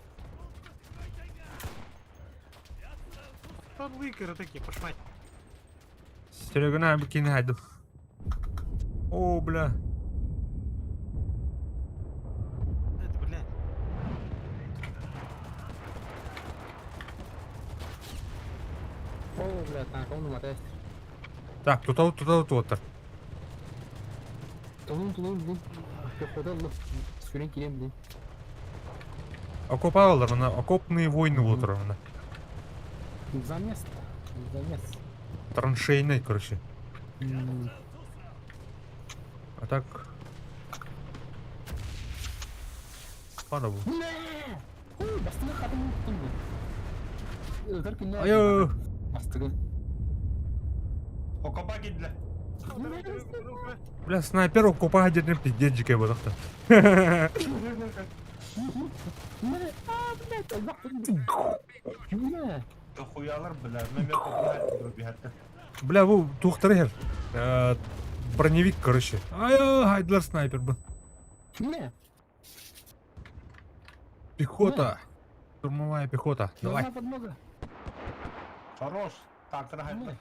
Там лыкеры такие, пошмать. Серега, на, бикини, хайду. О, бля. Это, блядь. O bile tank on numara. Так, тут отыр. Tulum bu. Пехота лы. Sürün kilem bu. Окоп алар, мына окопные войны отыр, мына. Замес. Траншейный, короче. А так... Пана бұл. Ne? Bastığı kadın tuttum bu. Öldürken ne? Айо! Bastığı. O kapağı girdiler. Бля, снайпер окопаға жерден пиздец жеке бодақта. Ne? Блядь, Allah'ım. Ne? Хуялар бля. Мен kopunu hayatlar bir hatta. Бля, бұл туқтыры хер. Броневик, короче. Айо, хайдлар снайпер бұл. Ne? Пехота. Штурмовая пехота. Давай. Давай подмога. Хорош. Tankını hayatlar.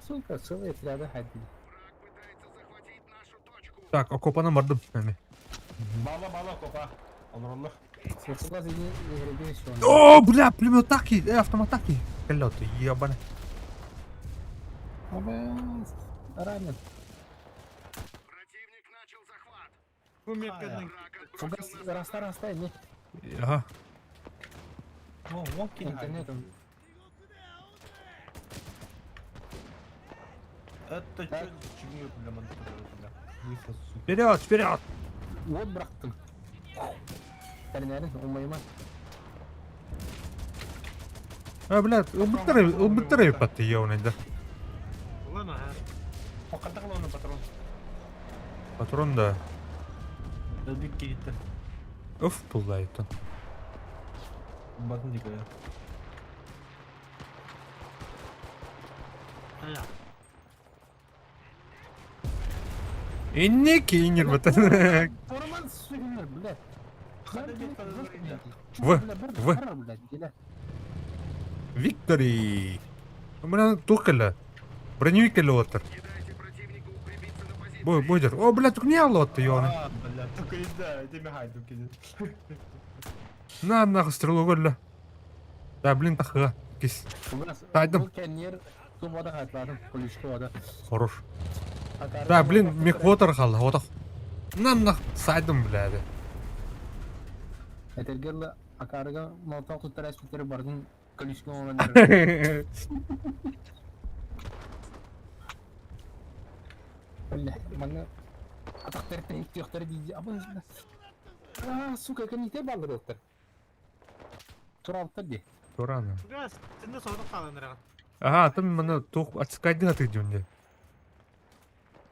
Сука, целый отряд ходили. Враг пытается захватить нашу точку. Так, окопаны мардым. Әме. Bağla kopa. Olur olur. Светло за ней еще. О, бля, пулемет-таки, автомат-таки. Колёты, ебаны. Ранен. Противник начал захват. Умеет гадать. Враг Фугас, отбросил назад. растай, не. Ага. O walking Интернетом. Это что? Чего бля ман? Вперед, вперед! Вот быраттым. Тәрнәрін, оңмайма. Бля, убыттыры патты ебаный, Ладно, ага. Покатал он патрон. Патрон, да. Бик gitti. Öf пулдайт. Bakın dikkat. Ая. Инне кейнер бітін. Орман сүйінер, блядь. Виктори. Бля, тұқылы. Броневик келе отыр. Не дайте противнику укрепиться на позиции. Бойдер. О, бля, тук не алып отты, ёны. А, бля, только и да, деме хайдым келет. На, нахуй, стрелу гөллі. Да, блин, тахыға. Кес. Кайдым. Bu kendiler tüm oda katladım. Kulüşkü oda. Хорош. Да, блин, меквотер қалды. Отақ. Нах, сайдым, бляді. Etergerle akarıga molotov tuttar espitleri bardın kulüşkü olanları. Öyle bana atak terten ihtiyaçları diyeceğim. Ama suka kan ite balır doktor. Turaltır diye. Тураны. Газ, тында соны қаланыраған. Ага, ты мына тоқ отскайдың аты жөнде.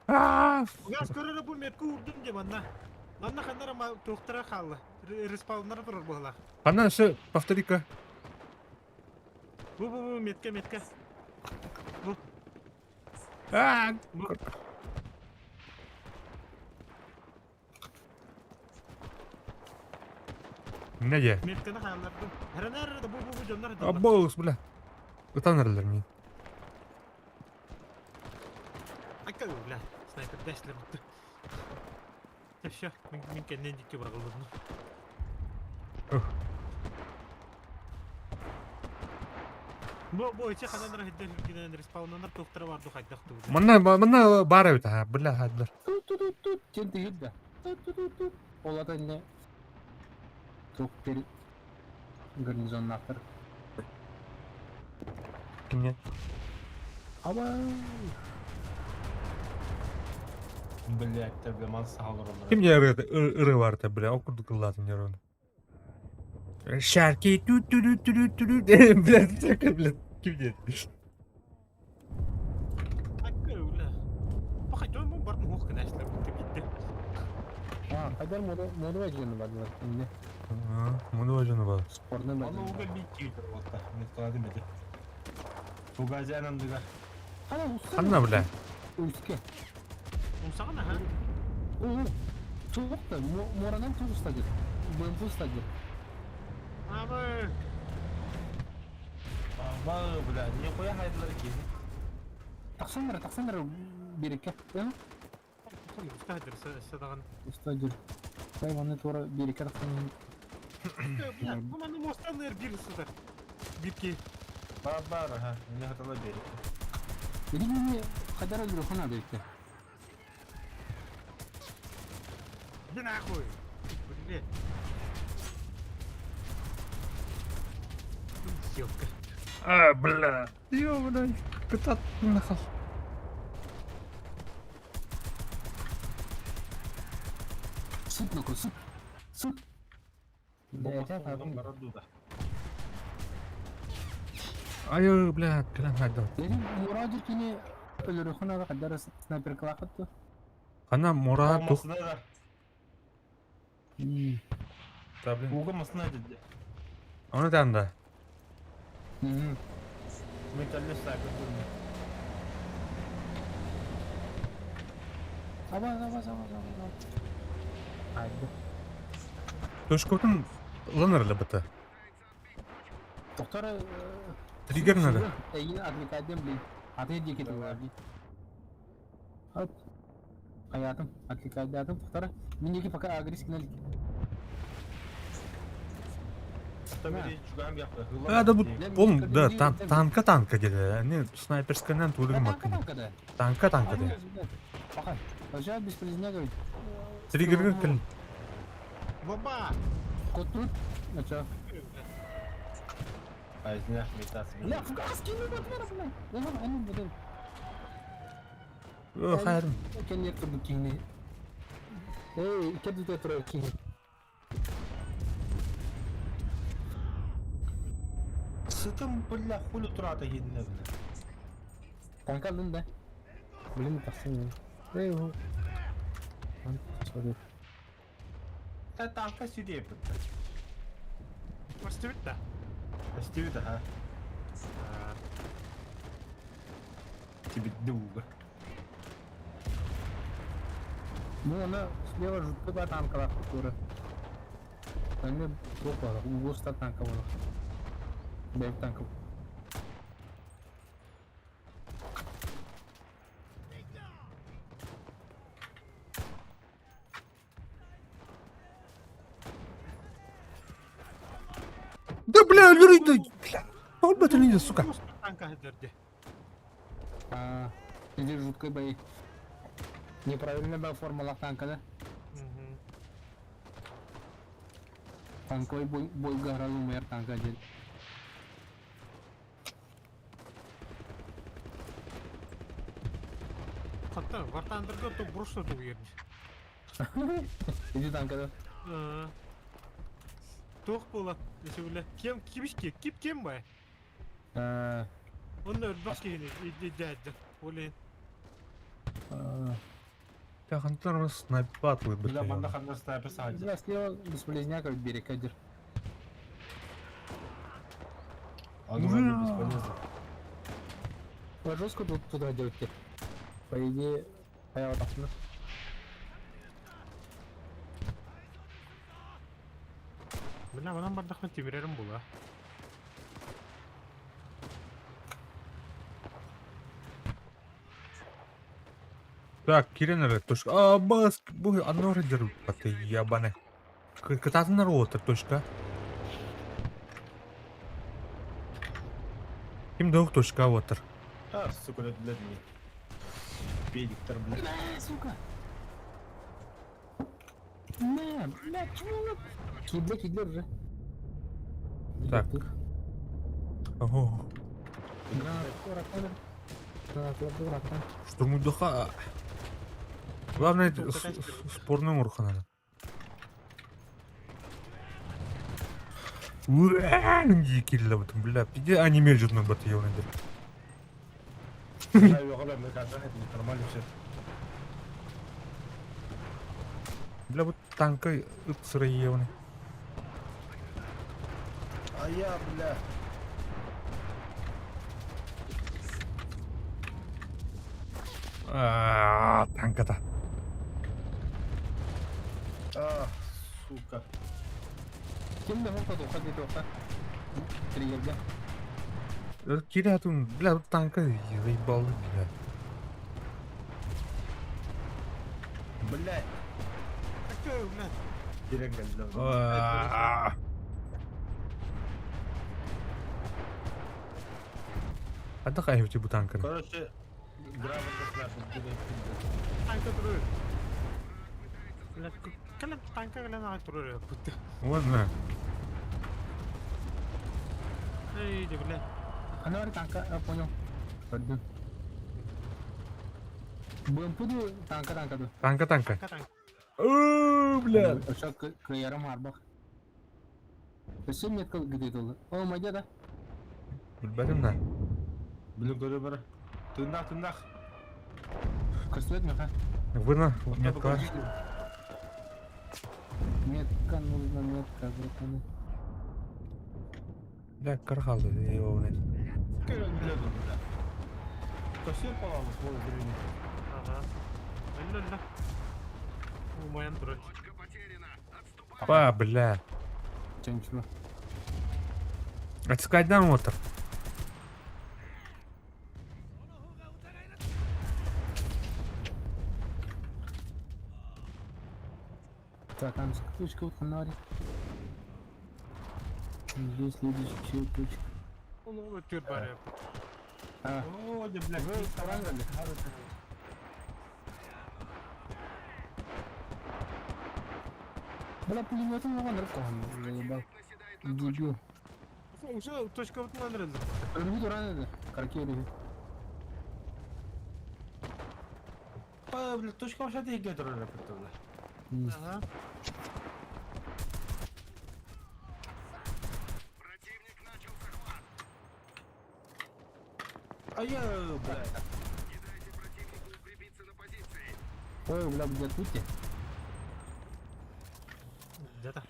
Газ көрері бұл меткі ұрдым де манна. Манна қандара тоқтыра қалды. Респаунлары тұрыр бұғыла. Қана еще повтори-ка. Бұл метке. Неге? Меткені қалдырдым. Әрі бұл жонлар. Аббоус, бля. Утанырлар мен. Akka öyle. Sniper dashler bitti. Yaşa. Min kendine dikki bırakıldı. Bu içe kananlar hedder hülkiden respawnlanlar doktora vardı haydaktı. Мына бар өті, бля, хаддар. Tut. Kendi yılda. Tut. Ola da ne? Çok bir garnizonun aktar. Кімне? Ama Блядь, тебе ман сағалыр олар. Кімне ұры бар та, бля, оқырды қылатын ер оны. Шарки ту-ту-ту-ту-ту-ту. Бля, тәкі, бля, кімне? Akka öyle. Bakay dön bu barın hoş kanashlar bitti. kadar modu vecini var şimdi. Мұны өжіні бар. Sporda Оны vecini. угол бейт кейтір болта. Мен тұра демеді. Тугазы анамдыға. Hana usta. Қанна, бля? Ülke. Umsağına ha. Çok da moradan çok ustadır. Ben ustadır. Abi. Ама, бля, не қоя хайдылар кейді. Taksanlar bir iki. Ustadır sadağın. Ustadır. Hayvanı sonra bir iki taksanlar. Bu bana mostanlar bir ısıdır. Bir ki. Бар, ха, не хатала берек. Benim kadar öldürüyor hana birlikte. Bir nahkoy. Böyle. Yok. Бля. Йо, бля, кытат, нахал. Sık noko sık. Sık. Diyeceğim Бомбасын abi. барадуда. Айо, бля, кілем хаддар. Benim muradır kini ölürüyor hana kadar sniper kılakıttı. Қана мұра тоқ. Болмасына да. Да, блин. Угамасына деді. Оны таңда. Мен кәлі сайпы көрме. Savaş. Haydi. Төшкөтін лынырлы біті. Doktora Триггер надо. yine atlikadem bile. Atı diye gidiyorlar. Hop. Hayatım. Atlikadem doktora. Mindeki fakat agres kinalik. Табери чугам яқты. Да, бұл, да, танка деді. Не, снайперсканнан төлігім Tanka атқын. tankada. Танка деді. Bakın. Aşağı бесполезно говорить. Триггерге кіл. Баба. Кот тут. Начал. Айзіне метасы. Ля, в газ кинул вот на. Давай, а ну буду. Қайрым. Кен не турду кини. Эй, кеду те туру кини. Сытым, бля, хулі тұрата едіне, бля. Tanka aldın da. Bilin taksın ya. Ey o. Sorry. Танка сүйде епті. Başta bitti. Стивита, ха? Тебе дуга. Ну, она слева жуткая танковая фактура. А мне плохо, у густа танковая. Бейк танков. бля, өлгөрөйдү. Бля. Болбой өтөлүңдү, сука. Танка хедерде. Или жуткой бои. Неправильно был формула танка, да? Танковый бой горал умер танка один. Hatta вартандырга то бұрышта туг ерді. Иди танка, да? Тоқ болады, десе біле. Кем, кибішке, кем бай. Онда өрбақ кегені, дәді. Олейін. Я хантар снайпер атлык Бля, манда бит. хандар снайпер сади. Я слева бесполезняк берег кадр. А думаю, бесполезно. Жестко тут туда делать. По идее, я вот так. Біле, онан бардақпен темірерім бұла. Так, киренер точка. А, бас, бу одно радер, ты ябаный. Кататься ротор точка. Ким двух точка отыр. А, сука, это для меня. Педиктор, блядь. Сука. Не, блядь, чего? Кидлер уже. Так. Ого. Штурмуй духа. Главное, спорный урха надо. Уээнги килла бутун, бля. Иди аниме жутный бат ёвный дер. Я его говорю, мне кажется, это нормально все. Бля, вот танка сырый ёвный. А я, бля. Танка-то. А, сука. Кем да вот уходи только. Триггер. Киря тут, бля, вот танка заебал, бля. Блядь. Такое, блядь. Директор, блядь. Отдыхай у тебя танка. Короче, грамотно слышно, Танка тұрыр. Блядь, кәлем танка кәлем ағай тұрыр еді, бұтты. Вот на. Ейді, блядь. Она говорит танка, я понял. Пойду. Будем пуду танка тут. Танка. Танка. Бля. Сейчас к ярам арбах. Все метка где-то было. О, мой деда. Bilmedim de. Блин, говорю, бра. Тындах. Костюет меха. Вына, метка. Метка нужна, метка, братаны. Бля, кархалды его, блядь. Блядь, бля. То все по-моему, свой времени. Ага. Өлі. Умаян тұрыр. Точка потеряна. Отступай. Па, бля. Че, ничего. Отскайдан отыр. Так, там точка вот фонарик. Здесь следующая точка. Onu ötür bari. А, О, да, блядь. вы поранили? Бля, пулеметом его нарком. Заебал. Дебил. Уже точка бұтынан рәзір. Ölümü ранили. Караки ölümü. А, блядь, точка вообще ты гетру репетовала. Ага. Противник начал захват. А я, блядь. Не дайте противнику укрепиться на позиции. Ой, бля, где тут? Где-то.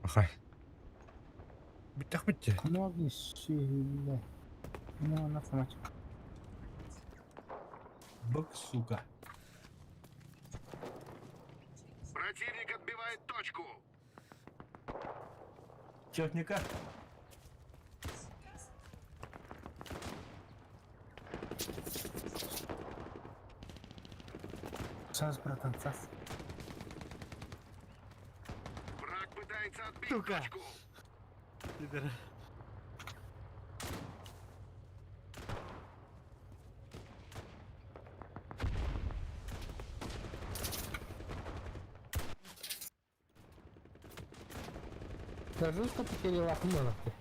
Ахай. Bitti. Ноги сильно. Ну, на фомате. Бог, сука. Противник отбивает точку. Техника. Сас, братан, сас. Враг пытается отбить Сука. точку. Пидоры. Даже что потерял охмена ты.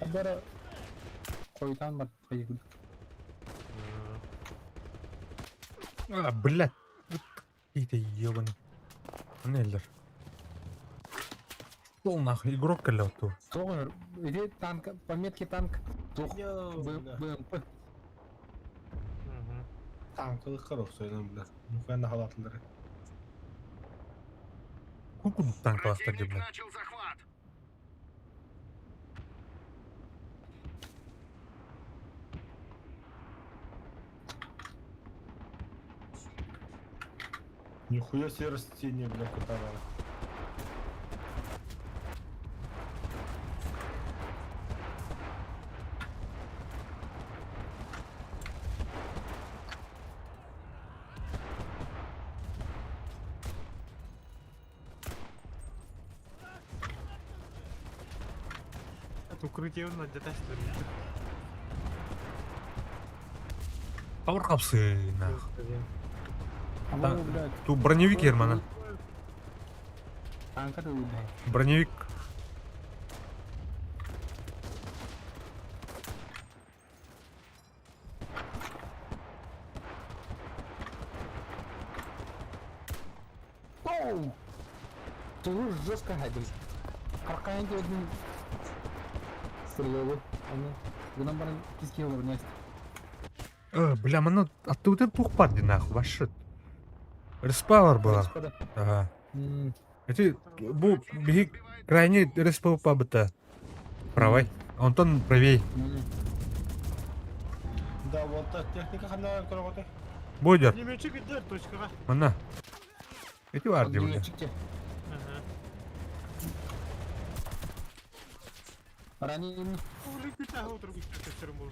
Хабара койдан бар поигу. Блядь. Какие-то ебаные. Неллер. Что нахуй, игрок колёту. Тоже, иди танк, пометки танк. Тух, БМП. Танкылы кырык сөйлем бля. Мукайна халатлары. Куку танк Противник блядь. начал захват. Нихуя себе растение, бля, катавара. От укрытия он где-то Таур капсы, нах. А Да. вы, блядь, Тут броневик Ермана. танка да удай. Броневик. Оу! Ты жестко гадил. Какая один стреловый. Они гынан баран киски орнест. Бля, мана оттуда тухпады нахуй, ваше. Респавер была. Господа. Ага. М, Эти, беги крайне респау пабыта. Правай. Антон правей. м. Да, вот так техника хана кырыгыты. Бойдер. Пулеметчик идет, точка. Мана. Эти варды, бля. Огнеметчикте. Ага. Раненый. Улетит, а утро будет все равно.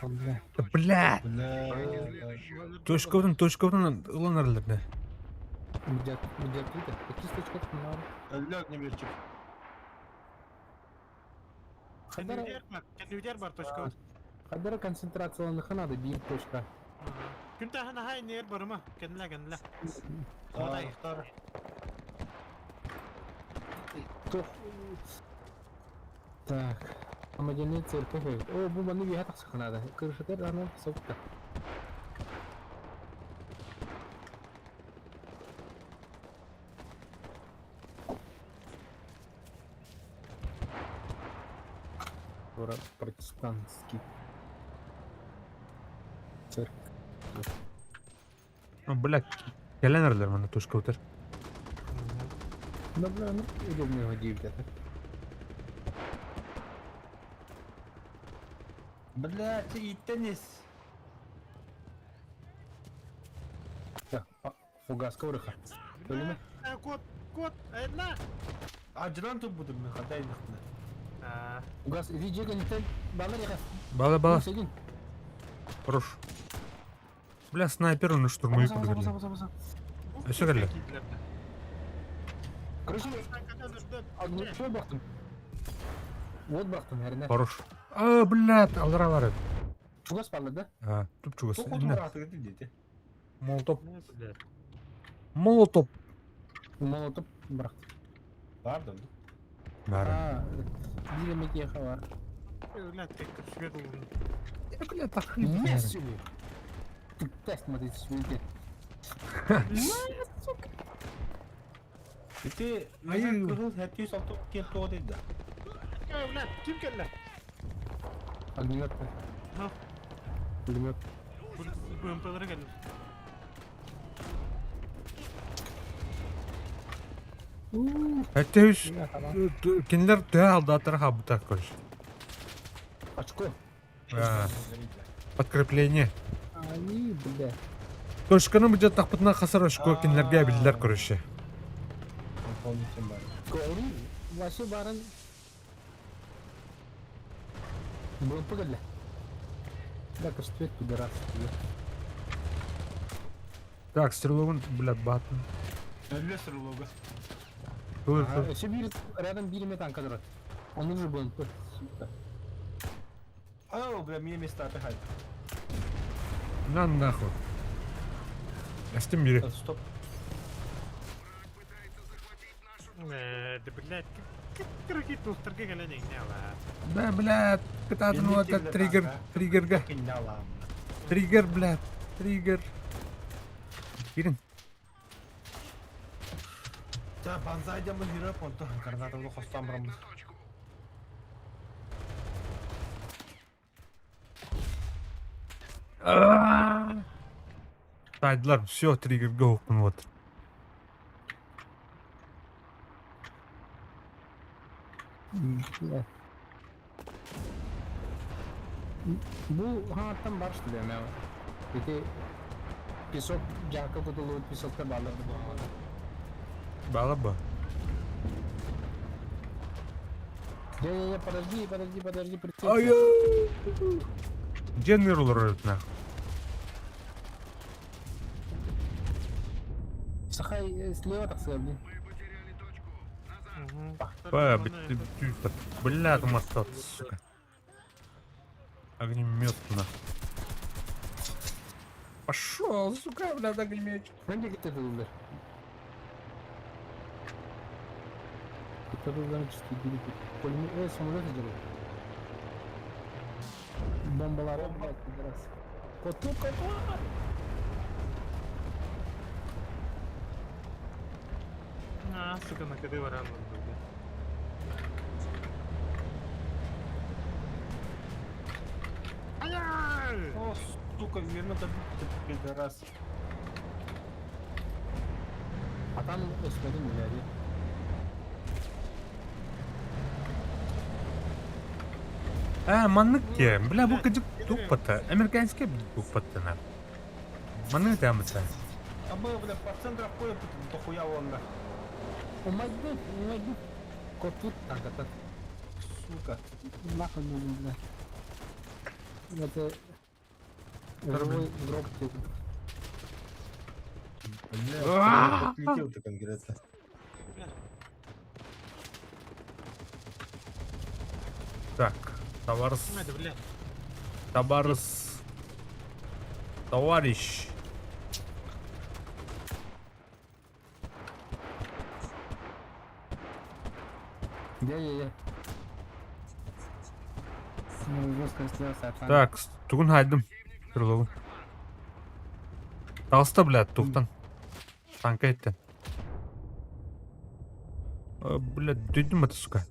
Бля. Да, бля. Бля. Точковдан ыланарларды. Медиат крита. Какие сточки надо? Ляг немерчик. Хадара Кеннивдер бар, точка. хадара концентрацияланыкы надо бир точка. Күн тахана хай нер барыма. Кенле. Тарихтар. Тух. Так. Амадяны церковь. О, бу баны бия таксы надо. Кыршытыр аны сокта. Город протестантский. Церковь. Бля. Келенерлер мана точковтар. Да, бля, ну удобно его дивить. Бля, ты теннис. Да, фугас коврыха. Ölümü. Кот, айна. Acıdan tut budur mu? Haday nıklı. Фугас, иди джека не тен. Балар яха. Бала. Сегин. Хорош. Бля, снайпер он штурмовик подгорел. Еще geldi. Короче, шöyle baktım. Вот baktım herine. Хорош. Блядь, алдыра бар. Фугас parladı. Туп чугас. Çok otur rahatı gitti dedi. Молотоп. Молотоп. Молотоп bıraktı. Pardon. Бәрі. Bir yemek yaka var. Бля, так Не сюда. Ты тест смотри, сюда. Gitti. Ayı. Ayı. Kırıl hepsi salto kelti o dedi. Kim geldi? Огнемет. Ha. Пулемет. БМП'lere geldi. Әттеуіш. Tamam. Кендер тә алда атырға бұтақ көріш. Очко. Подкрепление. Они, бля. Точканы бұджат тақпытына қасыр өшкі кендерге білділер көріші. дополнительно бар. Говорю, вообще баран... Был погодля. Да, кажется, пидорас. Так, стрелован, блядь, батон. Лесер лого. Еще рядом били танка дрот. Он уже был. Сука. А, бля, мне места отдыхать. На нахуй. Я с тем мире. Стоп. Да, блядь, как ракету устрага гален игняла. Да, блядь, кататын вот этот триггерга. Кинялам. Триггер, блядь, триггер. Кирин. Да, банзайда мы гирап, он то гранатовый хостам брамыз. Тайдлар, все, триггерга окун вот. Bu haattan var işte diyorum ya. Peki pisok jaka kutulu pisokta bağlardı bu ama. Балаба. Я, подожди, прицел. Ай-я! Дженерал ролит нахуй. Сахай слева так сказать, блин. Блядь, мостот, сука. Огнемет нахуй. Пошел, сука, блядь, огнемет. Önce git dediler. Kutlardan çıktı gidip polimi sonunda tecrübe. Bombalara bıraktı biraz. Kotu. Сука, на къде варан да. Ай! О, сука, верно добить, пидорас. Atan esmedi mi yani? Маннык те. Бля, бу кыжык туппата. Американский туппата на. Маннык тямыса. А мы, бля, по центру ходим, дохуя вон, да. Умайду. Kotu tanka. Сука. Нахуй нужно, бля. Это живой гроб тут. Бля, отлетел ты конкретно. Так, товарищ. Надо, блядь. Товарищ. Я. Ну, жестко слился. Так, тугун хайдым. Стрелован. Талста, блядь, туктан. Танка еттен. Блядь, дүйдім это, сука.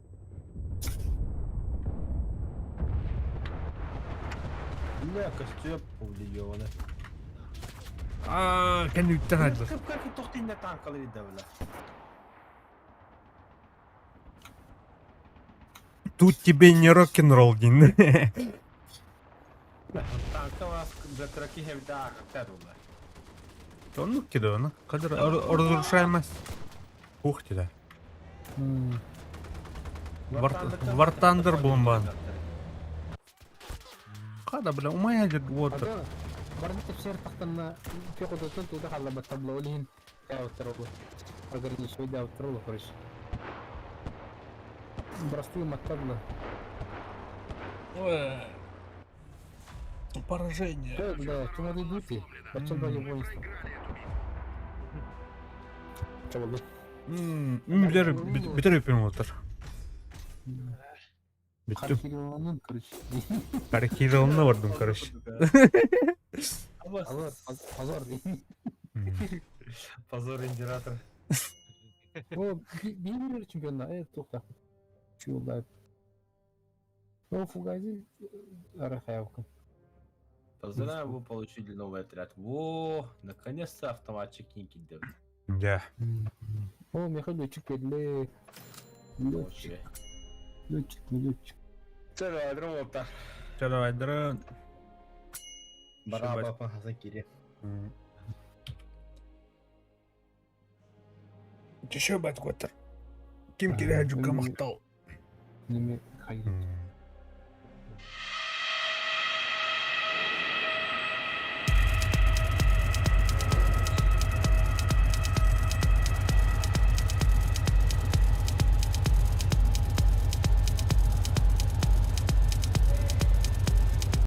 Бля, костюм повлиял, да. Кәне үттен хайдылар. Как и тохтин на танкалы вида, бля. Тут тебе не рок-н-ролл, Дин. Танка у нас, бля, краки хевда, как бля. Onu kedi onu. Kadir orada duruşaymaz. Ухтида. Вартандер бомбан. Када, бля, умая жер вот. Барны тепсер тахтанна пехотатын туда халла батаблолин. Я утрогу. Организую да утрогу, короче. Простую матабла. Поражение. Да, что надо идти? Почему бы не воинство? Чего бы? Битер yapıyorum otur. Bitti. Харкированын, короче. Karikiralına vardım karış. Позор. Позор индиратор. О, бивер чемпионда, тухта. Чего да? Ну, фугази, арахаевка. Поздравляю, вы получили новый отряд. Во, наконец-то автоматчик Ники дает. Ya. О, Михаил летчик педле. Летчик. Целый аэродром. Çalo Aydırın. Браба по Хазакире. Чешо бат котыр. Ким кире жукка мактал. Неме хайыр.